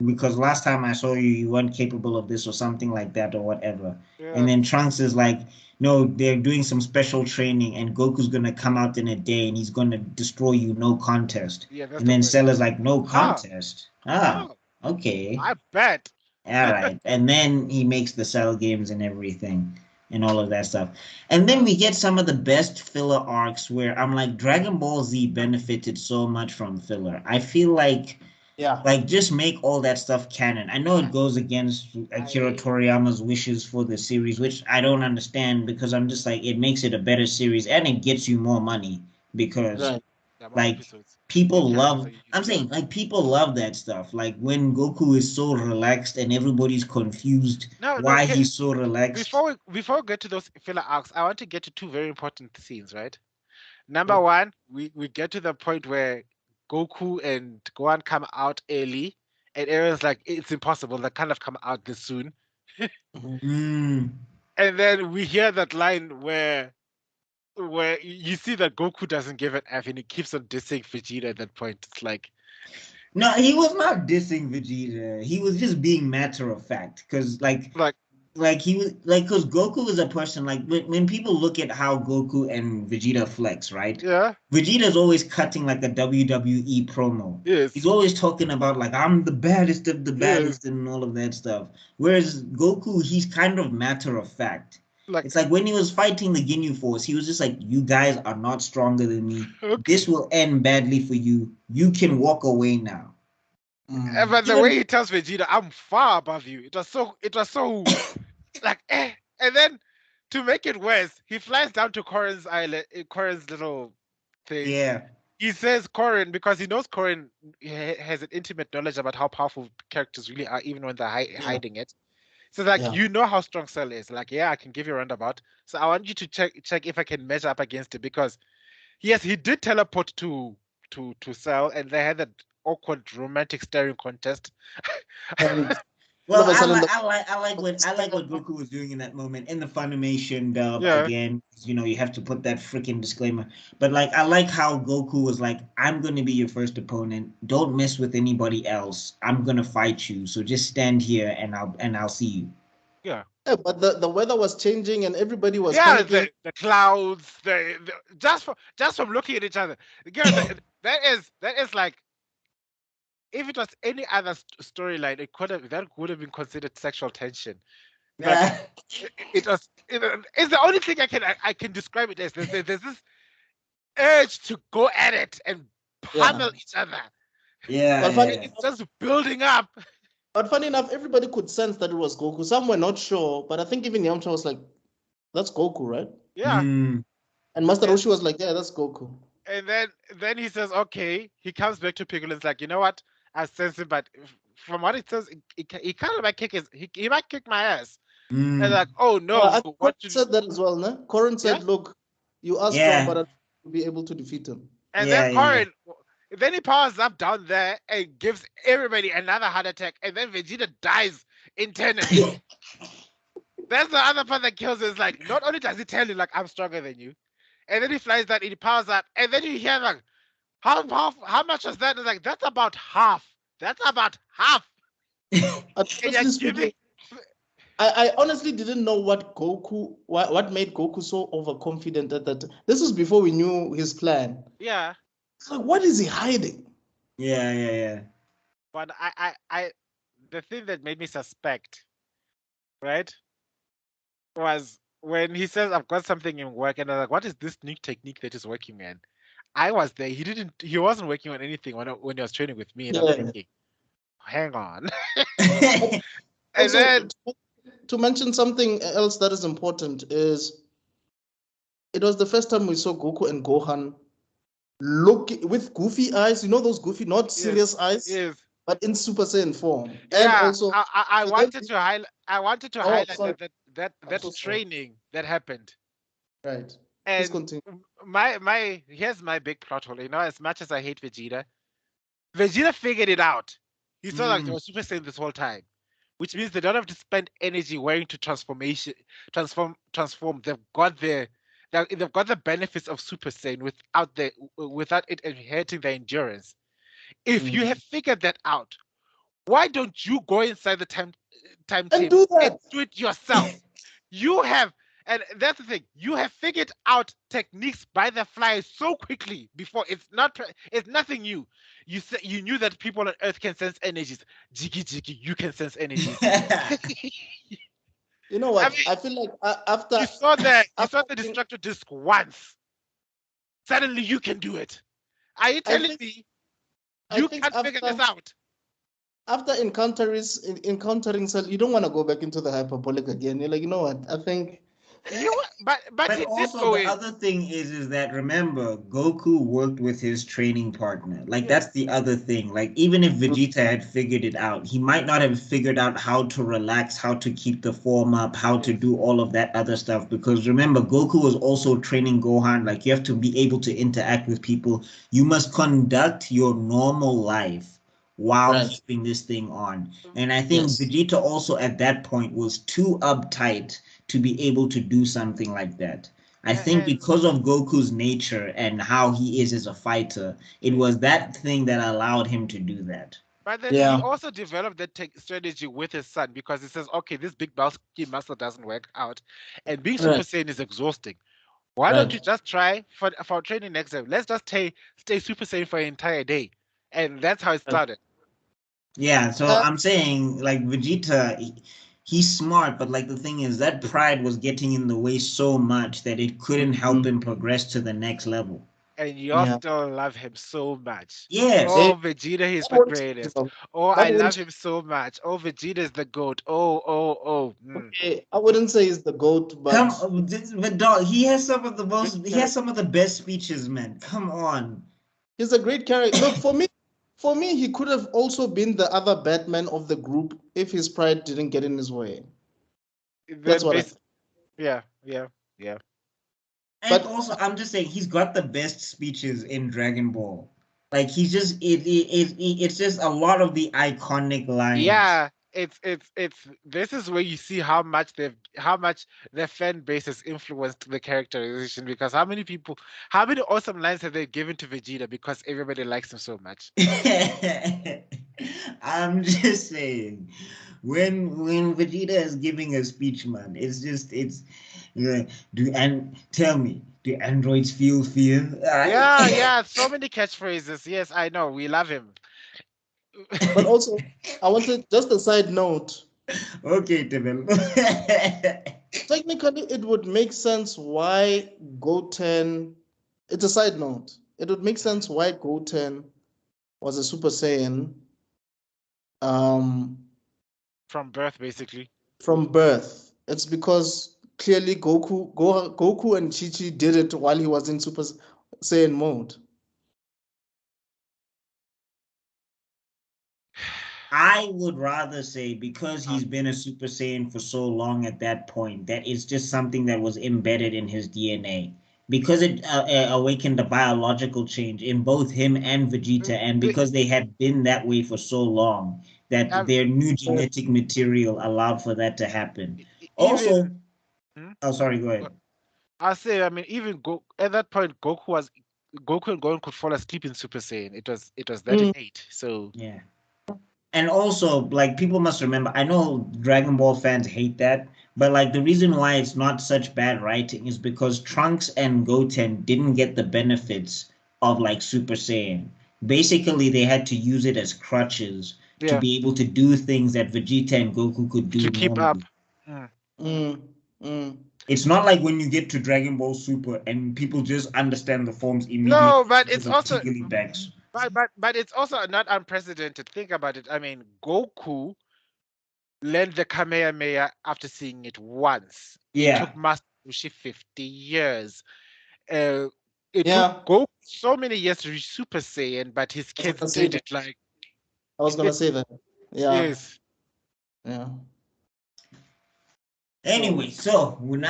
Because last time I saw you, you weren't capable of this or something like that or whatever. Yeah. And then Trunks is like, no, they're doing some special training and Goku's going to come out in a day and he's going to destroy you, no contest. Yeah, and then Cell is like, no contest. Okay. I bet. All right. And then he makes the Cell games and everything and all of that stuff. And then we get some of the best filler arcs where I'm like, Dragon Ball Z benefited so much from filler. I feel like just make all that stuff canon. I know it goes against Akira Toriyama's wishes for the series, which I don't understand because I'm just like, it makes it a better series and it gets you more money because Right. like people love I'm saying like people love that stuff. Like when Goku is so relaxed and everybody's confused No, why okay. he's so relaxed. Before we get to those filler arcs, I want to get to two very important scenes, right? Number one, we get to the point where Goku and Gohan come out early, and everyone's like, it's impossible. They kind of come out this soon. Mm. And then we hear that line where you see that Goku doesn't give an F and he keeps on dissing Vegeta at that point. It's like, No, he was not dissing Vegeta. He was just being matter of fact because like he was like because Goku is a person like when people look at how Goku and Vegeta flex, right? yeah, Vegeta's always cutting like a WWE promo. yes, He's always talking about like I'm the baddest of the yes. baddest and all of that stuff. Whereas Goku, he's kind of matter of fact. Like, It's like when he was fighting the Ginyu Force, he was just like, "You guys are not stronger than me. okay. This will end badly for you. You can walk away now." But the way he tells Vegeta, I'm far above you. It was so like, eh. And then to make it worse, he flies down to Korin's island, Korin's little thing. Yeah. He says Korin because he knows Korin has an intimate knowledge about how powerful characters really are, even when they're hiding it. So like, you know how strong Cell is. Like, yeah, I can give you a roundabout. So I want you to check if I can measure up against it because yes, he did teleport to Cell, and they had that awkward romantic staring contest. Well, I like what Goku was doing in that moment in the Funimation dub. Again, you have to put that freaking disclaimer. But like, I like how Goku was like, "I'm gonna be your first opponent. Don't mess with anybody else. I'm gonna fight you. So just stand here, and I'll see you." Yeah. Yeah, but the weather was changing and everybody was the clouds. Just from looking at each other, that is like. If it was any other storyline, that would have been considered sexual tension. But it's the only thing I can describe it as. There's this urge to go at it and pummel each other. Yeah, it's just building up. But funny enough, everybody could sense that it was Goku. Some were not sure, but I think even Yamcha was like, "That's Goku, right?" Yeah. And Master Roshi was like, "Yeah, that's Goku." And then he says, "Okay." He comes back to Piccolo. It's like, you know what? I sense it, but from what it says, he kind of might kick he might kick my ass. And like, oh no! What said that as well, no? Korin said, "Look, you are strong, but I'll be able to defeat him." And then Korin, then he powers up down there and gives everybody another heart attack, and then Vegeta dies internally. That's the other part that kills. Is like, not only does he tell you like I'm stronger than you, and then he flies that, and he powers up, and then you hear like. How much was that? It's like, that's about half. That's about half. I honestly didn't know what made Goku so overconfident that this was before we knew his plan. Yeah. It's like, what is he hiding? Yeah. But I the thing that made me suspect, right, was when he says I've got something in work, and I'm like, what is this new technique that is working, man? I was there. He wasn't working on anything when he was training with me, and I'm thinking, hang on. And also, then to mention something else that is important is it was the first time we saw Goku and Gohan look with goofy eyes. You know those goofy, not serious eyes, but in Super Saiyan form. And also, I wanted to highlight that training that happened. Right. And here's my big plot hole. As much as I hate Vegeta figured it out. He saw like they were Super Saiyan this whole time, which means they don't have to spend energy worrying to transform. They've got the benefits of Super Saiyan without it inheriting their endurance. If you have figured that out, why don't you go inside the time chamber and do it yourself? You have And that's the thing. You have figured out techniques by the fly so quickly before. It's nothing new. You knew that people on Earth can sense energies. Jiggy jiggy, you can sense energies. You know what? I mean, I feel like after you saw the after destructor disc once. Suddenly you can do it. Are you telling me you can't figure this out? After encountering Cell, you don't want to go back into the hyperbolic again. You're like, you know what? I think. But he also did go the in. other thing is that remember Goku worked with his training partner. Like that's the other thing. Like even if Vegeta had figured it out, he might not have figured out how to relax, how to keep the form up, how to do all of that other stuff. Because remember, Goku was also training Gohan. Like you have to be able to interact with people. You must conduct your normal life while keeping this thing on. And I think Vegeta also at that point was too uptight to be able to do something like that. I think because of Goku's nature and how he is as a fighter, it was that thing that allowed him to do that. But then he also developed that strategy with his son because he says, okay, this big bulky muscle doesn't work out. And being Super Saiyan is exhausting. Why don't you just try for training next time? Let's just stay Super Saiyan for an entire day. And that's how it started. Yeah, so I'm saying like Vegeta, he's smart, but like the thing is that pride was getting in the way so much that it couldn't help him progress to the next level. And you still love him so much. Yes. Oh, Vegeta, he's the greatest. Oh, I love him so much. Oh, Vegeta is the GOAT. Oh. Okay, I wouldn't say he's the GOAT, but but dog, he has some of the most. He has some of the best speeches, man. Come on. He's a great character. Look, for me, he could have also been the other Batman of the group if his pride didn't get in his way. That's what I think. Yeah. And also, I'm just saying he's got the best speeches in Dragon Ball. Like he's just it's just a lot of the iconic lines. Yeah, it's this is where you see how much their fan base has influenced the characterization because how many awesome lines have they given to Vegeta because everybody likes him so much. I'm just saying when Vegeta is giving a speech, man, tell me, do androids feel fear? Yeah, so many catchphrases. Yes, I know, we love him. But also, I wanted just a side note. Okay, Tebello. Technically, it would make sense why Goten. It's a side note. It would make sense why Goten was a Super Saiyan. From birth, basically. From birth, it's because clearly Goku and Chichi did it while he was in Super Saiyan mode. I would rather say because he's been a Super Saiyan for so long at that point, that it's just something that was embedded in his DNA. Because it awakened a biological change in both him and Vegeta, and because they had been that way for so long, that their new genetic material allowed for that to happen. Also, oh, sorry, go ahead. I say, I mean, even at that point, Goku and Gohan could fall asleep in Super Saiyan. It was that innate. So yeah. And also, like, people must remember, I know Dragon Ball fans hate that, but, like, the reason why it's not such bad writing is because Trunks and Goten didn't get the benefits of, like, Super Saiyan. Basically, they had to use it as crutches to be able to do things that Vegeta and Goku could do to keep up. It's not like when you get to Dragon Ball Super and people just understand the forms immediately. No, but it's also... backs. But it's also not unprecedented. Think about it. I mean, Goku learned the Kamehameha after seeing it once. It took Master Roshi 50 years. It took Goku so many years to reach Super Saiyan, but his kids did it like... I was going to say that. Yeah. Yes. Yeah. Anyway, so we're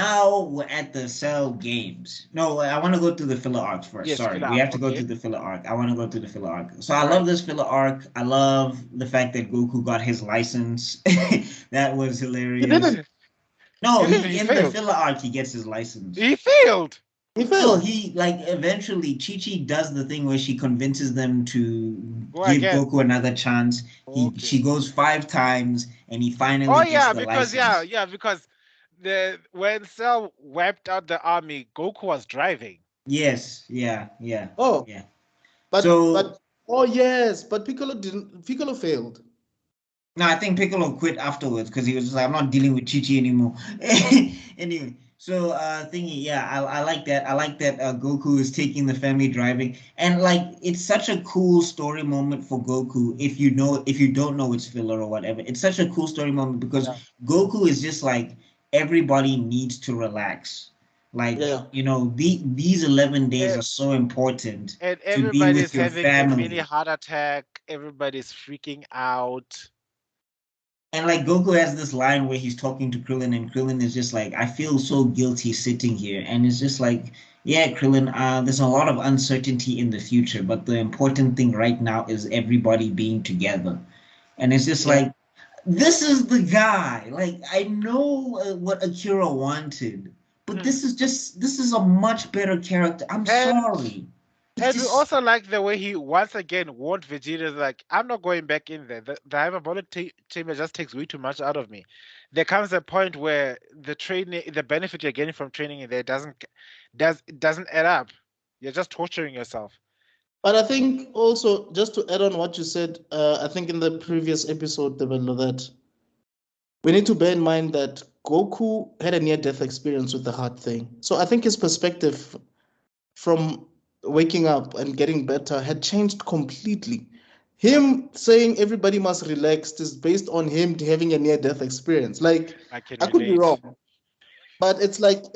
at the Cell games. No, I want to go through the filler arcs first. Yes, sorry, we have to go through the filler arc. I want to go through the filler arc. So I love this filler arc. I love the fact that Goku got his license. That was hilarious. He didn't. No, in the filler arc, he gets his license. He failed. He like eventually Chichi does the thing where she convinces them to give Goku another chance. She goes 5 times and he finally gets the license. Because when Cell wiped out the army, Goku was driving. Yes, yeah, yeah. Oh, yeah. but So oh yes, but Piccolo failed. no, I think Piccolo quit afterwards because he was just like, I'm not dealing with Chichi anymore. Anyway, so thingy, yeah, I like that. I like that Goku is taking the family driving, and like it's such a cool story moment for Goku. If you don't know it's filler or whatever, it's such a cool story moment because Yeah. Goku is just like everybody needs to relax. Like Yeah. these 11 days Eh, are so important And to be everybody's with your having a mini family. heart attack. Everybody's freaking out. And like Goku has this line where he's talking to Krillin, and Krillin is just like, I feel so guilty sitting here. And it's just like, yeah, Krillin, there's a lot of uncertainty in the future, but the important thing right now is everybody being together. And it's just Yeah. like, this is the guy. Like, I know what Akira wanted, but this is a much better character. I'm sorry. And we also like the way he once again warned Vegeta, like, I'm not going back in there. The hyperbolic chamber just takes way too much out of me. There comes a point where the benefit you're getting from training in there doesn't add up. You're just torturing yourself. But I think also, just to add on what you said, I think in the previous episode, Tebello, that we need to bear in mind that Goku had a near-death experience with the heart thing. So I think his perspective from waking up and getting better had changed completely. Him saying everybody must relax is based on him having a near-death experience. Like, I can I could be relate. wrong, but it's like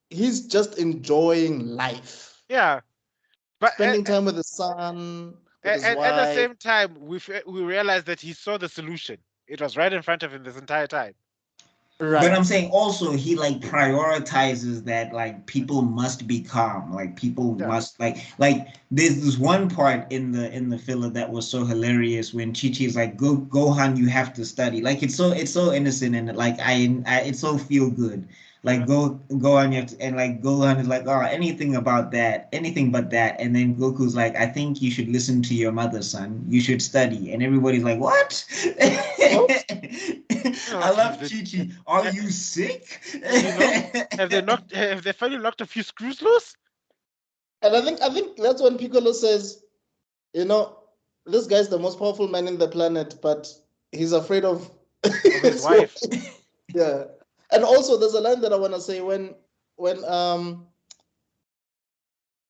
he's just enjoying life, Yeah, but spending time with his son, with his at the wife. same time, we realized that he saw the solution. It was right in front of him this entire time. But I'm Right. saying also he like prioritizes that like people must be calm. Like people Yeah. must like there's this one part in the filler that was so hilarious when Chi is like, Go Gohan, you have to study. Like it's so innocent and like I it's so feel good. Like Gohan you have to, and like Gohan is like, oh, anything about that, anything but that. And then Goku's like, I think you should listen to your mother, son. You should study. And everybody's like, what? What? I love Chichi. Are you sick? Have they finally knocked a few screws loose? And I think that's when Piccolo says, this guy's the most powerful man in the planet, but he's afraid of his wife. Yeah. And also there's a line that I want to say when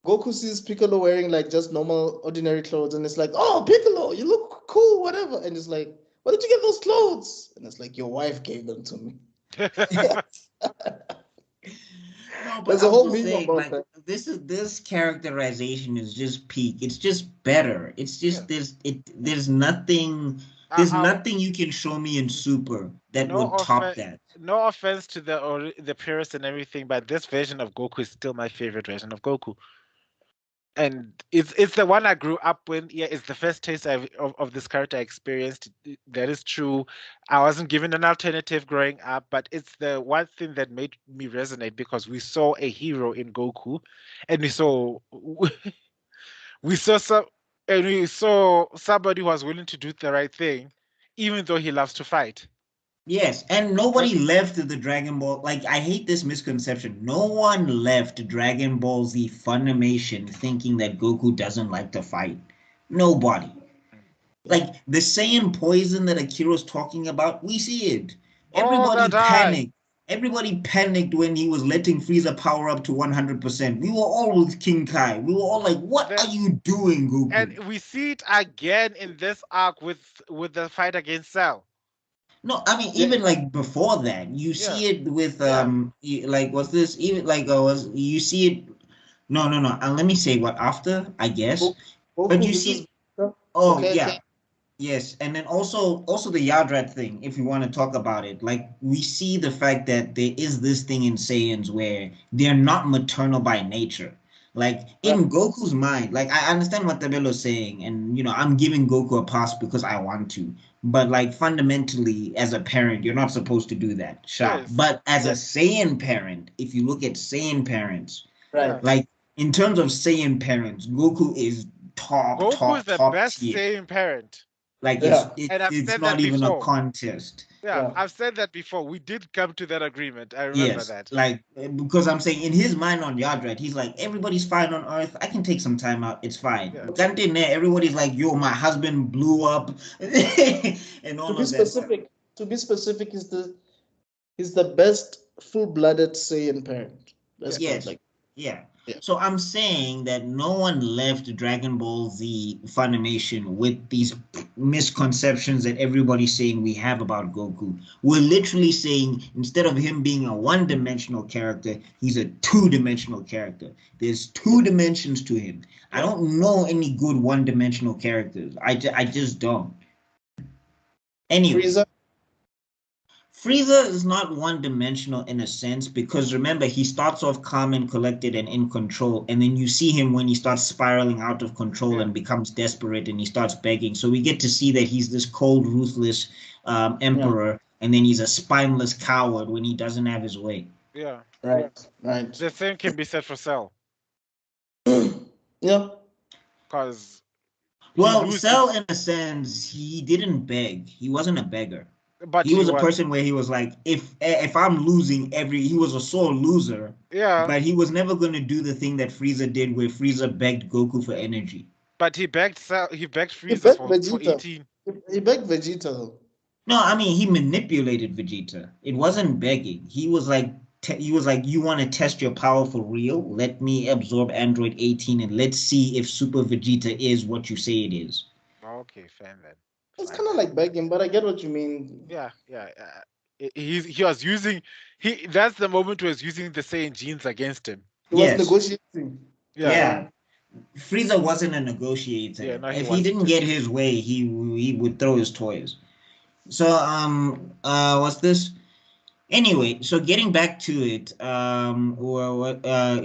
Goku sees Piccolo wearing like just normal ordinary clothes and it's like, oh, Piccolo, you look cool, whatever. And it's like, where did you get those clothes? And it's like, your wife gave them to me. No, but There's a I'm whole just meme saying, about like that. this characterization is just peak. It's just better. It's just there's nothing you can show me in Super that would top that. No offense to the purists and everything, but this version of Goku is still my favorite version of Goku. And it's the one I grew up with. Yeah, it's the first taste of this character I experienced. That is true. I wasn't given an alternative growing up, but it's the one thing that made me resonate because we saw a hero in Goku, and we saw some, and we saw somebody who was willing to do the right thing, even though he loves to fight. Yes, and nobody left the Dragon Ball. Like, I hate this misconception. No one left Dragon Ball Z Funimation thinking that Goku doesn't like to fight. Nobody. Like, the Saiyan poison that Akira's talking about, we see it. Everybody panicked. Everybody panicked when he was letting Frieza power up to 100%. We were all with King Kai. We were all like, what are you doing, Goku? And we see it again in this arc with the fight against Cell. No, I mean even like before that, you see it with like was this even like was you see it? No. Let me say what after I guess, but you see. Oh yeah, yes, and then also the Yardrat thing. If you want to talk about it, like we see the fact that there is this thing in Saiyans where they're not maternal by nature. Like in Goku's mind, like I understand what Tebello is saying, and I'm giving Goku a pass because I want to. But like fundamentally, as a parent, you're not supposed to do that. Sure. Yes. But as a Saiyan parent, if you look at Saiyan parents, like in terms of Saiyan parents, Goku is top Goku is the best tier. Saiyan parent. Like it's not even a contest. Yeah, I've said that before. We did come to that agreement. I remember Yes, that. like because I'm saying in his mind on Yard Right, he's like, everybody's fine on Earth. I can take some time out. It's fine. Yeah. But in there, everybody's like, yo, my husband blew up, and all of that. To be specific, is the best full-blooded Saiyan parent. Let's put it Yes. like. Yeah. Yeah. So I'm saying that no one left Dragon Ball Z Funimation with these misconceptions that everybody's saying we have about Goku. We're literally saying instead of him being a one-dimensional character, he's a two-dimensional character. There's two dimensions to him. I don't know any good one-dimensional characters. I just don't. Anyway. Frieza is not one-dimensional in a sense because remember, he starts off calm and collected and in control, and then you see him when he starts spiraling out of control and becomes desperate and he starts begging. So we get to see that he's this cold, ruthless emperor, and then he's a spineless coward when he doesn't have his way. Yeah. Right. The same can be said for Cell. Yeah. Because... Well, Cell, in a sense, he didn't beg. He wasn't a beggar. But he was a person where he was like, if I'm losing he was a sore loser. Yeah. But he was never going to do the thing that Frieza did where Frieza begged Goku for energy. But he begged Frieza for eating. He begged Vegeta though. No, I mean, he manipulated Vegeta. It wasn't begging. He was like, you want to test your power for real? Let me absorb Android 18 and let's see if Super Vegeta is what you say it is. Okay, fine then. It's kind of like begging, but I get what you mean. Yeah. He was using that's the moment where he was using the Saiyan genes against him. He was negotiating. Yeah. Frieza wasn't a negotiator. Yeah, no, if he didn't get his way, he would throw his toys. So what's this? Anyway, so getting back to it,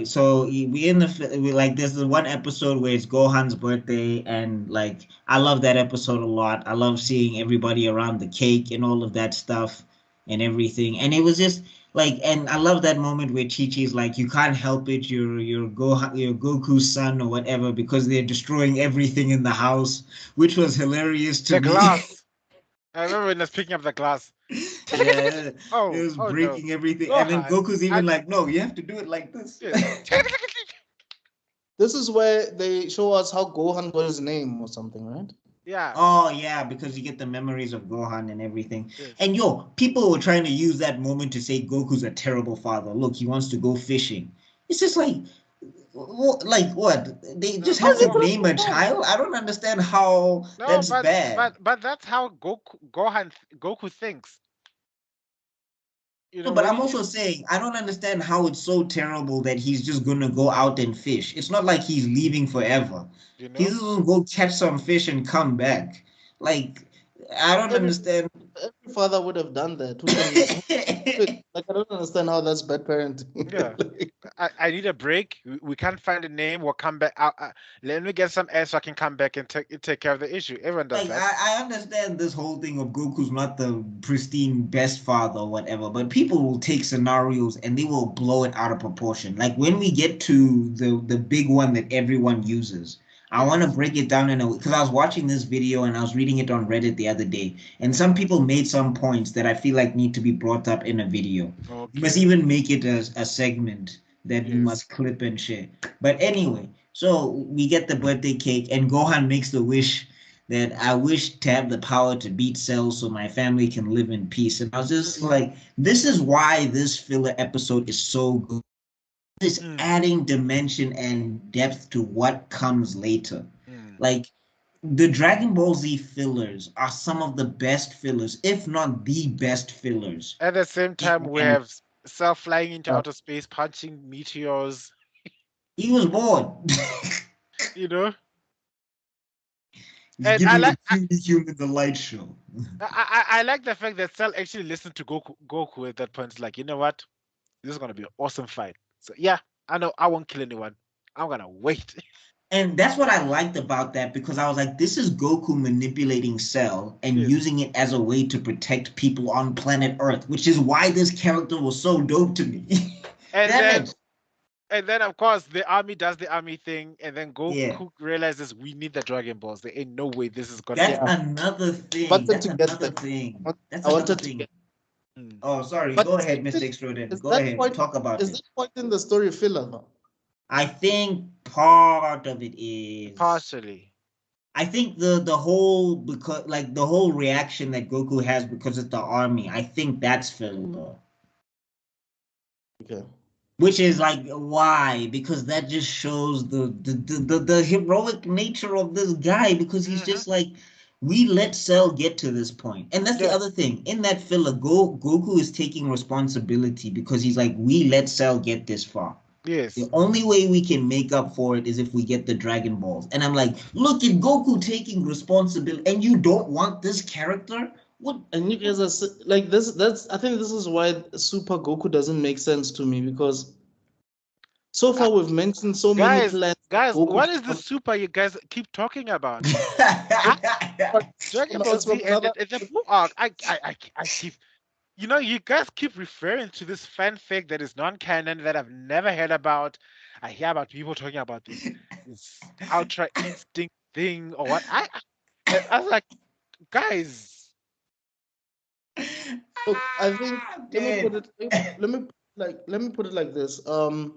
so there's the one episode where it's Gohan's birthday, and like I love that episode a lot. I love seeing everybody around the cake and all of that stuff and everything, and it was just like, and I love that moment where Chi-Chi's like, you can't help it, you're Goku's son or whatever, because they're destroying everything in the house, which was hilarious to me. The glass. I remember when I was picking up the glass. Yeah, it was breaking everything. And then Goku's even like, no, you have to do it like this. This is where they show us how Gohan got his name or something, right? Yeah. Oh, yeah, because you get the memories of Gohan and everything. Yes. And people were trying to use that moment to say Goku's a terrible father. Look, he wants to go fishing. It's just like what? They just have to name a child? I don't understand how that's bad. But that's how Goku thinks. But I'm also saying I don't understand how it's so terrible that he's just gonna go out and fish. It's not like he's leaving forever. He's just gonna go catch some fish and come back. Like, I don't understand. Every father would have done that. Like, I don't understand how that's bad parenting. Yeah. I need a break. We can't find a name. We'll come back. Let me get some air so I can come back and take care of the issue. Everyone does that. I understand this whole thing of Goku's not the pristine best father or whatever, but people will take scenarios and they will blow it out of proportion. Like when we get to the big one that everyone uses, I want to break it down because I was watching this video and I was reading it on Reddit the other day, and some people made some points that I feel like need to be brought up in a video. Okay. You must even make it a segment that you must clip and share. But anyway, so we get the birthday cake and Gohan makes the wish that I wish to have the power to beat Cell so my family can live in peace. And I was just like, this is why this filler episode is so good. This adding dimension and depth to what comes later. Like the Dragon Ball Z fillers are some of the best fillers, if not the best fillers. At the same time, we have Cell flying into outer space, punching meteors. He was bored. And I like human the light show. I like the fact that Cell actually listened to Goku at that point. It's like, you know what? This is gonna be an awesome fight. So yeah, I know I won't kill anyone. I'm gonna wait. And that's what I liked about that, because I was like, this is Goku manipulating Cell and using it as a way to protect people on planet Earth, which is why this character was so dope to me. And And then of course the army does the army thing, and then Yeah. Goku realizes we need the Dragon Balls. There ain't no way this is gonna That's happen. another thing. wanted That's to get another there. thing. That's I another wanted to thing. get. Oh, sorry. But Go ahead, Mr. Extraordinary. Go ahead. Talk about is it. that point in the story filler though? I think part of it is Partially. I think the whole because like the whole reaction that Goku has because of the army, I think that's filler. Okay. Which is like why? Because that just shows the heroic nature of this guy because he's just like we let Cell get to this point. And that's the other thing. In that filler, Goku is taking responsibility because he's like, we let Cell get this far. Yes. The only way we can make up for it is if we get the Dragon Balls. And I'm like, look at Goku taking responsibility, and you don't want this character? What? And you guys are like this. I think this is why Super Goku doesn't make sense to me because so far we've mentioned so many plans. Guys, what is the super you guys keep talking about? Dragon Ball Z and the Blue Arc. I keep. You know, you guys keep referring to this fanfic that is non-canon that I've never heard about. I hear about people talking about this Ultra Instinct thing or what. I was like, guys. Look, I think let me put it like this. All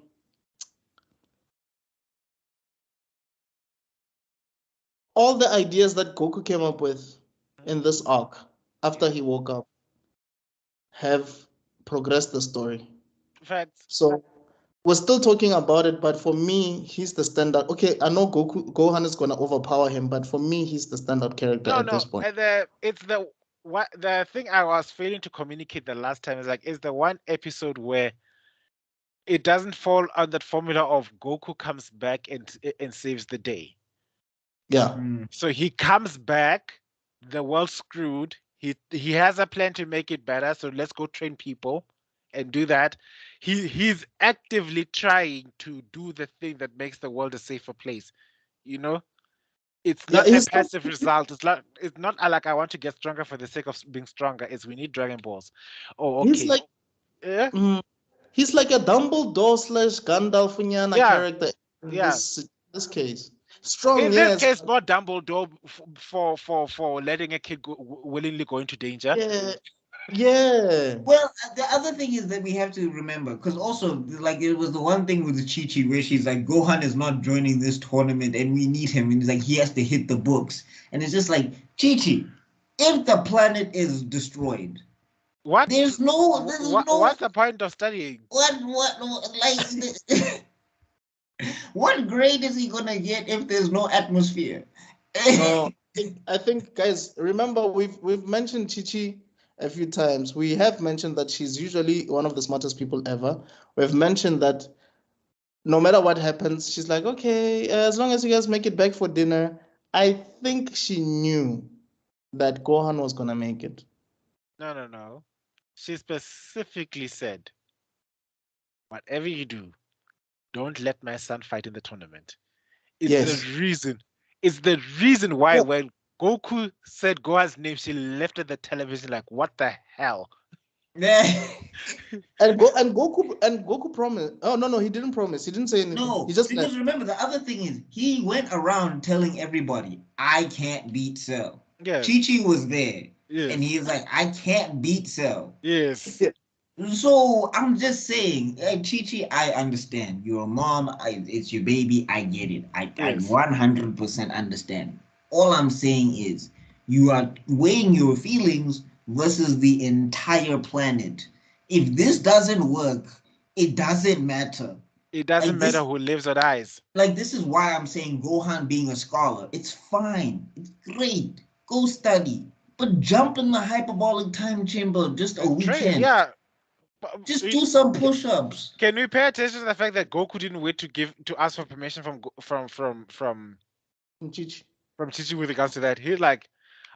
the ideas that Goku came up with in this arc after he woke up have progressed the story. Facts. So we're still talking about it, but for me, he's the standard. Okay, I know Gohan is gonna overpower him, but for me, he's the standard character at this point. It's the thing I was failing to communicate the last time is like it's the one episode where it doesn't fall on that formula of Goku comes back and saves the day. Yeah. So he comes back, the world's screwed. He has a plan to make it better, so let's go train people and do that. He's actively trying to do the thing that makes the world a safer place. You know? It's not a passive result. It's not like I want to get stronger for the sake of being stronger. It's we need Dragon Balls. Oh, okay. He's like, he's like a Dumbledore / Gandalfian character in this case. Strong, in this case, more Dumbledore for letting a kid willingly go into danger. Yeah. Well, the other thing is that we have to remember, because also, like, it was the one thing with the Chichi where she's like, Gohan is not joining this tournament and we need him. And he's like, he has to hit the books. And it's just like, Chichi, if the planet is destroyed, what's the point of studying? What grade is he gonna get if there's no atmosphere? No, I think, guys, remember we've mentioned Chichi a few times. We have mentioned that she's usually one of the smartest people ever. We've mentioned that no matter what happens, she's like, okay, as long as you guys make it back for dinner. I think she knew that Gohan was gonna make it. No. She specifically said, whatever you do, don't let my son fight in the tournament. It's the reason why when Goku said Gohan's name, she left at the television like, what the hell? and Goku promised. Oh no, he didn't promise. He didn't say anything. No, he just because remember the other thing is he went around telling everybody, I can't beat Cell. Yeah. Chichi was there. Yes. And he's like, I can't beat Cell. Yes. So I'm just saying, Chichi, I understand. You're a mom. It's your baby. I get it. I 100% understand. All I'm saying is you are weighing your feelings versus the entire planet. If this doesn't work, it doesn't matter. It doesn't matter who lives or dies. Like, this is why I'm saying Gohan being a scholar. It's fine. It's great. Go study. But jump in the hyperbolic time chamber just a weekend. Yeah. Just do some push-ups. Can we pay attention to the fact that Goku didn't wait to ask for permission from Chichi? From Chichi with regards to that. He's like,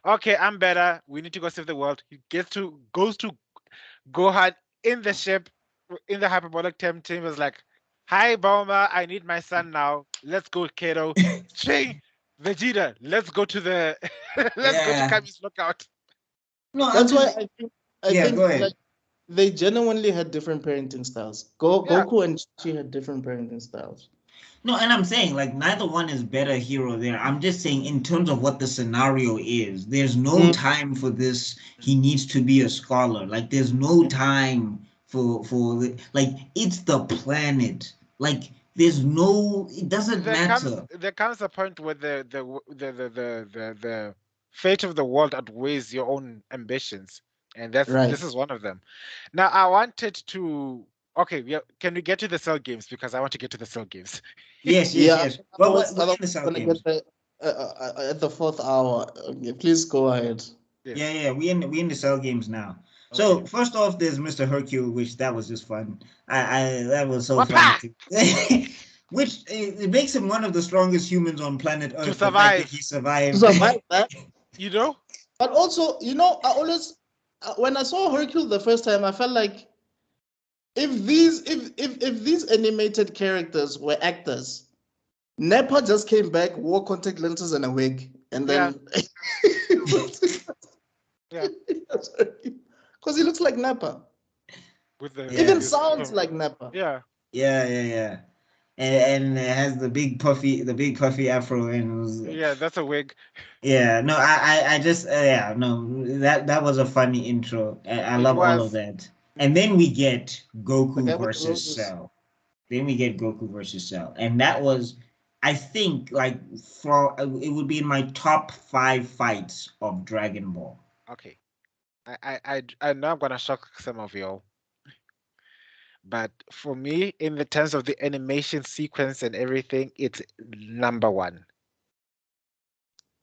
okay, I'm better. We need to go save the world. He goes to Gohan in the ship, in the hyperbolic time chamber. Is like, hi, Bulma, I need my son now. Let's go, Kato. Ching, Vegeta, let's go to the go to Kami's lookout. No, that's why I think go ahead. they genuinely had different parenting styles. Goku and Chichi had different parenting styles. No, and I'm saying like neither one is better here or there. I'm just saying in terms of what the scenario is, there's no time for this. He needs to be a scholar. Like there's no time for like it's the planet. Like there's no. It doesn't matter. There comes a point where the fate of the world outweighs your own ambitions, and this is one of them. Now I wanted to. Okay, can we get to the Cell games, because I want to get to the Cell games. Yes. Well, we're in the Cell games. At the 4th hour. Okay, please go ahead. Yes. Yeah. We in the Cell games now. Okay. So first off, there's Mr. Hercule, which that was just fun. I that was so fun. Which it makes him one of the strongest humans on planet Earth. To survive. He survived. To survive that. But also, I always when I saw Hercule the first time, I felt like if these animated characters were actors, Nappa just came back, wore contact lenses and a wig, and then because he looks like Nappa. Even sounds like Nappa. Yeah. And it has the big puffy afro, and that's a wig. Yeah, no, I just that was a funny intro. I love all of that. And then we get Goku versus Cell. And that was, I think, like it would be in my top 5 fights of Dragon Ball. Okay, I know I'm gonna shock some of y'all, but for me, in the terms of the animation sequence and everything, it's number 1.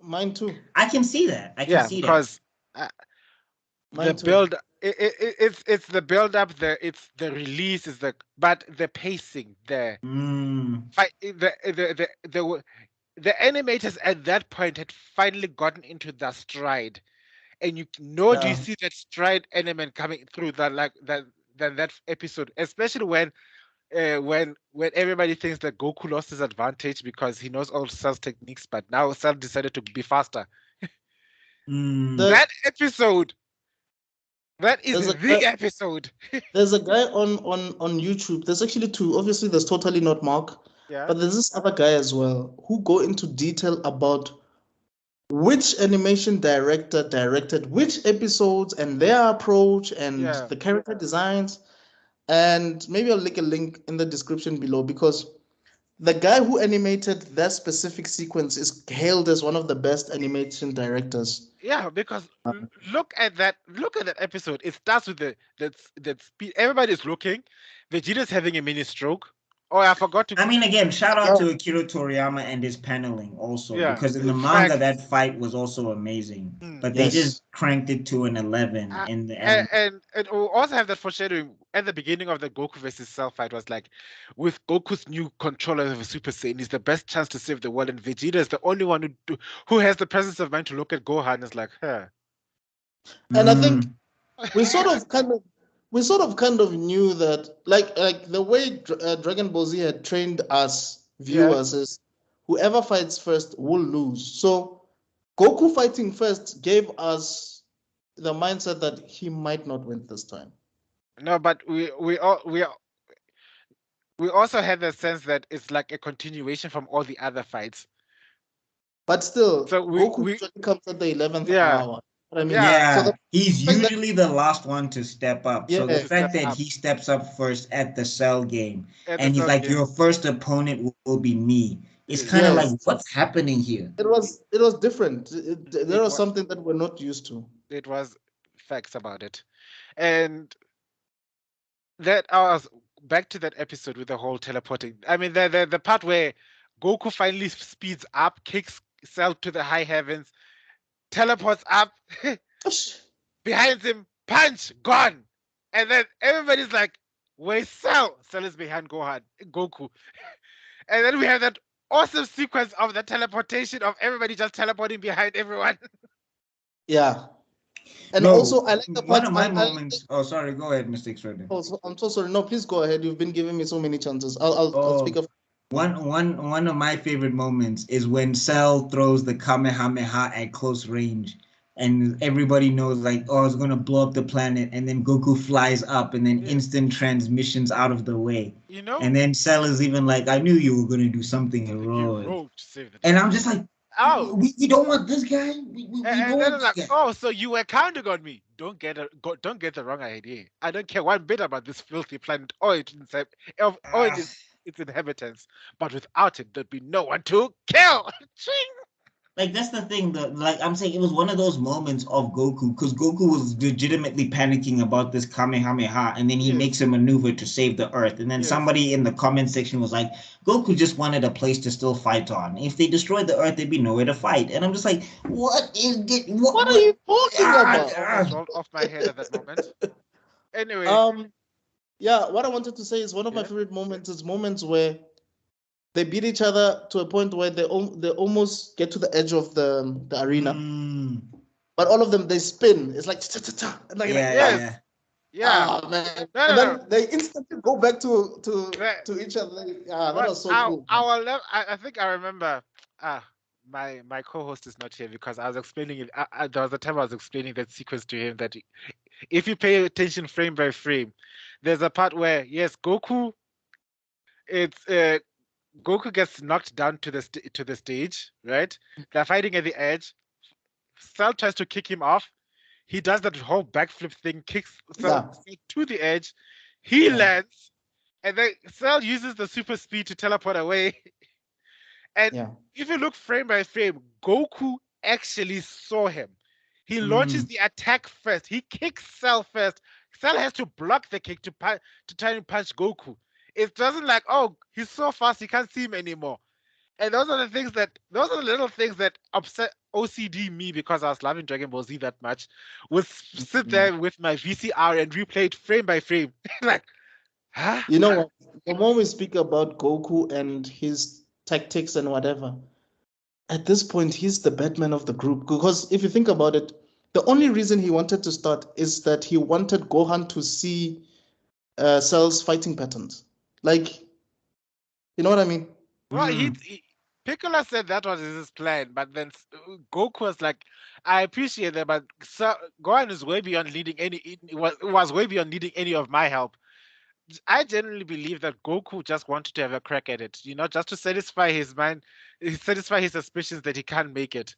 Mine too. I can see that. Because the build. It's the build up, it's the release, but the pacing, the animators at that point had finally gotten into the stride, and you see that stride element coming through that episode, especially when everybody thinks that Goku lost his advantage because he knows all Cell's techniques, but now Cell decided to be faster. That episode. That is a big episode. There's a guy on YouTube. There's actually 2. Obviously, there's Totally Not Mark. Yeah. But there's this other guy as well who go into detail about which animation director directed which episodes and their approach and the character designs. And maybe I'll link a link in the description below, because the guy who animated that specific sequence is hailed as one of the best animation directors. Yeah, because look at that episode. It starts with that speed. Everybody's looking. Vegeta's having a mini stroke. Oh, I forgot to. I mean, again, shout out to Akira Toriyama and his paneling also, because in the manga that fight was also amazing. But they just cranked it to an 11 in the end. And we also have that foreshadowing at the beginning of the Goku versus Cell fight. Was like, with Goku's new controller of a Super Saiyan, he's the best chance to save the world, and Vegeta is the only one who has the presence of mind to look at Gohan and is like, her. And I think we sort of kind of knew that, like the way Dragon Ball Z had trained us viewers is whoever fights first will lose. So Goku fighting first gave us the mindset that he might not win this time. No, but we also had the sense that it's like a continuation from all the other fights. But still, so Goku comes at the 11th hour. I mean, so he's usually the last one to step up. So the fact that he steps up first at the Cell game, and he's like, your first opponent will be me. It's kind of like, what's happening here? It was different. There was something that we're not used to. It was facts about it. And that I was back to that episode with the whole teleporting. I mean, the part where Goku finally speeds up, kicks Cell to the high heavens, teleports up, behind him, punch, gone. And then everybody's like, where's Cell? Cell is behind Goku. And then we have that awesome sequence of the teleportation of everybody just teleporting behind everyone. Yeah. And also, I like the part. One of my moments. Oh, sorry. Go ahead, Mr. Extraordinary. Oh, I'm so sorry. No, please go ahead. You've been giving me so many chances. I'll speak of. One of my favorite moments is when Cell throws the Kamehameha at close range, and everybody knows like, oh, it's gonna blow up the planet, and then Goku flies up, and then instant transmissions out of the way. You know? And then Cell is even like, I knew you were gonna do something heroic. And I'm just like, oh, we don't want this guy. We and then want it's like, this guy. oh, so you were counting on me. Don't get the wrong idea. I don't care one bit about this filthy planet or its inhabitants, but without it, there'd be no one to kill. Like, that's the thing, like I'm saying, it was one of those moments of Goku, because Goku was legitimately panicking about this Kamehameha, and then he makes a maneuver to save the Earth, and then somebody in the comment section was like, Goku just wanted a place to still fight on. If they destroyed the Earth, there'd be nowhere to fight. And I'm just like, what are you talking about? I rolled off my head at that moment. Anyway. Yeah, what I wanted to say is one of my favorite moments is moments where they beat each other to a point where they almost get to the edge of the arena. But all of them, they spin. It's like, yeah. Oh, man. Then they instantly go back to each other. Yeah, that was so cool. I think I remember. My co-host is not here because I was explaining it. There was a time I was explaining that sequence to him that if you pay attention frame by frame, there's a part where Goku gets knocked down to the stage, right? They're fighting at the edge. Cell tries to kick him off. He does that whole backflip thing, kicks Cell to the edge. He lands, and then Cell uses the super speed to teleport away. And if you look frame by frame, Goku actually saw him. He launches the attack first. He kicks Cell first. Cell has to block the kick to try and punch Goku. It doesn't like, oh, he's so fast he can't see him anymore. And those are the little things that upset OCD me because I was loving Dragon Ball Z that much. Would sit there with my VCR and replay it frame by frame. Like, huh? You know what? The more we speak about Goku and his tactics and whatever, at this point he's the Batman of the group. Because if you think about it, the only reason he wanted to start is that he wanted Gohan to see Cell's fighting patterns. Like, you know what I mean? Well, Piccolo said that was his plan, but then Goku was like, I appreciate that, but Gohan is way beyond was way beyond needing any of my help. I genuinely believe that Goku just wanted to have a crack at it, just to satisfy his mind, satisfy his suspicions that he can't make it.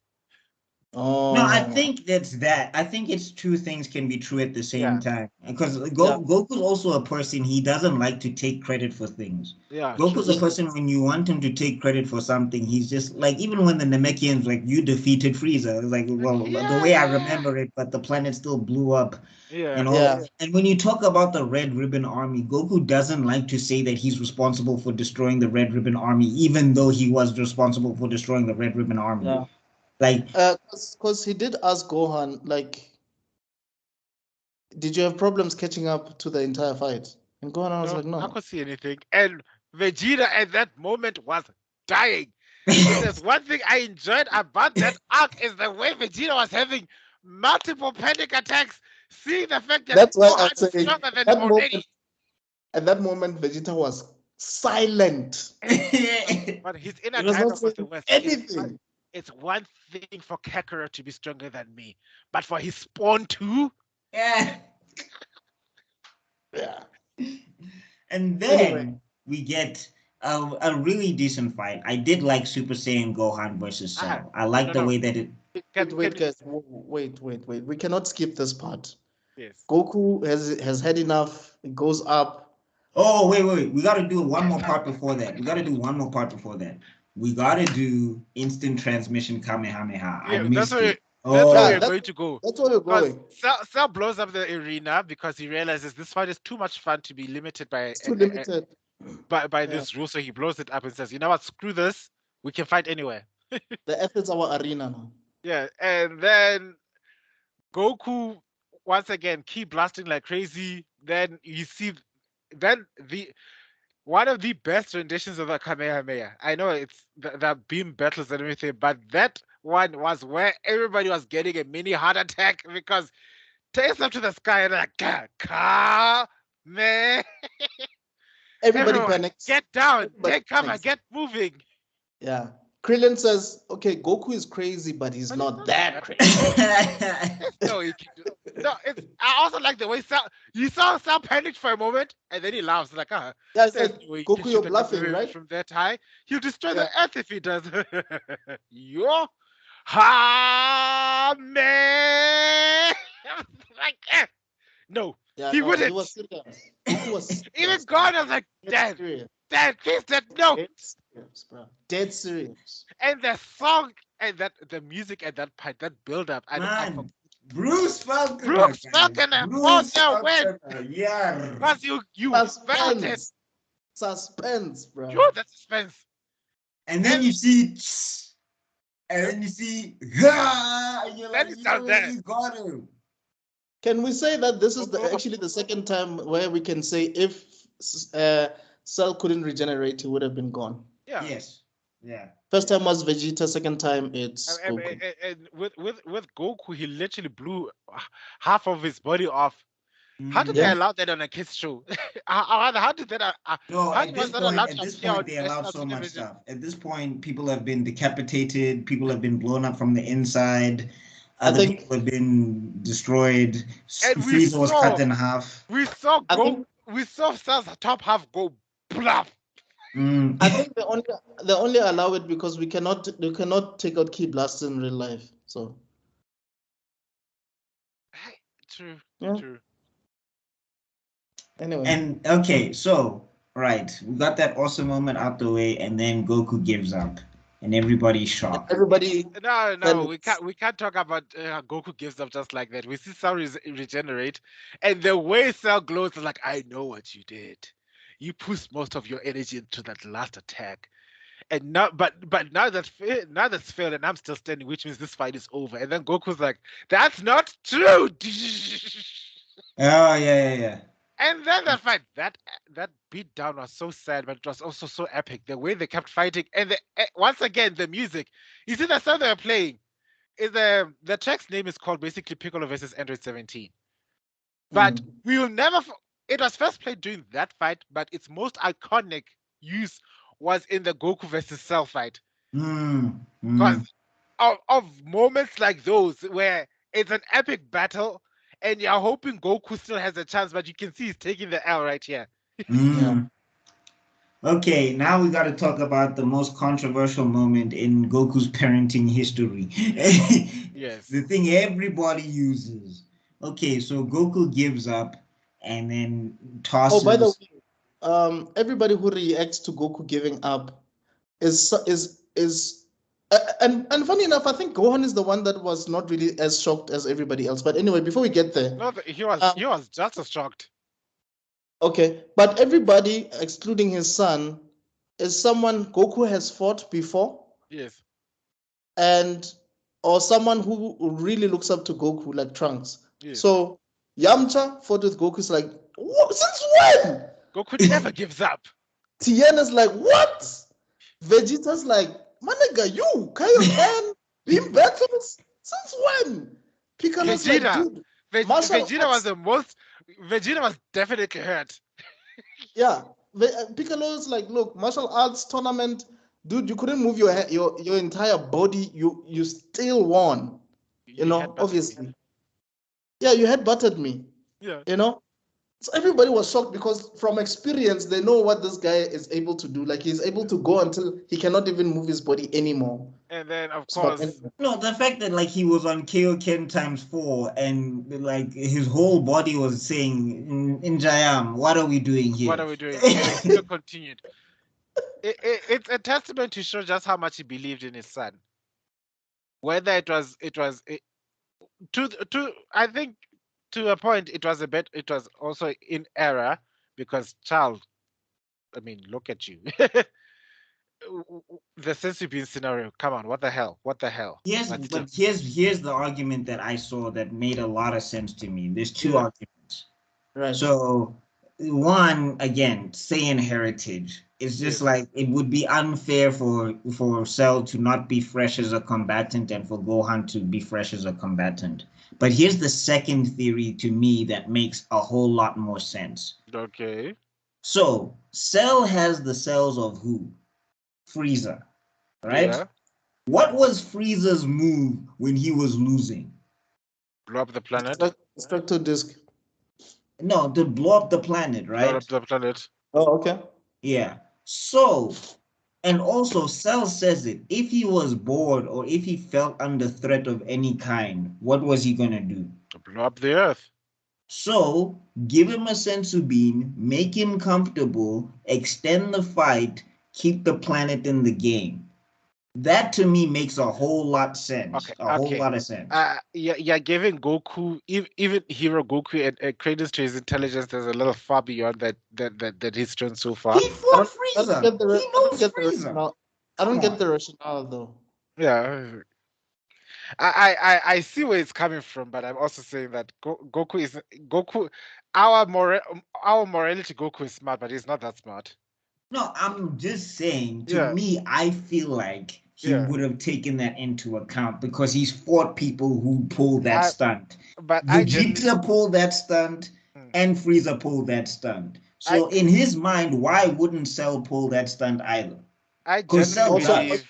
Oh. No, I think that's that. I think it's two things can be true at the same time. Because Goku's also a person, he doesn't like to take credit for things. Yeah, Goku's a person, when you want him to take credit for something, he's just like, even when the Namekians, like, you defeated Frieza, it's like, well, the way I remember it, but the planet still blew up. And when you talk about the Red Ribbon Army, Goku doesn't like to say that he's responsible for destroying the Red Ribbon Army, even though he was responsible for destroying the Red Ribbon Army. Yeah. Like, because he did ask Gohan, like, did you have problems catching up to the entire fight? And Gohan was like, no. I couldn't see anything. And Vegeta at that moment was dying. If there's one thing I enjoyed about that arc is the way Vegeta was having multiple panic attacks, seeing the fact that that's why I'm saying at that moment Vegeta was silent. But his inner dialogue was the worst. Anything. It's one thing for Kakarot to be stronger than me, but for his spawn too? Yeah. And then we get a really decent fight. I did like Super Saiyan Gohan versus Cell. I like the way that it... Wait, guys. Wait. We cannot skip this part. Yes. Goku has had enough. It goes up. Oh, wait. We got to do one more part before that. We gotta do instant transmission Kamehameha. Yeah, that's where we're going to go. That's where we're going. Cell blows up the arena because he realizes this fight is too much fun to be limited by this rule. So he blows it up and says, "You know what? Screw this. We can fight anywhere." The Earth is our arena now. Yeah, and then Goku once again keep blasting like crazy. Then you see, one of the best renditions of the Kamehameha. I know it's the beam battles and everything, but that one was where everybody was getting a mini heart attack because takes up to the sky and like, Kame. Everybody panics. Get down, take cover, get moving. Yeah. Krillin says, okay, Goku is crazy, but he's not that crazy. No, he can do. No, I also like the way Cell. You saw Cell panicked for a moment, and then he laughs like, Yeah, it's there's like, no way he can Goku, shoot you're the bluffing, camera right? from that high. He'll destroy Yeah. the Earth if he does. Yo, ha man. Like, no, Yeah, he no, wouldn't. he was serious. Goku was Even serious. God was like, Dead Dad, serious. Dad, please, Dad, no. Dead serious, bro. Dead serious. And the song and the music at that part, that build up, Man, Bruce Falconer. Bruce Guys. Falconer, Bruce when? Falconer. Yeah. Because you felt it. Suspense, bro. Yo, that's suspense. And then you see, and then you see, and you're like, you know, you got him. Can we say that this is actually the second time where we can say if Cell couldn't regenerate, he would have been gone? Yeah. Yes. Yeah. First time was Vegeta. Second time it's Goku. And with Goku, he literally blew half of his body off. How did they allow that on a kids show? How did that? No, at this point, they allow so much stuff. At this point, people have been decapitated. People have been blown up from the inside. Other people have been destroyed. Frieza was cut in half. We saw Cell's top half go blap. I think they only allow it because they cannot take out Ki Blast in real life. So true. Yeah. True. Anyway. And okay, so right, we got that awesome moment out the way, and then Goku gives up, and everybody's shocked. No, we can't talk about Goku gives up just like that. We see Cell regenerate, and the way Cell glows is like, I know what you did. You pushed most of your energy into that last attack, and now, but now that's failed, and I'm still standing, which means this fight is over. And then Goku's like, "That's not true." Oh yeah. And then that fight, that beat down was so sad, but it was also so epic. The way they kept fighting, and once again the music. You see that song they were playing is the track's name is called basically Piccolo versus Android 17. But we will never. It was first played during that fight, but its most iconic use was in the Goku versus Cell fight. Because of moments like those where it's an epic battle and you're hoping Goku still has a chance, but you can see he's taking the L right here. Yeah. Okay, now we got to talk about the most controversial moment in Goku's parenting history. Yes. The thing everybody uses. Okay, so Goku gives up and then tosses. Oh, by the way, everybody who reacts to Goku giving up is and funny enough, I think Gohan is the one that was not really as shocked as everybody else. But anyway, before we get there, no, he was just as shocked. Okay, but everybody, excluding his son, is someone Goku has fought before. Yes. Or someone who really looks up to Goku, like Trunks. Yes. So Yamcha fought with Goku. Is like, since when? Goku never gives up. Tien is like, what? Vegeta's like, my nigga, you Kaioken beam battles? Since when? Piccolo's like, dude, Vegeta was definitely hurt. Yeah, Piccolo's like, look, martial arts tournament, dude, you couldn't move your entire body. You still won. You know, obviously. Yeah, you headbutted me. Yeah. You know, so everybody was shocked because from experience they know what this guy is able to do. Like he's able to go until he cannot even move his body anymore. And then of course, no, the fact that like he was on Kaioken ×4 and like his whole body was saying in Jayam, what are we doing here? What are we doing? And it still continued. It's a testament to show just how much he believed in his son. Whether it was I think to a point it was also in error because child, I mean, look at you. The sense being scenario, come on, what the hell? Yes, but here's the argument that I saw that made a lot of sense to me. There's two arguments. Right. So one, again, Saiyan heritage. It's just like it would be unfair for Cell to not be fresh as a combatant and for Gohan to be fresh as a combatant. But here's the second theory to me that makes a whole lot more sense. Okay. So Cell has the cells of who? Frieza. right? Yeah. What was Frieza's move when he was losing? Blow up the planet. Structure disk. No, to blow up the planet, Blow right? up the planet. Oh, okay. Yeah. So, and also Cell says it. If he was bored or if he felt under threat of any kind, what was he gonna do? Blow up the earth. So, give him a sensu bean, make him comfortable, extend the fight, keep the planet in the game. That to me makes a whole lot sense. Okay. A whole lot of sense. Yeah, giving Goku, even Hero Goku and credence to his intelligence, there's a little far beyond that he's done so far. He fought Frieza. He knows Frieza. I don't get the rationale though. Yeah. I see where it's coming from, but I'm also saying that Goku. Our morality Goku is smart, but he's not that smart. No, I'm just saying. To me, I feel like he would have taken that into account because he's fought people who pulled that stunt. But Vegeta pulled that stunt, and Frieza pulled that stunt. So in his mind, why wouldn't Cell pull that stunt either? Because Cell believe.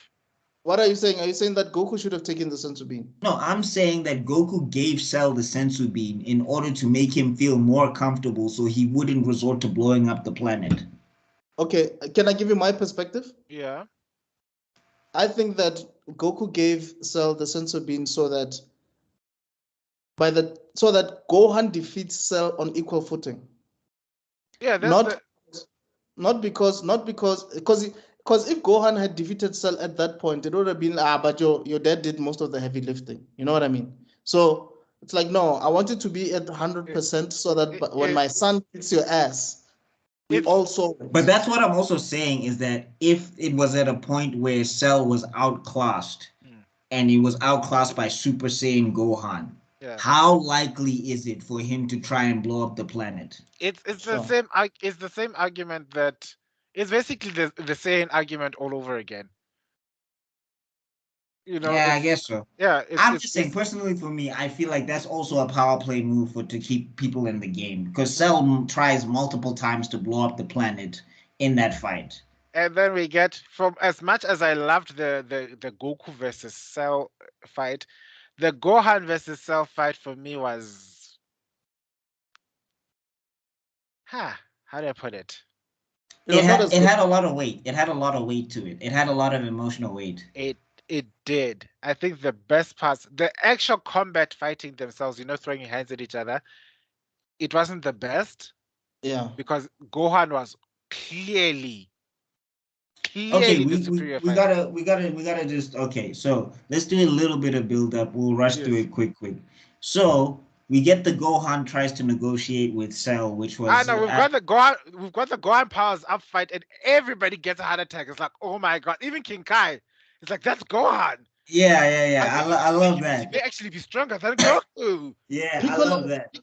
What are you saying? Are you saying that Goku should have taken the sensu bean? No, I'm saying that Goku gave Cell the sensu bean in order to make him feel more comfortable so he wouldn't resort to blowing up the planet. Okay, can I give you my perspective? Yeah. I think that Goku gave Cell the sensu bean so that Gohan defeats Cell on equal footing. Yeah, not because if Gohan had defeated Cell at that point, it would have been but your dad did most of the heavy lifting. You know what I mean? So it's like, no, I want it to be at 100% so that when my son kicks your ass, we also. But that's what I'm also saying is that if it was at a point where Cell was outclassed and he was outclassed by Super Saiyan Gohan, how likely is it for him to try and blow up the planet? It's the same. It's the same argument that it's basically the same argument all over again. You know. Yeah, I guess so. Yeah, I'm just saying, personally for me, I feel like that's also a power play move to keep people in the game because Cell tries multiple times to blow up the planet in that fight. And then we get, from as much as I loved the Goku versus Cell fight, the Gohan versus Cell fight for me was, how do I put it? It had a lot of weight. It had a lot of weight to it. It had a lot of emotional weight. It did. I think the best parts, the actual combat fighting themselves, throwing hands at each other, it wasn't the best. Yeah. Because Gohan was clearly okay, we gotta just so let's do a little bit of build up. We'll rush through it quick. So we get the Gohan tries to negotiate with Cell, which was we've got the Gohan powers up fight, and everybody gets a heart attack. It's like, oh my god, even King Kai. It's like, that's Gohan. Yeah. I love that. He may actually be stronger than Goku. Yeah, I love that.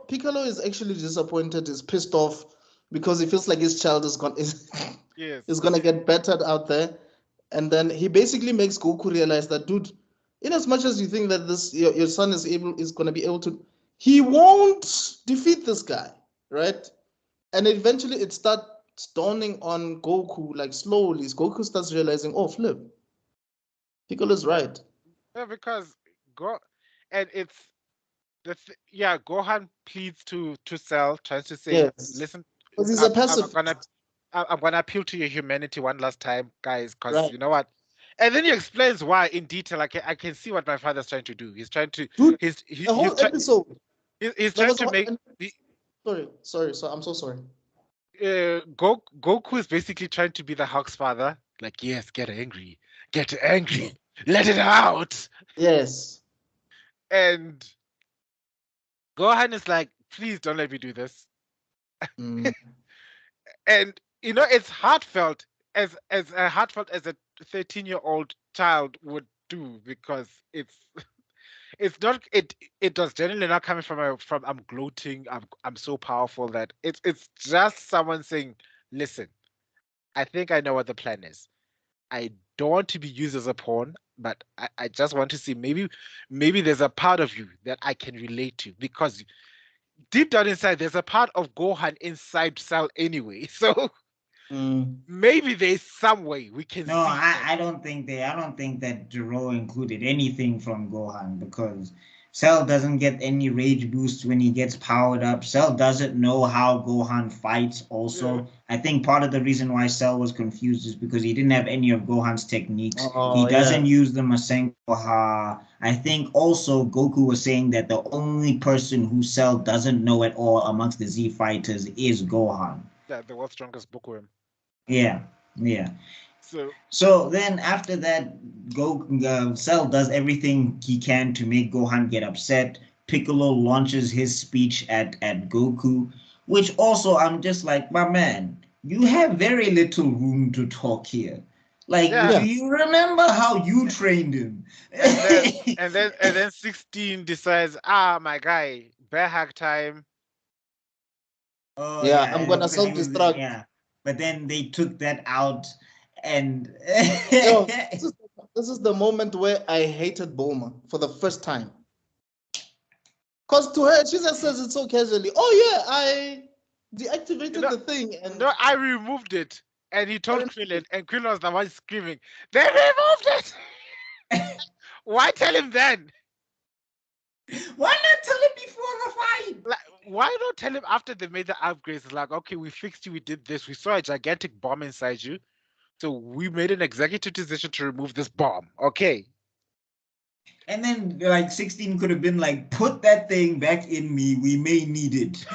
Piccolo is actually disappointed, is pissed off because he feels like his child is gonna get battered out there. And then he basically makes Goku realize that, dude, in as much as you think that your son is gonna be able to, he won't defeat this guy, right? And eventually it starts dawning on Goku, like slowly. Goku starts realizing, oh flip, Piccolo's right. Yeah, because Gohan pleads to Cell, tries to say, listen, because he's a pacifist. I'm gonna appeal to your humanity one last time, guys, because you know what? And then he explains why in detail. I can see what my father's trying to do. He's trying to. Dude, the whole episode. He's trying to make. Sorry. So I'm so sorry. Goku is basically trying to be the Hulk's father. Like, yes, get angry, let it out. Yes. And Gohan is like, please don't let me do this. And it's heartfelt, as heartfelt as a 13-year-old child would do, because it's not, it was generally not coming from I'm gloating, I'm so powerful, that it's just someone saying, listen, I think I know what the plan is. I don't want to be used as a pawn, but I just want to see, maybe there's a part of you that I can relate to, because deep down inside there's a part of Gohan inside Cell anyway. So Maybe there's some way we can No, see. I don't think that Jiro included anything from Gohan because Cell doesn't get any rage boosts when he gets powered up. Cell doesn't know how Gohan fights also. Yeah. I think part of the reason why Cell was confused is because he didn't have any of Gohan's techniques. Oh, He doesn't use the Masenkoha. I think also Goku was saying that the only person who Cell doesn't know at all amongst the Z fighters is Gohan. Yeah, the world's strongest bookworm. Yeah. So then after that, Cell does everything he can to make Gohan get upset. Piccolo launches his speech at Goku, which also I'm just like, my man, you have very little room to talk here. Like, do you remember how you trained him? And then 16 decides, my guy, bear hug time. Oh I'm gonna self-destruct. Yeah, but then they took that out. And this is the moment where I hated Bulma for the first time. Because to her, she just says it so casually. Oh yeah, I deactivated the thing. And no, I removed it. And he told Krillin, and Krillin was the one screaming, they removed it! Why tell him then? Why not tell him before the fight? Like, why not tell him after they made the upgrades? Like, okay, we fixed you, we did this, we saw a gigantic bomb inside you. So we made an executive decision to remove this bomb. Okay. And then like 16 could have been like, put that thing back in me. We may need it.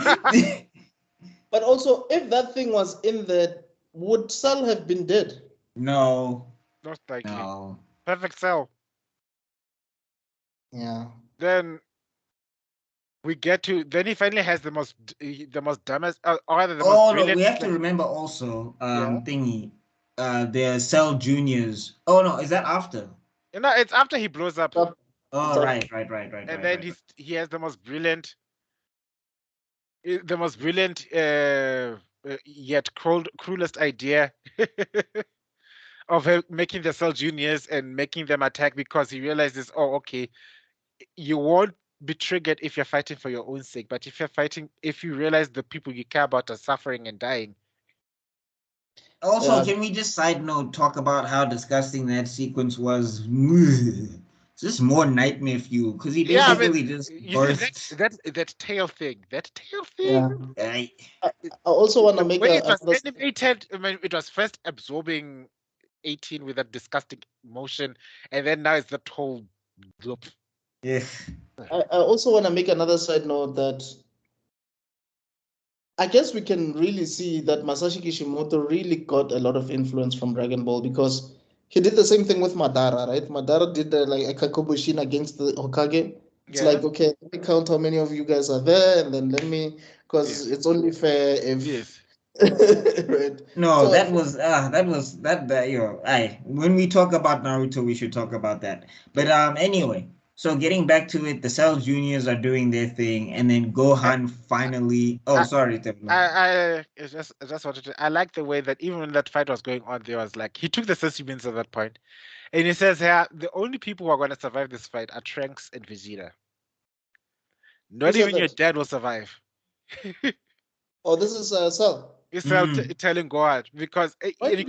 But also, if that thing was in there, would Cell have been dead? No. Not likely. No. Perfect Cell. Yeah. Then we get to. Then he finally has the most dumbest. Or the most no, we have to remember also. Thingy. The Cell Juniors. Oh no, is that after? No, it's after he blows up. Oh, right. And then he has the most brilliant, yet cruelest idea of making the Cell Juniors and making them attack because he realizes, oh, okay, you won't be triggered if you're fighting for your own sake, but if you realize the people you care about are suffering and dying. Also, can we just side note talk about how disgusting that sequence was? Just more nightmare fuel because he basically just burst. That tail thing. Yeah. I also want to make it was animated. I mean, it was first absorbing 18 with that disgusting motion, and then now it's the whole loop. Yeah. I also want to make another side note that I guess we can really see that Masashi Kishimoto really got a lot of influence from Dragon Ball because he did the same thing with Madara, right? Madara did like a Kakobushin against the Hokage. It's like, okay, let me count how many of you guys are there, and then because it's only fair if. Yes. Right. No, so, that was when we talk about Naruto, we should talk about that. But anyway. So getting back to it, the Cell Juniors are doing their thing, and then Gohan finally. Oh, sorry, Tebello. I just wanted to. I like the way that even when that fight was going on, there was like he took the Sensibins at that point, and he says, "Yeah, the only people who are going to survive this fight are Trunks and Vegeta. Not even your dad will survive." Oh, this is Cell. It's Cell telling Gohan because why did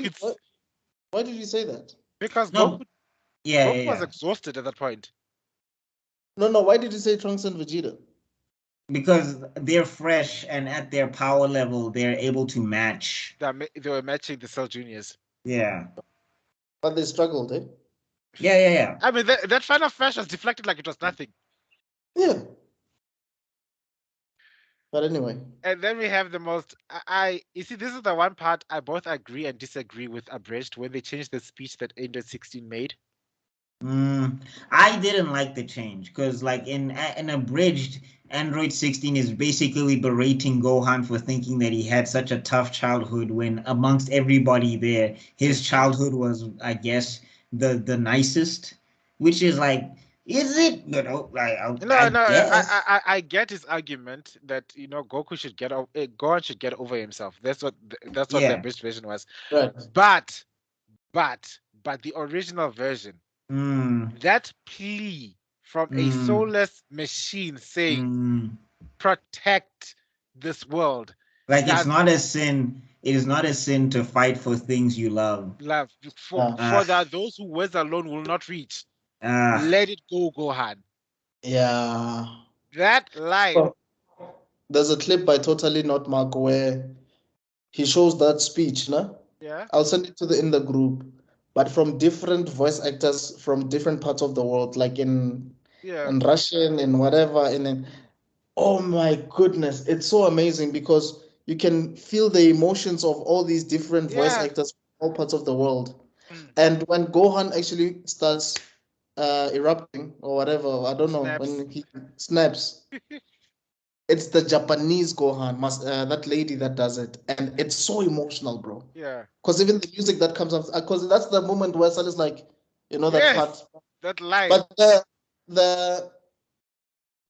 you say that? Because Goku was exhausted at that point. No. Why did you say Trunks and Vegeta? Because they're fresh and at their power level, they're able to match. They were matching the Cell Juniors. Yeah. But they struggled, eh? Yeah. I mean, that final flash was deflected like it was nothing. Yeah. But anyway. And then we have the most. You see, this is the one part I both agree and disagree with Abridged when they changed the speech that Android 16 made. I didn't like the change because, like, in Abridged, Android 16 is basically berating Gohan for thinking that he had such a tough childhood when amongst everybody there, his childhood was, I guess, the nicest, which is like, is it? I get his argument that Gohan should get over himself. That's what the Abridged version was. Right. But the original version. That plea from a soulless machine saying protect this world. Like it's not a sin it is not a sin to fight for things you love. Love. For that, those who words alone will not reach. Let it go, Gohan. Yeah. That line. Oh, there's a clip by Totally Not Mark where he shows that speech, no? Yeah. I'll send it in the group, but from different voice actors from different parts of the world, like in Russian and whatever, and then oh my goodness, it's so amazing because you can feel the emotions of all these different voice actors from all parts of the world. And when Gohan actually starts erupting or whatever, I don't know, when he snaps, it's the Japanese Gohan, that lady that does it. And it's so emotional, bro. Yeah. Because even the music that comes up, because that's the moment where Sal is like, that part. That line. But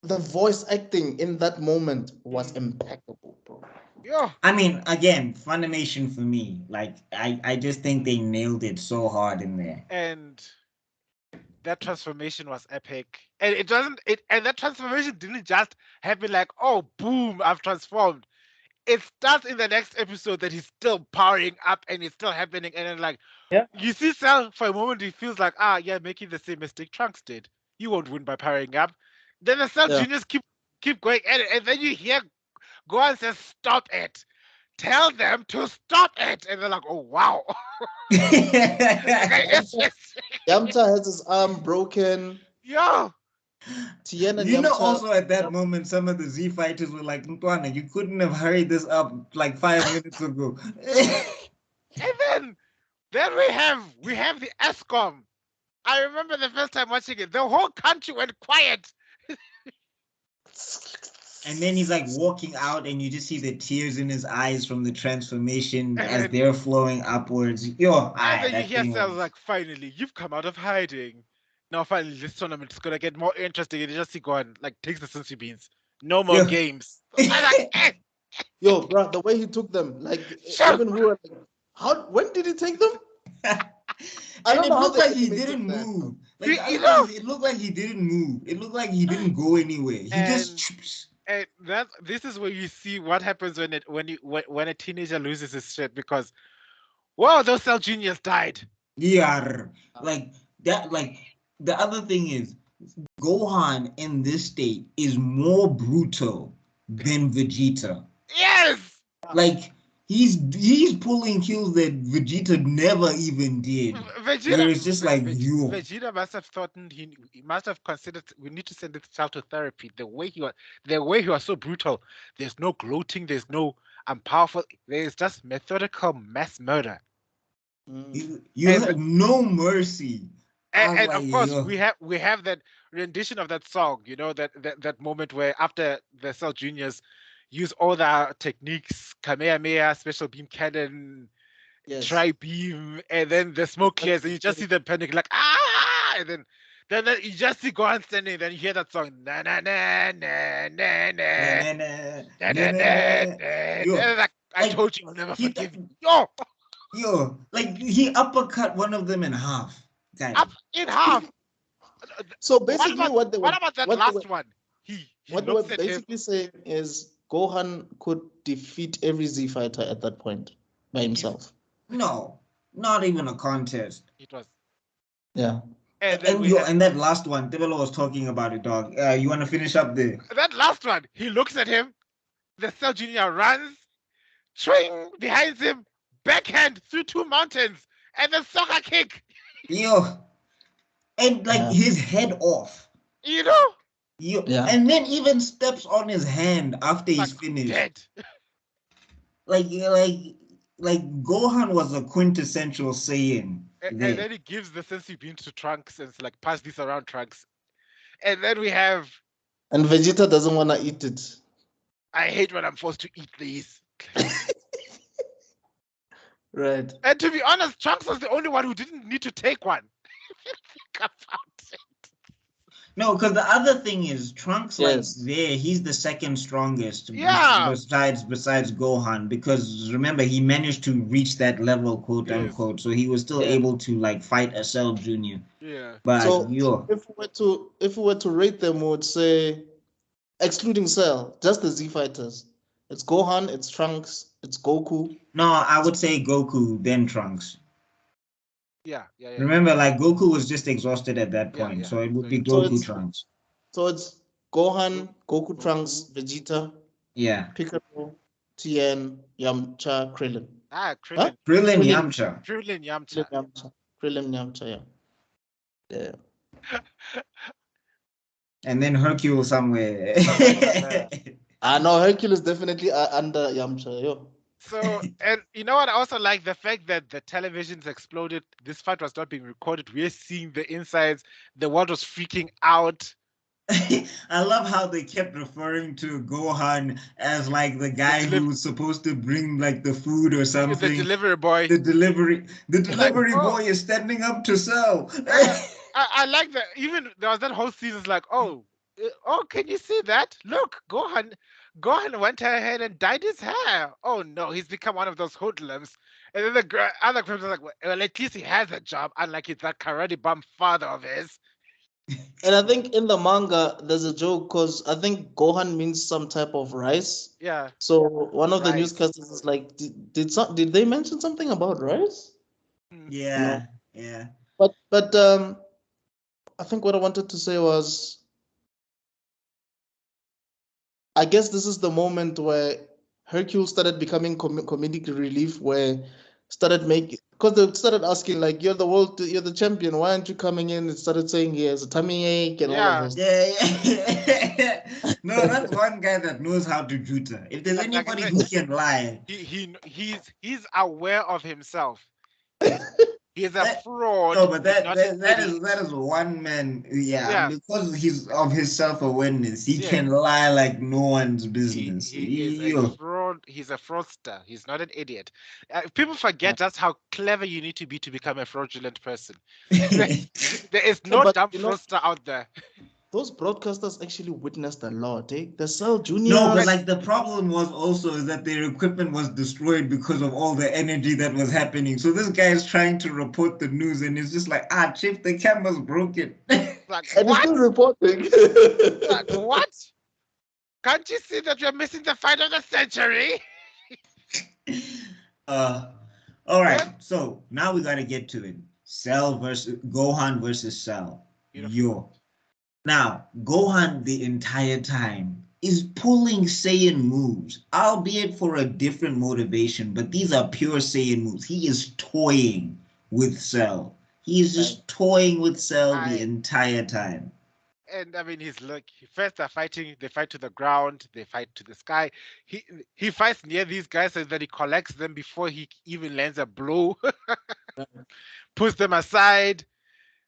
the voice acting in that moment was impeccable, bro. Yeah. I mean, again, Funimation for me. Like, I just think they nailed it so hard in there. And that transformation was epic. And and that transformation didn't just happen like, oh, boom, I've transformed. It starts in the next episode that he's still powering up and it's still happening. And then, like, you see Cell for a moment, he feels like, making the same mistake Trunks did. You won't win by powering up. Then the Cell Juniors keep going at it. And then you hear Gohan says, stop it. Tell them to stop it. And they're like, oh, wow. Yamcha has his arm broken. Yeah. Tien and Yamcha, also at that moment, some of the Z fighters were like, Ntwana, you couldn't have hurried this up like 5 minutes ago. And then we have the ESCOM. I remember the first time watching it, the whole country went quiet. And then he's like walking out and you just see the tears in his eyes from the transformation as they're flowing upwards. And then you hear Cells like, finally, you've come out of hiding. Now finally this tournament is gonna get more interesting. And you just see Gohan like takes the sensu beans. No more games. Yo, bro, the way he took them, like even we were like, when did he take them? I don't know. It looked like he didn't move. Like, it looked like he didn't move. It looked like he didn't go anywhere. He just. And this is where you see what happens when a teenager loses his shit, because, wow, those Cell Juniors died. Yeah, like that. Like the other thing is, Gohan in this state is more brutal than Vegeta. Yes. Like he's pulling kills that Vegeta never even did. It's just like Vegeta must have thought he must have considered we need to send this child to therapy. The way he was so brutal. There's no gloating. There's no I'm powerful. There's just methodical mass murder. You have no mercy. And of course we have that rendition of that song. You know that moment where after the Cell Juniors use all the techniques, Kamehameha, special beam cannon, tri-beam, and then the smoke clears, and you just see them panic like, and then you just see Gohan standing, then you hear that song, na na na na na na na na na. I told you I'll never forgive you. Yo, like he uppercut one of them in half. Up in half. So basically, what about that last one? What they were basically saying is Gohan could defeat every Z fighter at that point by himself. No, not even a contest. It was. Yeah. And that last one, Tebello was talking about it, dog. You want to finish up there? That last one, he looks at him, the Cell Junior runs, swing behind him, backhand through 2 mountains, and then soccer kick. Yo. And like his head off. You know? And then even steps on his hand after he's finished. Dead. Like Gohan was a quintessential Saiyan. And then he gives the sensu bean to Trunks and it's like, pass this around, Trunks. And then we have. And Vegeta doesn't want to eat it. I hate when I'm forced to eat these. Right. And to be honest, Trunks was the only one who didn't need to take one. Think about it. No, because the other thing is Trunks, he's the second strongest. Besides Gohan, because remember he managed to reach that level, quote unquote. So he was still able to like fight a Cell Junior. Yeah. But if we were to rate them, we would say, excluding Cell, just the Z fighters, It's Gohan, it's Trunks, it's Goku. No, I would say Goku, then Trunks. Yeah. Remember, like Goku was just exhausted at that point, Yeah. so it would be Goku, Trunks. So it's Gohan, Goku, Trunks, Vegeta, Piccolo, Tien, Yamcha, Krillin. Krillin. Krillin, Yamcha. Krillin, Yamcha, yeah. And then Hercule somewhere. No, Hercule is definitely under Yamcha, yo. So, and you know what? I also like the fact that the televisions exploded. This fight was not being recorded. We're seeing the insides. The world was freaking out. I love how they kept referring to Gohan as like the guy who was supposed to bring like the food or something. The delivery boy. The delivery boy is standing up to Cell. I like that. Even there was that whole scene. It's like, oh, can you see that? Look, Gohan went ahead and dyed his hair. Oh no, he's become one of those hoodlums. And then the other criminals are like, well, at least he has a job, unlike that karate bum father of his. And I think in the manga, there's a joke because I think Gohan means some type of rice. Yeah. So one of the newscasters is like, did they mention something about rice? Yeah. But I think what I wanted to say was, I guess this is the moment where Hercule started becoming comedic relief, where started making, because they started asking like, you're the champion, why aren't you coming in? It started saying he has a tummy ache and all of this. Yeah. No, that's one guy that knows how to juta. If there's anybody who can lie, he's aware of himself. He's a fraud. No, but that is one man. Yeah, because he's of his self-awareness, he can lie like no one's business. He is a fraud. He's a fraudster. He's not an idiot. People forget just how clever you need to be to become a fraudulent person. There is no dumb fraudster out there. Those broadcasters actually witnessed a lot, eh? The Cell Junior. No, but like the problem was also is that their equipment was destroyed because of all the energy that was happening. So this guy is trying to report the news and it's just like, Chief, the camera's broken. Like, and he's still reporting. Like, what? Can't you see that you're missing the fight of the century? All right. So now we gotta get to it. Cell versus Gohan versus Cell. Yo. Now, Gohan the entire time is pulling Saiyan moves, albeit for a different motivation, but these are pure Saiyan moves. He is toying with Cell. He is just toying with Cell the entire time. And I mean, first they're fighting, they fight to the ground, they fight to the sky. He fights near these guys so that he collects them before he even lands a blow, puts them aside.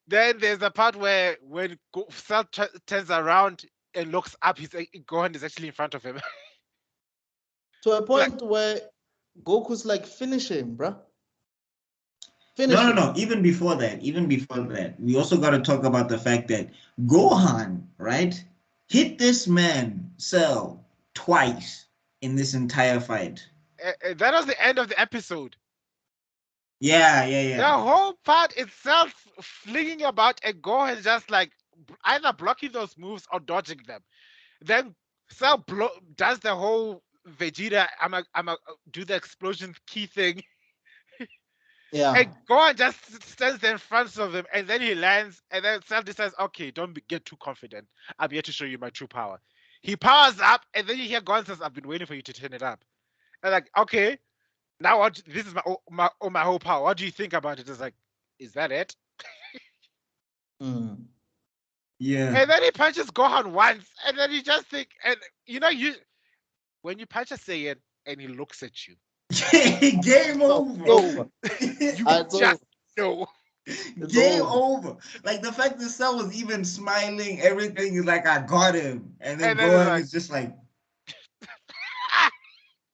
Then there's a part where when Cell turns around and looks up, Gohan is actually in front of him. To a point where Goku's like, finish him, bro. No. Even before that, we also got to talk about the fact that Gohan, right, hit this man, Cell, twice in this entire fight. That was the end of the episode. Yeah. The whole part itself flinging about and Gohan just like either blocking those moves or dodging them. Then Cell does the whole Vegeta, I'm a do the explosion key thing. Yeah. And Gohan just stands there in front of him and then he lands and then Cell decides, okay, don't get too confident. I'm here to show you my true power. He powers up and then you hear Gohan says, I've been waiting for you to turn it up. And like, okay, now what? This is my whole power. What do you think about it? It's like, is that it? Yeah. And then he punches Gohan once, and then you just think, and when you punch a Saiyan and he looks at you, game over. You just know. Game over. Like the fact that Cell was even smiling, everything is like, I got him, and then Gohan is just like,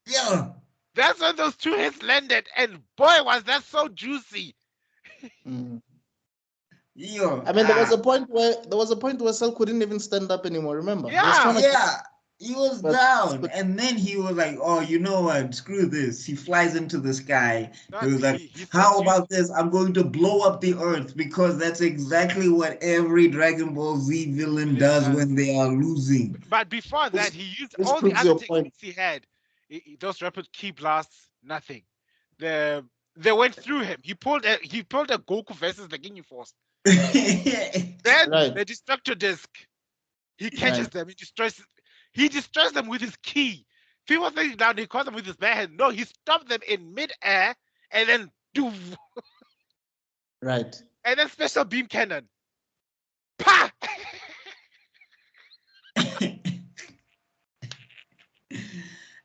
yeah. That's when those two hits landed, and boy, was that so juicy. Yeah. I mean, there was a point where Cell couldn't even stand up anymore. Remember? Yeah. He was down, and then he was like, "Oh, you know what? Screw this." He flies into the sky. He was like, "How about this? I'm going to blow up the Earth because that's exactly what every Dragon Ball Z villain does when they are losing." But before that, he used all the other techniques he had. those rapid ki blasts, nothing. They went through him. He pulled a Goku versus the Ginyu Force. Then the destructor disc. He catches them. He destroys them with his ki. People think down. He caught them with his bare hand. No, he stopped them in mid-air and then do. Right. And then special beam cannon. Pa!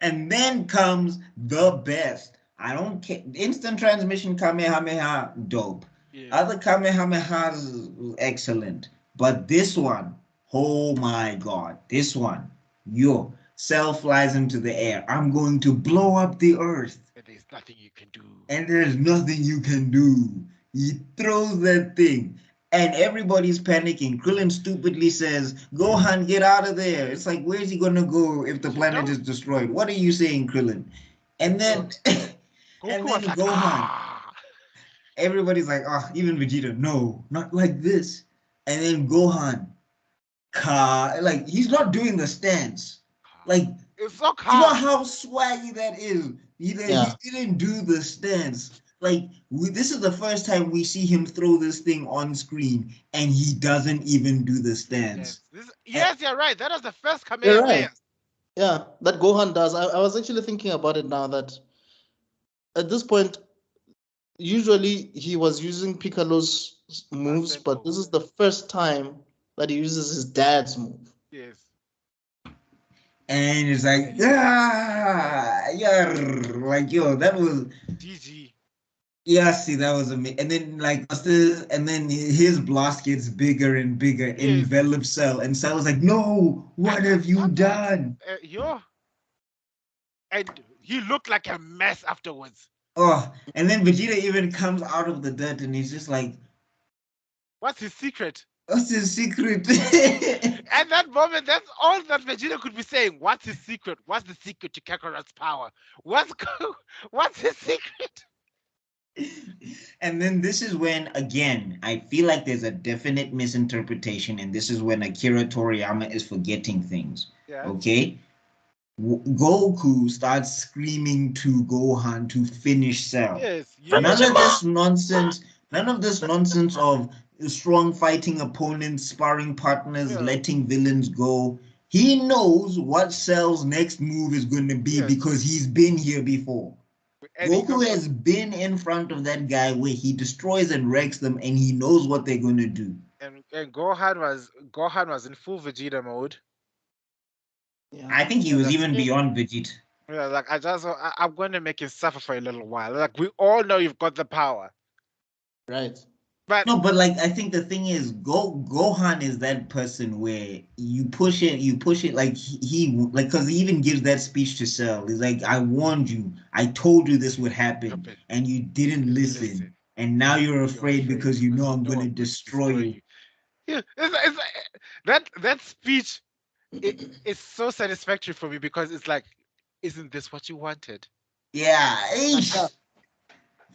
And then comes the best. I don't care. Instant transmission Kamehameha, dope. Yeah. Other Kamehamehas, excellent. But this one, oh my God, this one, Cell flies into the air. I'm going to blow up the earth. And there's nothing you can do. And there's nothing you can do. He throws that thing. And everybody's panicking. Krillin stupidly says, Gohan, get out of there. It's like, where's he going to go if the planet is destroyed? What are you saying, Krillin? And then, Gohan. Everybody's like, even Vegeta, no, not like this. And then Gohan, like, he's not doing the stance. Like, it's so calm. You know how swaggy that is? He didn't do the stance. Like, this is the first time we see him throw this thing on screen, and he doesn't even do the stance. Yes, you're right. That was the first Kamehameha. Right. Yeah, that Gohan does. I was actually thinking about it now that at this point, usually he was using Piccolo's moves, but this is the first time that he uses his dad's move. Yes. And it's like, like, that was GG. Yeah, see, that was amazing. And then, like, and then his blast gets bigger and bigger, envelops Cell, and Cell is like, "No, what have you done?" And he looked like a mess afterwards. Oh, and then Vegeta even comes out of the dirt, and he's just like, "What's his secret?" What's his secret? At that moment, that's all that Vegeta could be saying. What's his secret? What's the secret to Kakarot's power? What's his secret? And then this is when, again, I feel like there's a definite misinterpretation, and this is when Akira Toriyama is forgetting things. Yeah. Okay? Goku starts screaming to Gohan to finish Cell. Yes. None of this nonsense of strong fighting opponents, sparring partners, letting villains go. He knows what Cell's next move is going to be because he's been here before. And Goku has been in front of that guy where he destroys and wrecks them, and he knows what they're going to do. And Gohan was in full Vegeta mode. Yeah. I think he was even beyond Vegeta. Yeah, like I'm going to make him suffer for a little while. Like, we all know you've got the power, right? But like, I think the thing is, Gohan is that person where you push it like because he even gives that speech to Cell. He's like, I warned you, I told you this would happen, and you didn't listen. And now you're afraid because you know I'm going to destroy you. Yeah, that speech, it's so satisfactory for me because it's like, isn't this what you wanted? Yeah.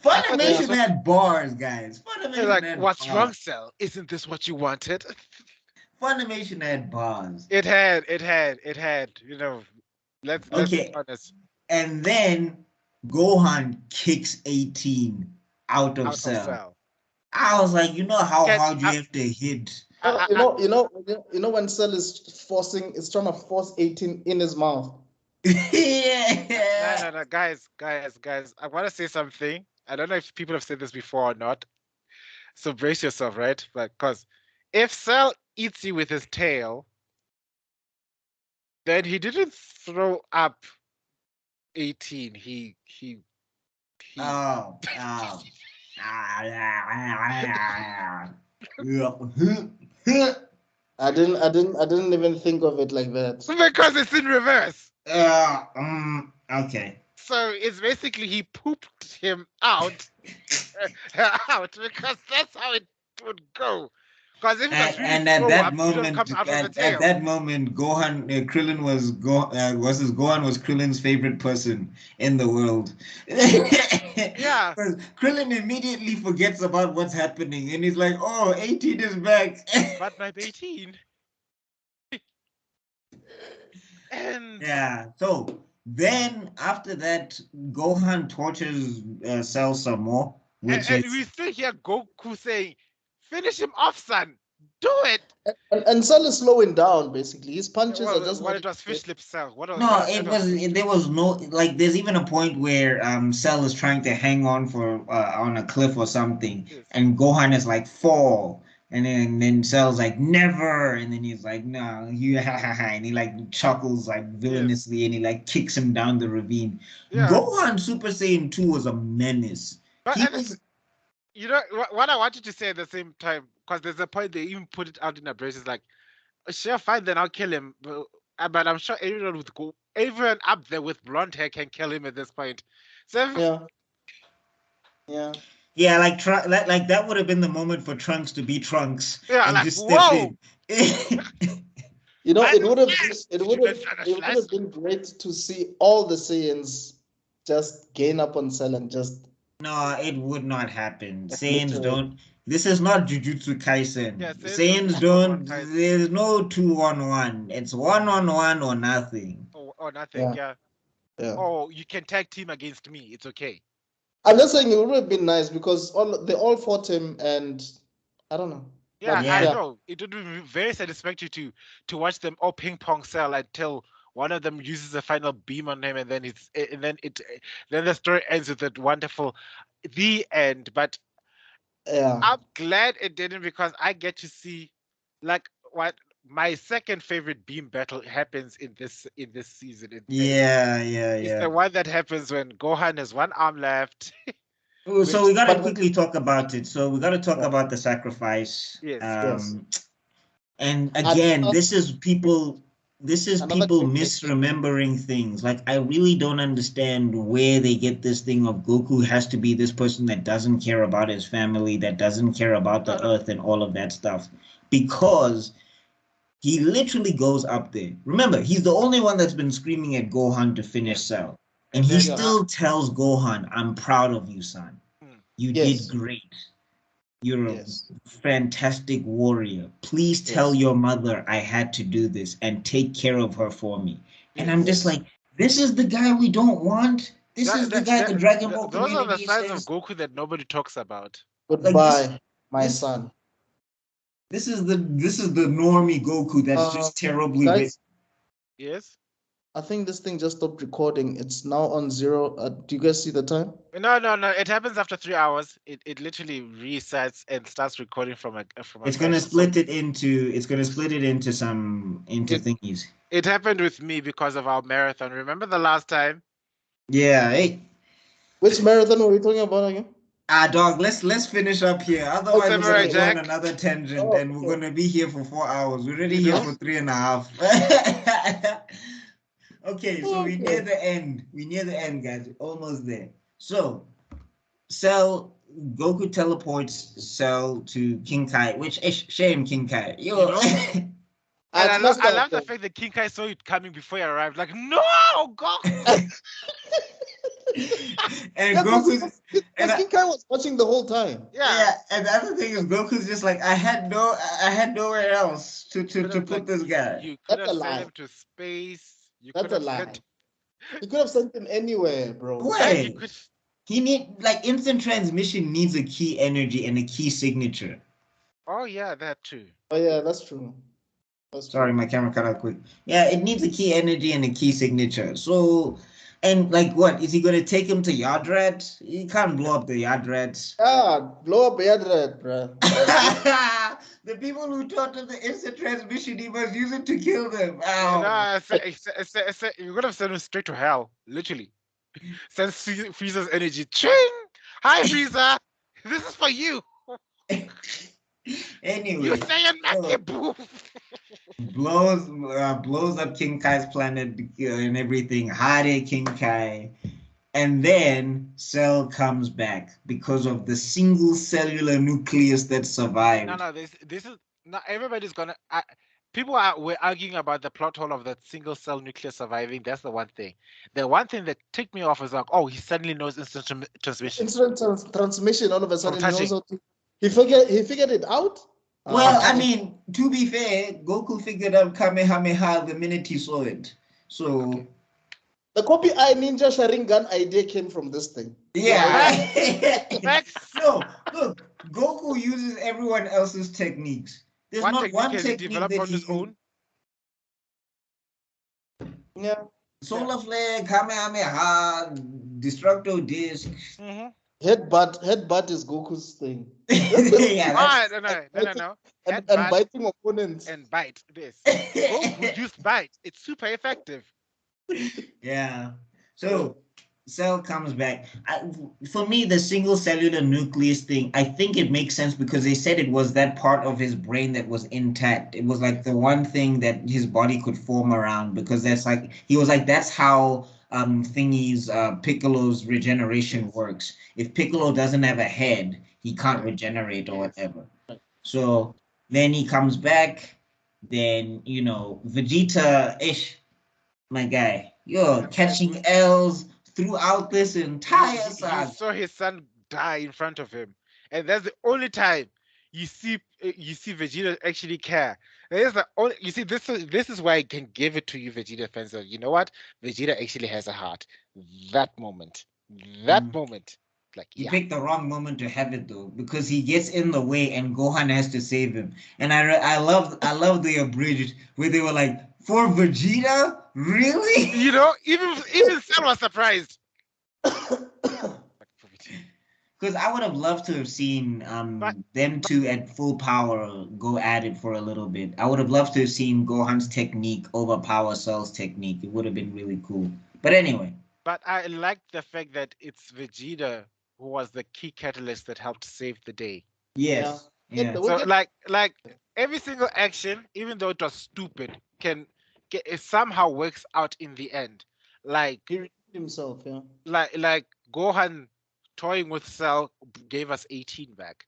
Funimation had bars, guys. Funimation had what's bars. wrong, Cell? Isn't this what you wanted? Funimation had bars. It had. Let's be honest. And then Gohan kicks 18 out of Cell. I was like, how hard you have to hit. When Cell is trying to force 18 in his mouth. Yeah. No, guys. I want to say something. I don't know if people have said this before or not. So brace yourself, right? Because if Cell eats you with his tail, then he didn't throw up 18. He Oh. I didn't even think of it like that. Because it's in reverse. Okay. So it's basically he pooped him out, because that's how it would go. Because if at that moment, Krillin was Krillin's favorite person in the world. Yeah. Because Krillin immediately forgets about what's happening, and he's like, "Oh, 18 is back." But my 18. And yeah, so Then after that, Gohan tortures Cell some more, which And is we still hear Goku saying, "Finish him off, son. Do it." And Cell is slowing down. Basically, his punches are just What not. it was fish lip Cell. no, there was no like. There's even a point where Cell is trying to hang on for on a cliff or something, Yes. and Gohan is like fall, and then Cell's like never, and then he's like no, you ha ha ha, and he like chuckles like villainously, and he like kicks him down the ravine. Yeah. Gohan Super Saiyan 2 was a menace. But He was. you know what I wanted to say at the same time, because there's a point they even put it out in a brace. It's like, sure, fine, then I'll kill him. But I'm sure everyone up there with blonde hair can kill him at this point. So Yeah. Yeah, like that would have been the moment for Trunks to be Trunks and like, just step in. You know, it would have have been great to see all the Saiyans just gain up on Cell and just. No, it would not happen. Literally. Saiyans don't. This is not Jujutsu Kaisen. Yeah, Saiyans don't. There's no 2-on-1. It's 1-on-1 or nothing. Or nothing. Yeah. Oh, you can tag team against me. It's okay. I'm just saying it would have been nice because they all fought him, and I don't know. Yeah, I know. It would be very satisfactory to watch them all ping pong Cell until one of them uses a final beam on him, and then then the story ends with that wonderful the end. But I'm glad it didn't, because I get to see like what my second favorite beam battle happens in this season. It's the one that happens when Gohan has one arm left. So we gotta quickly talk about it. So we gotta talk about the sacrifice. Yes. And again, this is people misremembering things. Like, I really don't understand where they get this thing of Goku has to be this person that doesn't care about his family, that doesn't care about the earth and all of that stuff. Because he literally goes up there. Remember, he's the only one that's been screaming at Gohan to finish Cell. And he still tells Gohan, I'm proud of you, son. You did great. You're a fantastic warrior. Please tell your mother I had to do this and take care of her for me. And I'm just like, this is the guy we don't want. This is the guy the Dragon Ball those are the community sides says, of Goku that nobody talks about. Goodbye, my son. This is the normie Goku that's just terribly guys, Yes. I think this thing just stopped recording. It's now on 0. Do you guys see the time? No. It happens after 3 hours. It literally resets and starts recording from a. It's gonna split it into some thingies. It happened with me because of our marathon. Remember the last time? Yeah. Hey. Which marathon were we talking about again? Dog, let's finish up here. Otherwise, we're gonna go on another tangent, and we're gonna be here for 4 hours. We're already here for 3.5. Okay, so we're near the end. We're near the end, guys. We're almost there. So, Goku teleports Cell to King Kai, which shame King Kai. I love the fact that King Kai saw it coming before he arrived. Like, no, Goku. And Goku's King Kai was watching the whole time. Yeah. And the other thing is, Goku's just like, I had nowhere else to put this guy. You could have sent him to space. That's a lie. You could have sent him anywhere, bro. Wait. He instant transmission needs a key energy and a key signature. Oh yeah, that too. Oh yeah, that's true. Sorry, my camera cut out quick. Yeah, it needs a key energy and a key signature. So, and what is he gonna take him to Yardrat? He can't blow up the Yardrats. Blow up Yardrat, bro. The people who taught him the instant transmission, he must use it to kill them. You could have sent him straight to hell, literally. Send Frieza's energy. Ching! Hi, Frieza! This is for you! Anyway. You say a blows up King Kai's planet and everything. Hare King Kai. And then Cell comes back because of the single cellular nucleus that survived. No, this is not everybody's gonna. People were arguing about the plot hole of that single cell nucleus surviving. That's the one thing. The one thing that ticked me off is like, oh, he suddenly knows instant transmission. Instant transmission. All of a sudden, he knows how to. He figured it out. Well, I mean, to be fair, Goku figured out Kamehameha the minute he saw it. So. The copy eye ninja Sharingan idea came from this thing. Yeah. Facts. No, look, Goku uses everyone else's techniques. There's What not technique one has he technique developed that on he his used. own? Yeah. Solar Flare, Kamehameha, Destructo Disc. Mm-hmm. Headbutt is Goku's thing. Yeah, that's... No. And Headbutt biting opponents. and bite. This. Goku used bite. It's super effective. Yeah. So Cell comes back. For me, the single cellular nucleus thing, I think it makes sense because they said it was that part of his brain that was intact. It was like the one thing that his body could form around, because that's like, he was like, that's how Piccolo's regeneration works. If Piccolo doesn't have a head, he can't regenerate or whatever. So then he comes back, then, Vegeta ish, my guy, you're catching L's throughout this entire saga. You saw his son die in front of him, and that's the only time you see Vegeta actually care. This is why I can give it to you, Vegeta fans. That, you know what, Vegeta actually has a heart. That moment, like he picked the wrong moment to have it though, because he gets in the way and Gohan has to save him. And I love the abridged where they were like, for Vegeta, really? Even Cell was surprised. Because I would have loved to have seen them two at full power go at it for a little bit. I would have loved to have seen Gohan's technique overpower Cell's technique. It would have been really cool. But anyway. But I like the fact that it's Vegeta who was the key catalyst that helped save the day. Yes. Yeah. So like every single action, even though it was stupid, it somehow works out in the end. Like he himself, yeah. Like Gohan toying with Cell gave us 18 back.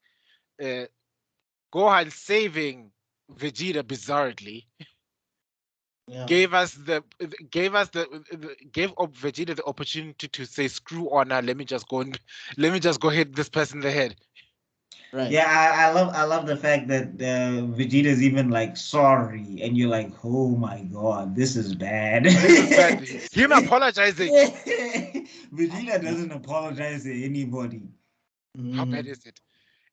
Gohan saving Vegeta bizarrely gave Vegeta the opportunity to say, screw honor, let me just go hit this person in the head. Right. Yeah, I love the fact that Vegeta's even like sorry, and you're like, oh my god, this is bad. Him apologizing. Vegeta doesn't apologize to anybody. How bad is it?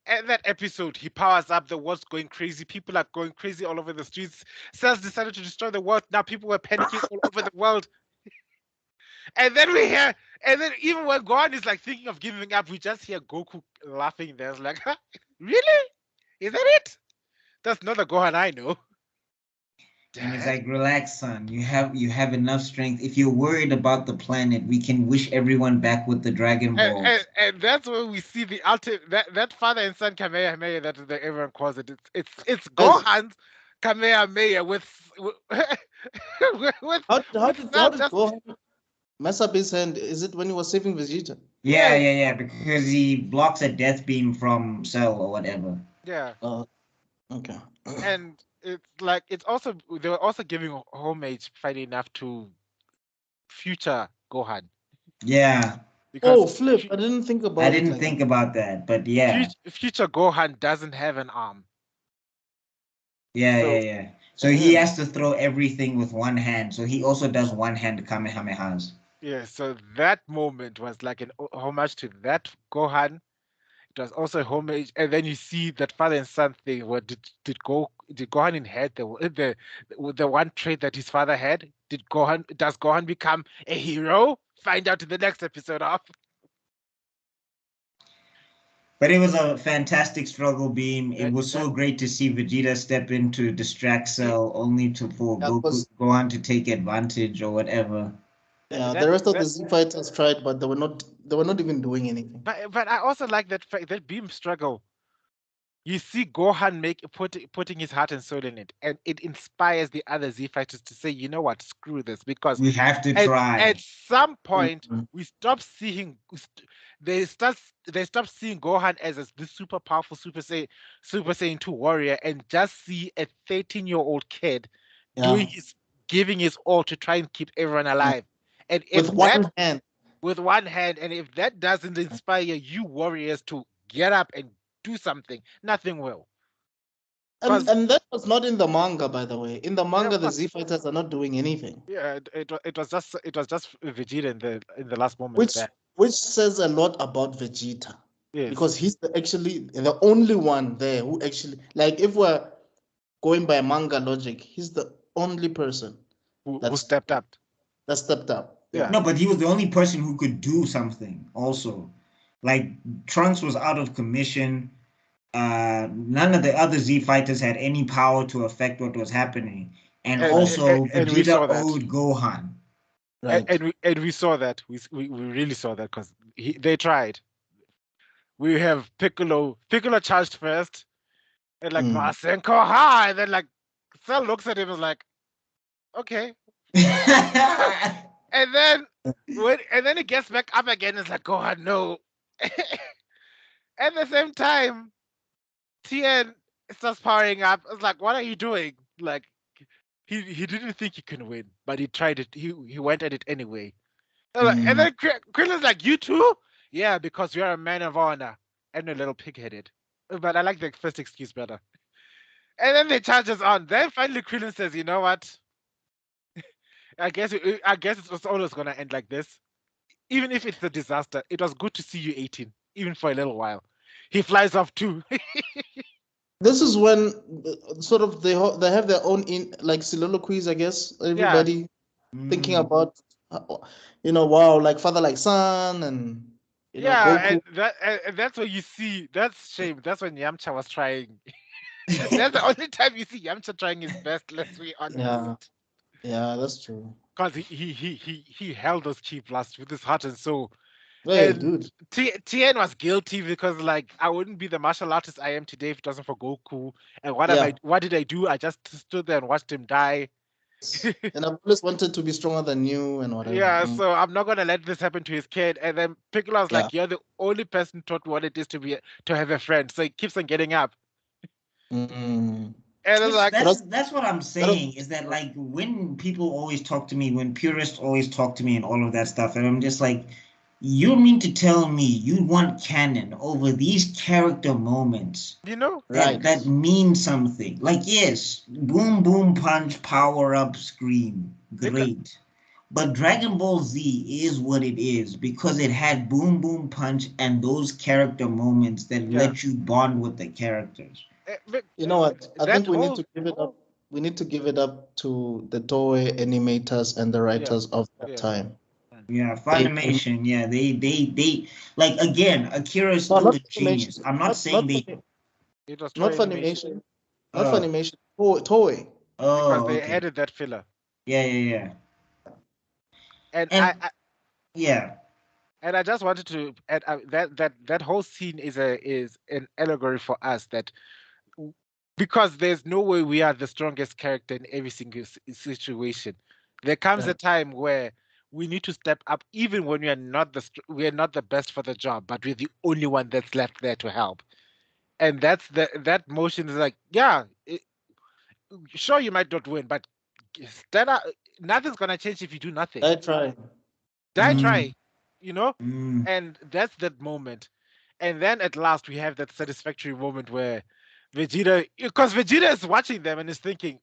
And that episode, he powers up, the world's going crazy. People are going crazy all over the streets. Cells decided to destroy the world. Now people were panicking all over the world. And then even when Gohan is like thinking of giving up, we just hear Goku laughing there. It's like, huh? Really? Is that it? That's not the Gohan I know. And it's like, relax, son. You have enough strength. If you're worried about the planet, we can wish everyone back with the Dragon Ball. And that's where we see the ultimate that father and son Kamehameha that everyone calls it. It's Gohan's Kamehameha with how did Gohan mess up his hand? Is it when he was saving Vegeta? Yeah, because he blocks a death beam from Cell or whatever. Yeah. Okay. And it's like they were also giving homage, funny enough, to future Gohan. Yeah. Because flip! I didn't think about. I didn't think about that, but yeah. Future Gohan doesn't have an arm. Yeah. So he has to throw everything with one hand. So he also does one hand Kamehamehas. Yeah. So that moment was like an homage to that Gohan. It was also a homage, and then you see that father and son thing. What did Gohan inherit the one trait that his father had? Does Gohan become a hero? Find out in the next episode of. But it was a fantastic struggle beam. It was so great to see Vegeta step in to distract Cell, only for Gohan to take advantage or whatever. Yeah, the rest of the Z fighters tried, but they were not even doing anything. But I also like that beam struggle. You see Gohan putting his heart and soul in it, and it inspires the other Z fighters to say, you know what, screw this, because we have to try. At some point, we stop seeing. They stop seeing Gohan as this super powerful Super Saiyan 2 warrior, and just see a 13-year-old kid giving his all to try and keep everyone alive. And with one hand. With one hand, and if that doesn't inspire you warriors to get up and do something, nothing will. And that was not in the manga, by the way. In the manga, Yeah, the Z Fighters are not doing anything. yeah, it was just Vegeta in the last moments there. Which says a lot about Vegeta. Yes. Because he's actually the only one there who actually, like, if we're going by manga logic, he's the only person Who that's stepped up. that stepped up. Yeah. No, but he was the only person who could do something also. Like Trunks was out of commission. None of the other Z fighters had any power to affect what was happening. And also Vegeta owed Gohan. Right. And we saw that. We really saw that because they tried. We have Piccolo. Piccolo charged first. And like Masenko high. And then like Cell looks at him and is like, okay. and then he gets back up again. It's like, Gohan, no. At the same time, Tien starts powering up. It's like, what are you doing? Like, he didn't think he could win, but he tried it. He went at it anyway. And then Krillin's like, you too? Yeah, because you're a man of honor and a little pig-headed. But I like the first excuse better. And then they charges on. Then finally Krillin says, you know what? I guess it was always gonna end like this. Even if it's a disaster, it was good to see you 18, even for a little while. He flies off too. This is when sort of they have their own like soliloquies, I guess. Everybody thinking about, wow, like father like son, and and that's what you see. That's shame. That's when Yamcha was trying. That's the only time you see Yamcha trying his best. Let's be honest. Yeah, that's true. Because he held those key blasts with his heart and soul. Hey, dude. Tien was guilty because, like, I wouldn't be the martial artist I am today if it wasn't for Goku. And what did I do? I just stood there and watched him die. And I've always wanted to be stronger than you and whatever. Yeah, so I'm not gonna let this happen to his kid. And then Piccolo was like, "You're the only person taught what it is to have a friend." So he keeps on getting up. And it's like that's what I'm saying, is that like when people always talk to me, when purists always talk to me and all of that stuff, and I'm just like, you mean to tell me you want canon over these character moments that mean something? Like, yes, boom boom punch, power up, scream, great. But Dragon Ball Z is what it is because it had boom boom punch and those character moments that let you bond with the characters. You know what? I think we need to give it up. We need to give it up to the Toei animators and the writers of that time. Yeah, Funimation. They like, again, Akira is still a genius. I'm not saying they. It was not Funimation. Not Funimation. Toei. Because they added that filler. Yeah. And And I just wanted to add that whole scene is an allegory for us, that because there's no way we are the strongest character in every single situation. There comes a time where we need to step up, even when we are not the best for the job, but we're the only one that's left there to help. And that motion is like, sure, you might not win, but nothing's gonna change if you do nothing. Try. And that's that moment. And then at last we have that satisfactory moment where Vegeta is watching them and is thinking,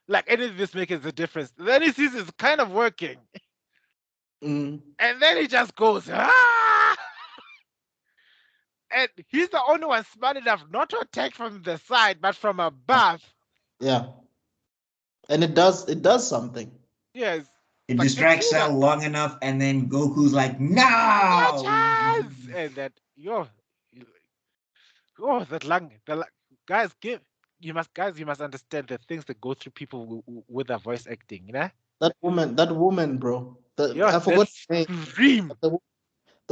like, any of this makes a difference. Then he sees it's kind of working. And then he just goes, ah! And he's the only one smart enough not to attack from the side, but from above. Yeah. And it does something. Yes. It distracts Cell long enough, and then Goku's like, no! And that, that lung, guys, you must understand the things that go through people with their voice acting, you know? That woman, bro. I forgot her name. Scream. The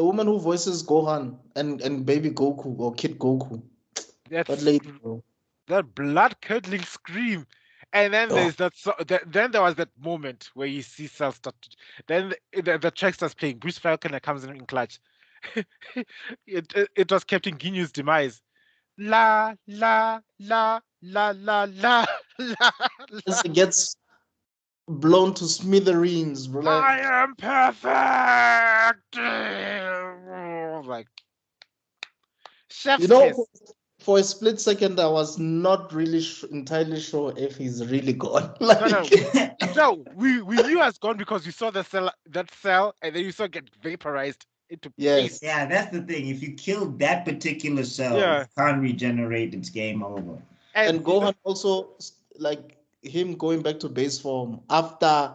woman who voices Gohan and baby Goku or Kid Goku. That lady, bro. That blood-curdling scream. And then there's then there was that moment where you see Cell start. Then the track starts playing. Bruce Falconer comes in clutch. It was Captain Ginyu's demise. La la la la la la la. It gets blown to smithereens, bro. I am perfect. Like, chef's kiss. for a split second, I was not really entirely sure if he's really gone. Like, no, we knew he was gone because you saw that cell, and then you saw it get vaporized into yes, paste. Yeah, that's the thing. If you kill that particular cell, Yeah. you can't regenerate. It's game over. and Gohan also, like him going back to base form after,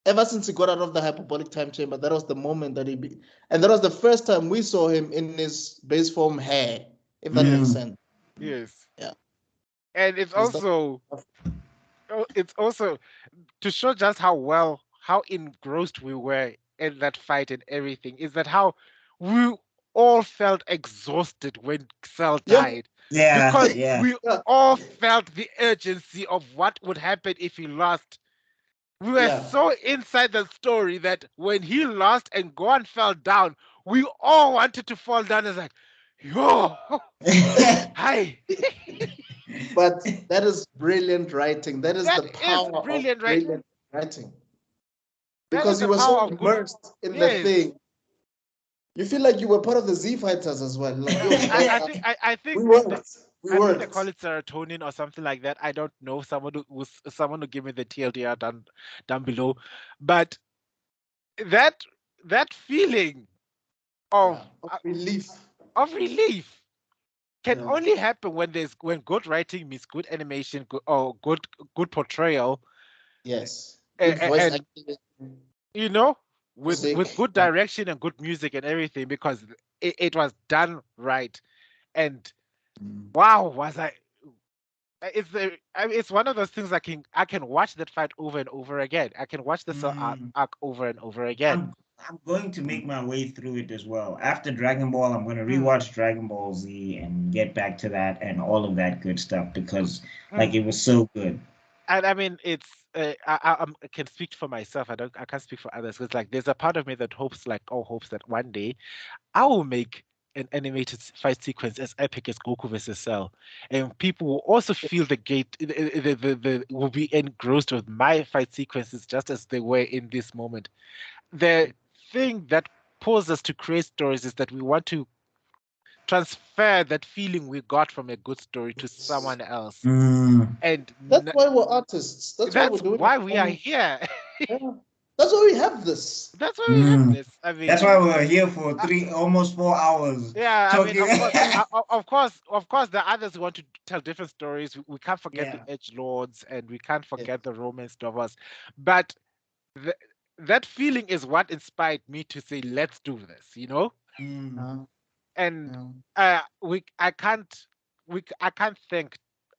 ever since he got out of the hyperbolic time chamber, that was the moment that and that was the first time we saw him in his base form hair, if that makes sense. Yes. Yeah. And it's also to show just how engrossed we were in that fight and everything, is that how we all felt exhausted when Cell died. Yeah, Because yeah. we all felt the urgency of what would happen if he lost. We were so inside the story that when he lost and Gohan fell down, we all wanted to fall down as like, yo, hi. But that is brilliant writing. That is That the power is brilliant, of brilliant writing. That Because is you the were power so of good- immersed in the Yes. thing. You feel like you were part of the Z Fighters as well. Like, yo, I think we worked. I think they call it serotonin or something like that. I don't know. Someone who give me the TLDR down below, but that feeling of relief can only happen when good writing means good animation, or good portrayal. Yes. And, Good voice acting. You know, with Music. good direction and good music and everything, because it was done right. And wow, was I? It's one of those things I can watch that fight over and over again. I can watch the Cell arc over and over again. I'm going to make my way through it as well. After Dragon Ball, I'm going to rewatch Dragon Ball Z and get back to that and all of that good stuff, because like it was so good. And I mean, it's I can speak for myself. I can't speak for others, because like there's a part of me that hopes that one day I will make an animated fight sequence as epic as Goku versus Cell, and people will also feel will be engrossed with my fight sequences just as they were in this moment. The thing that pulls us to create stories is that we want to transfer that feeling we got from a good story to someone else. And that's why we're artists. That's why we're doing why we are here. That's why we have this. That's why we have this. I mean, that's why we're here for almost 4 hours. Yeah, talking. I mean, of course, there are others who want to tell different stories. We can't forget the Edge Lords, and we can't forget the romance novels. But that feeling is what inspired me to say, let's do this, you know? And I can't thank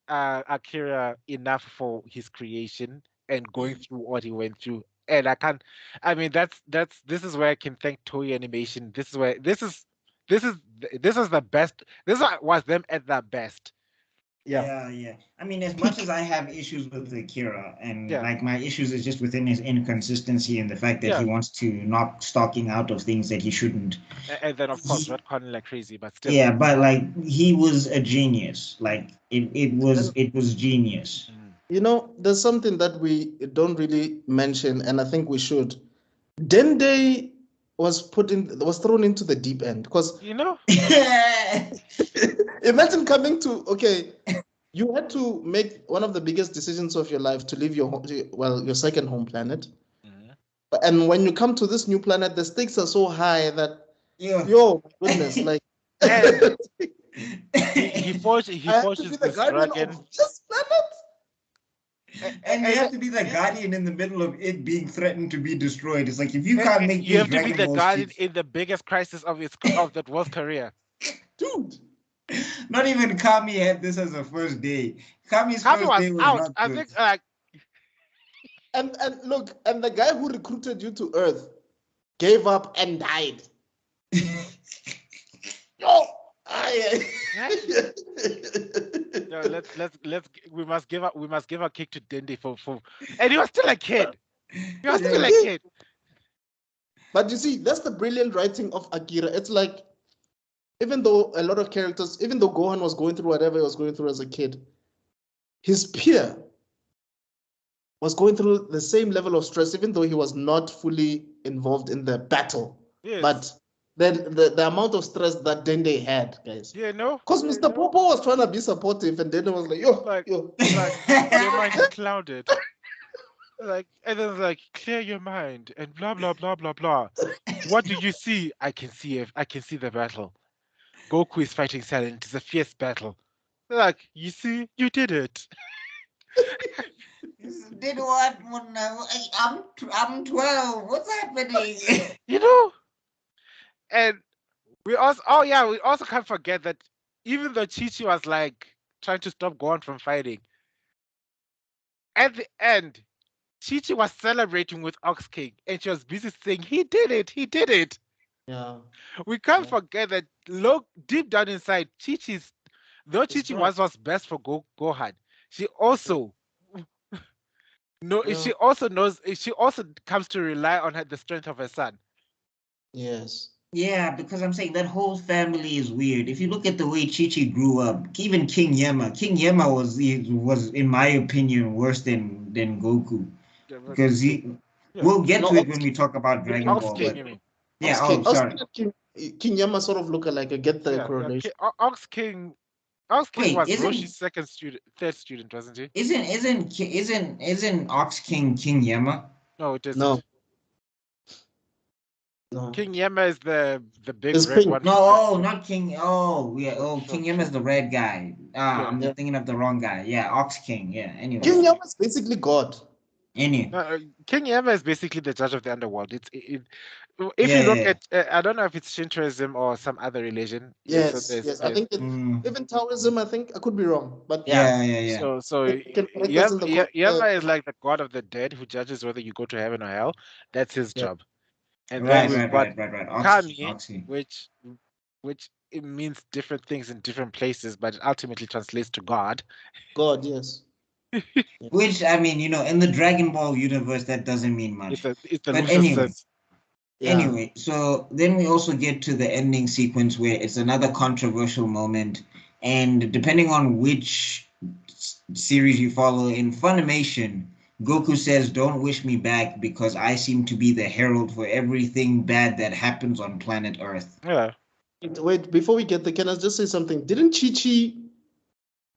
Akira enough for his creation and going through what he went through. And this is where I can thank Toei Animation. This is the best. This was them at their best. Yeah. I mean, as much as I have issues with Akira, and like my issues is just within his inconsistency and the fact that he wants to knock stocking out of things that he shouldn't. And then of course retconning like crazy, but still. Yeah, but like he was a genius. Like it was genius. You know, there's something that we don't really mention, and I think we should. Dende was thrown into the deep end, because imagine coming to you had to make one of the biggest decisions of your life to leave your second home planet, and when you come to this new planet, the stakes are so high that yo goodness, like he forces this dragon of this planet. And you have to be the guardian in the middle of it being threatened to be destroyed. It's like, if you can't make you have to be the guardian in the biggest crisis of that world's career. Dude. Not even Kami had this as a first day. Kami was out. Not I good. think and look, and the guy who recruited you to Earth gave up and died. No, we must give a kick to Dende for and he was still a kid. But you see, that's the brilliant writing of Akira. It's like, even though a lot of characters, even though Gohan was going through whatever he was going through as a kid, his peer was going through the same level of stress, even though he was not fully involved in the battle. Yes. But the amount of stress that Dende had, guys. Yeah, no. Because Mr. Popo was trying to be supportive, and Dende was like, yo. Your mind is clouded. Like, and then like, clear your mind and blah blah blah blah blah. What do you see? I can see the battle. Goku is fighting silent. It's a fierce battle. Like, you see, you did it. Did what? I'm 12. What's happening? You know? And we also can't forget that even though Chichi was like trying to stop Gohan from fighting, at the end, Chichi was celebrating with Ox King, and she was busy saying, "He did it! He did it!" Yeah. We can't forget that deep down inside, though Chichi was what's best for Gohan, she also she also knows. She also comes to rely on the strength of her son. Yes. Yeah, because I'm saying that whole family is weird. If you look at the way Chichi grew up, even King Yema was in my opinion worse than Goku, because we'll get to it when we talk about Dragon Ball. King, you mean? Yeah. Sorry. King Yama sort of look like I get the correlation. Ox King was Roshi's third student, wasn't he? Isn't Ox King Yema? No, it isn't. No. King Yema is the big It's red pink. one. No, not King. Oh, yeah. Oh, King Yema is the red guy. I'm thinking of the wrong guy. Yeah, Ox King. Yeah. Anyway. King Yama is basically God. Anyway. King Yama is basically the judge of the underworld. If you look at, I don't know if it's Shintoism or some other religion. Yes. I think even Taoism. I think I could be wrong, but yeah. So Yama is like the god of the dead who judges whether you go to heaven or hell. That's his job. And then we've got Kami, which it means different things in different places, but it ultimately translates to God. God, yes. Which, I mean, in the Dragon Ball universe, that doesn't mean much. But anyway, so then we also get to the ending sequence where it's another controversial moment, and depending on which series you follow, in Funimation, Goku says, "Don't wish me back because I seem to be the herald for everything bad that happens on planet Earth." Yeah. Wait, before we get there, can I just say something?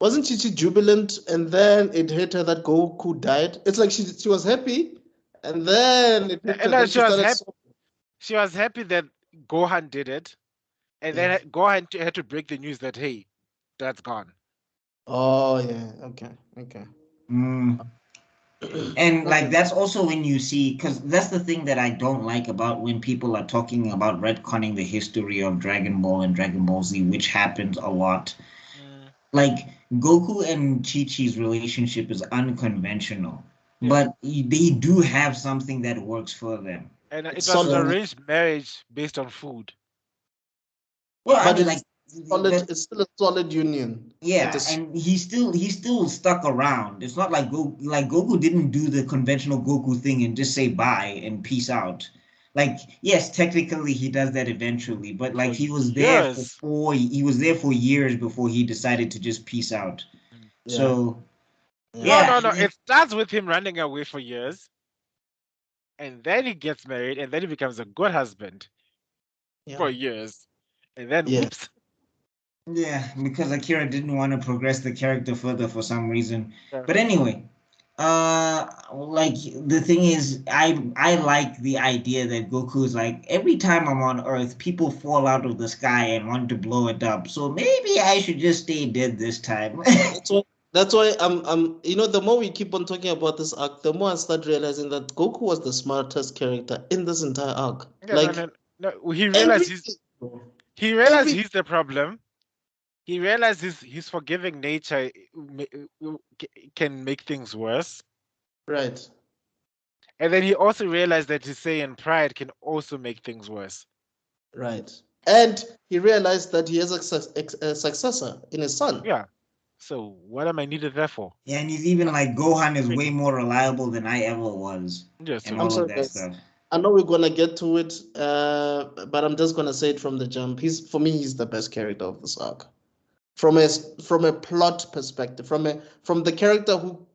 Wasn't Chichi jubilant and then it hit her that Goku died? It's like she was happy and then it hit her. She was happy that Gohan did it. And then Gohan had to break the news that, hey, that's gone. Oh, yeah. Okay. And like that's also when you see, because that's the thing that I don't like about when people are talking about retconning the history of Dragon Ball and Dragon Ball Z, which happens a lot. Like Goku and Chi-Chi's relationship is unconventional, but they do have something that works for them. And it was an arranged marriage based on food. Well, but it's still a solid union. Yeah, and he still stuck around. It's not like Goku didn't do the conventional Goku thing and just say bye and peace out. Like, yes, technically he does that eventually, but like he was there for years before he decided to just peace out. Yeah. So no. It starts with him running away for years, and then he gets married, and then he becomes a good husband for years, and then whoops. Yeah, because Akira didn't want to progress the character further for some reason. Yeah. But anyway, like the thing is, I like the idea that Goku is like, every time I'm on Earth, people fall out of the sky and want to blow it up. So maybe I should just stay dead this time. That's why I'm the more we keep on talking about this arc, the more I start realizing that Goku was the smartest character in this entire arc. Yeah, he realized he's the problem. He realized his forgiving nature can make things worse. Right. And then he also realized that his Saiyan pride can also make things worse. Right. And he realized that he has a successor in his son. Yeah. So what am I needed there for? Yeah, and he's even like, Gohan is way more reliable than I ever was. Yes. And all of that stuff. I know we're gonna get to it, but I'm just gonna say it from the jump. For me, he's the best character of this arc. From a plot perspective, from the character who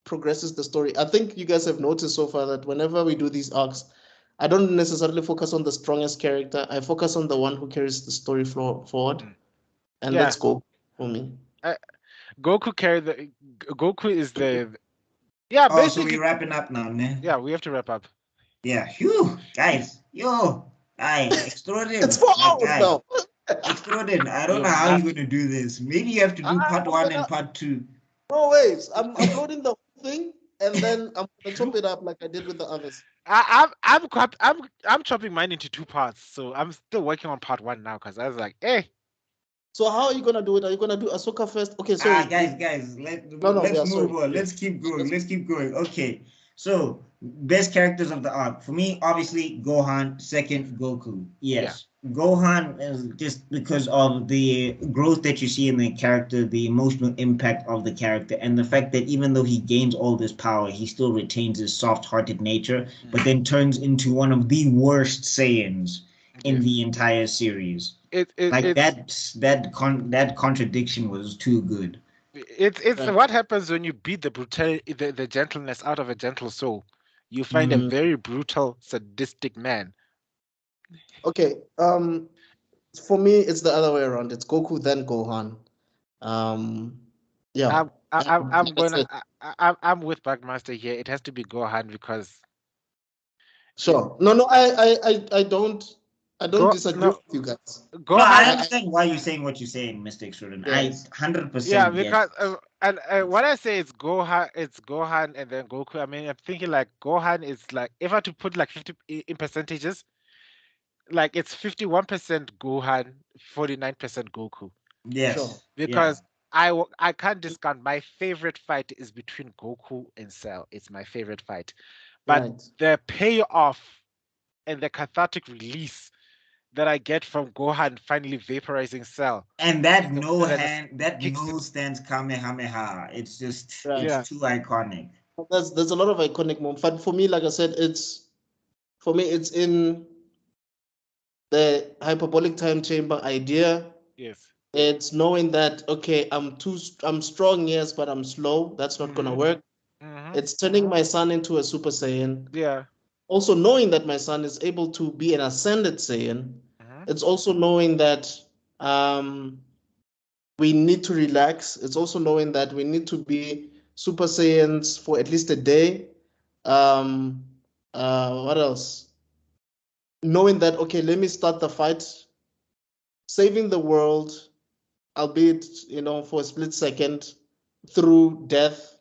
progresses the story. I think you guys have noticed so far that whenever we do these arcs, I don't necessarily focus on the strongest character. I focus on the one who carries the story forward, and that's Goku for me. Goku Goku is the Oh, so basically. we're wrapping up now, man. Yeah, we have to wrap up. Yeah, phew, guys, extraordinary. It's 4 hours now. Extraordinary. I don't know how you're going to do this. Maybe you have to do part 1 and part 2. No ways. I'm uploading the whole thing, and then I'm gonna chop it up like I did with the others. I'm chopping mine into 2 parts, so I'm still working on part 1 now because I was like, hey. So how are you gonna do it? Are you gonna do Ahsoka first? Okay, so guys, let's move on. Let's keep going. Okay, so best characters of the arc for me, obviously Gohan. Second, Goku. Yes, yeah. Gohan is just because of the growth that you see in the character, the emotional impact of the character, and the fact that even though he gains all this power, he still retains his soft-hearted nature, but then turns into one of the worst Saiyans in the entire series. That contradiction was too good. It's what happens when you beat the brutality, the gentleness out of a gentle soul. You find a very brutal, sadistic man. Okay. For me, it's the other way around. It's Goku then Gohan. Yeah. I'm with Backmaster here. It has to be Gohan because. Sure. No. I don't disagree with you guys. I understand why you're saying what you're saying, Mr. Extraordinary. Yes. I 100%. Yeah, because what I say is Gohan, and then Goku. I mean, I'm thinking like Gohan is like, if I had to put like 50 in percentages, like it's 51% Gohan, 49% Goku. Yes. Sure. Because I can't discount, my favorite fight is between Goku and Cell. It's my favorite fight. But the payoff and the cathartic release that I get from Gohan finally vaporizing Cell. And that no stance Kamehameha. It's just it's too iconic. There's a lot of iconic moments. But for me, like I said, it's in the hyperbolic time chamber idea. Yes. It's knowing that, okay, I'm strong, yes, but I'm slow. That's not gonna work. It's turning my son into a Super Saiyan. Yeah. Also knowing that my son is able to be an ascended Saiyan. It's also knowing that we need to relax. It's also knowing that we need to be Super Saiyans for at least a day. What else? Knowing that, okay, let me start the fight, saving the world, albeit, for a split second, through death,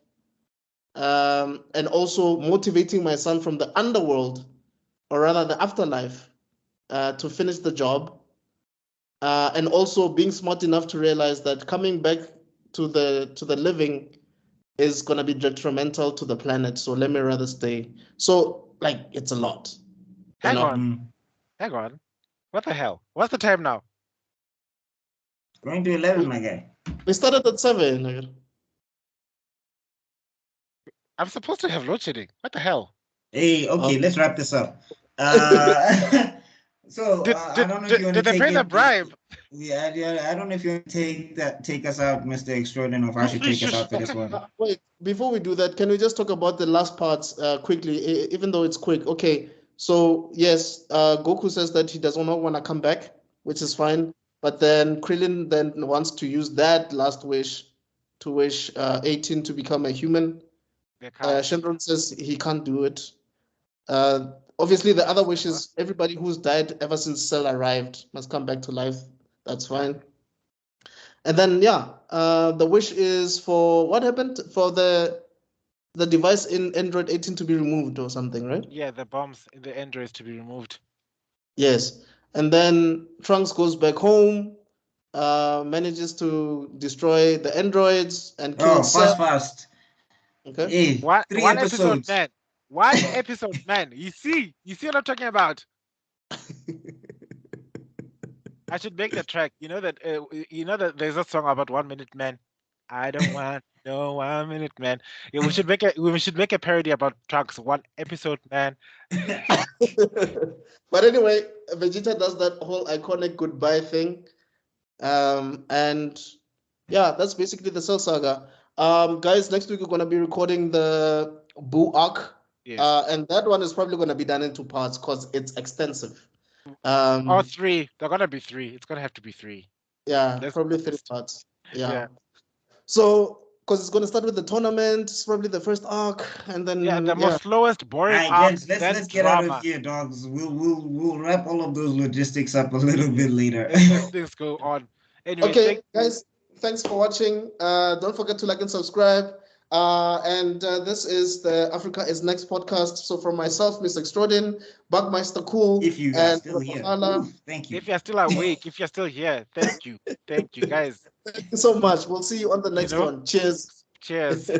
and also motivating my son from the underworld, or rather the afterlife, to finish the job, and also being smart enough to realize that coming back to the living is going to be detrimental to the planet, so let me rather stay. So, like, it's a lot. Hang on. What the hell? What's the time now? Going to 11, my guy. We started at 7. I'm supposed to have load shedding. What the hell? Hey, okay, let's wrap this up. So I don't know if you want to take they pay the bribe? Yeah. I don't know if you want to take us out, Mr. Extraordinary, or if I should take us out for this one. Wait, before we do that, can we just talk about the last parts quickly, even though it's quick? Okay, so yes, Goku says that he does not want to come back, which is fine. But then Krillin then wants to use that last wish to wish 18 to become a human. Shenron says he can't do it. Obviously, the other wish is everybody who's died ever since Cell arrived must come back to life. That's fine. And then, the wish is for what happened? For the device in Android 18 to be removed or something, right? Yeah, the bombs in the Androids to be removed. Yes. And then Trunks goes back home, manages to destroy the androids and kill Cell. Fast. Okay. Hey, one episode, man. One episode, man. You see what I'm talking about? I should make the track. You know that there's a song about 1 minute man. I don't want no 1 minute man. Yeah, we should make a parody about Trunks. One episode, man. But anyway, Vegeta does that whole iconic goodbye thing. And yeah, that's basically the Cell Saga. Guys, next week we're gonna be recording the Boo arc. Yes. And that one is probably going to be done in 2 parts because it's extensive. Or 3. They're gonna be 3. It's gonna have to be 3. Yeah, Let's probably be 3 honest. parts. Yeah. Yeah. So, because it's going to start with the tournament, it's probably the first arc, and then Yeah, the most slowest, boring Alright, arc, gents, let's then get out of drama. here, dogs. We'll wrap all of those logistics up a little bit later. Let things go on. Anyway, okay, guys, thanks for watching. Don't forget to like and subscribe. And this is the Africa is Next podcast. So from myself, Mr. Extraordin, Bugmeister Cool, If you are and still here, thank you. if you're still awake, if you're still here, thank you. Thank you, guys. Thank you so much. We'll see you on the next one. Cheers. Cheers.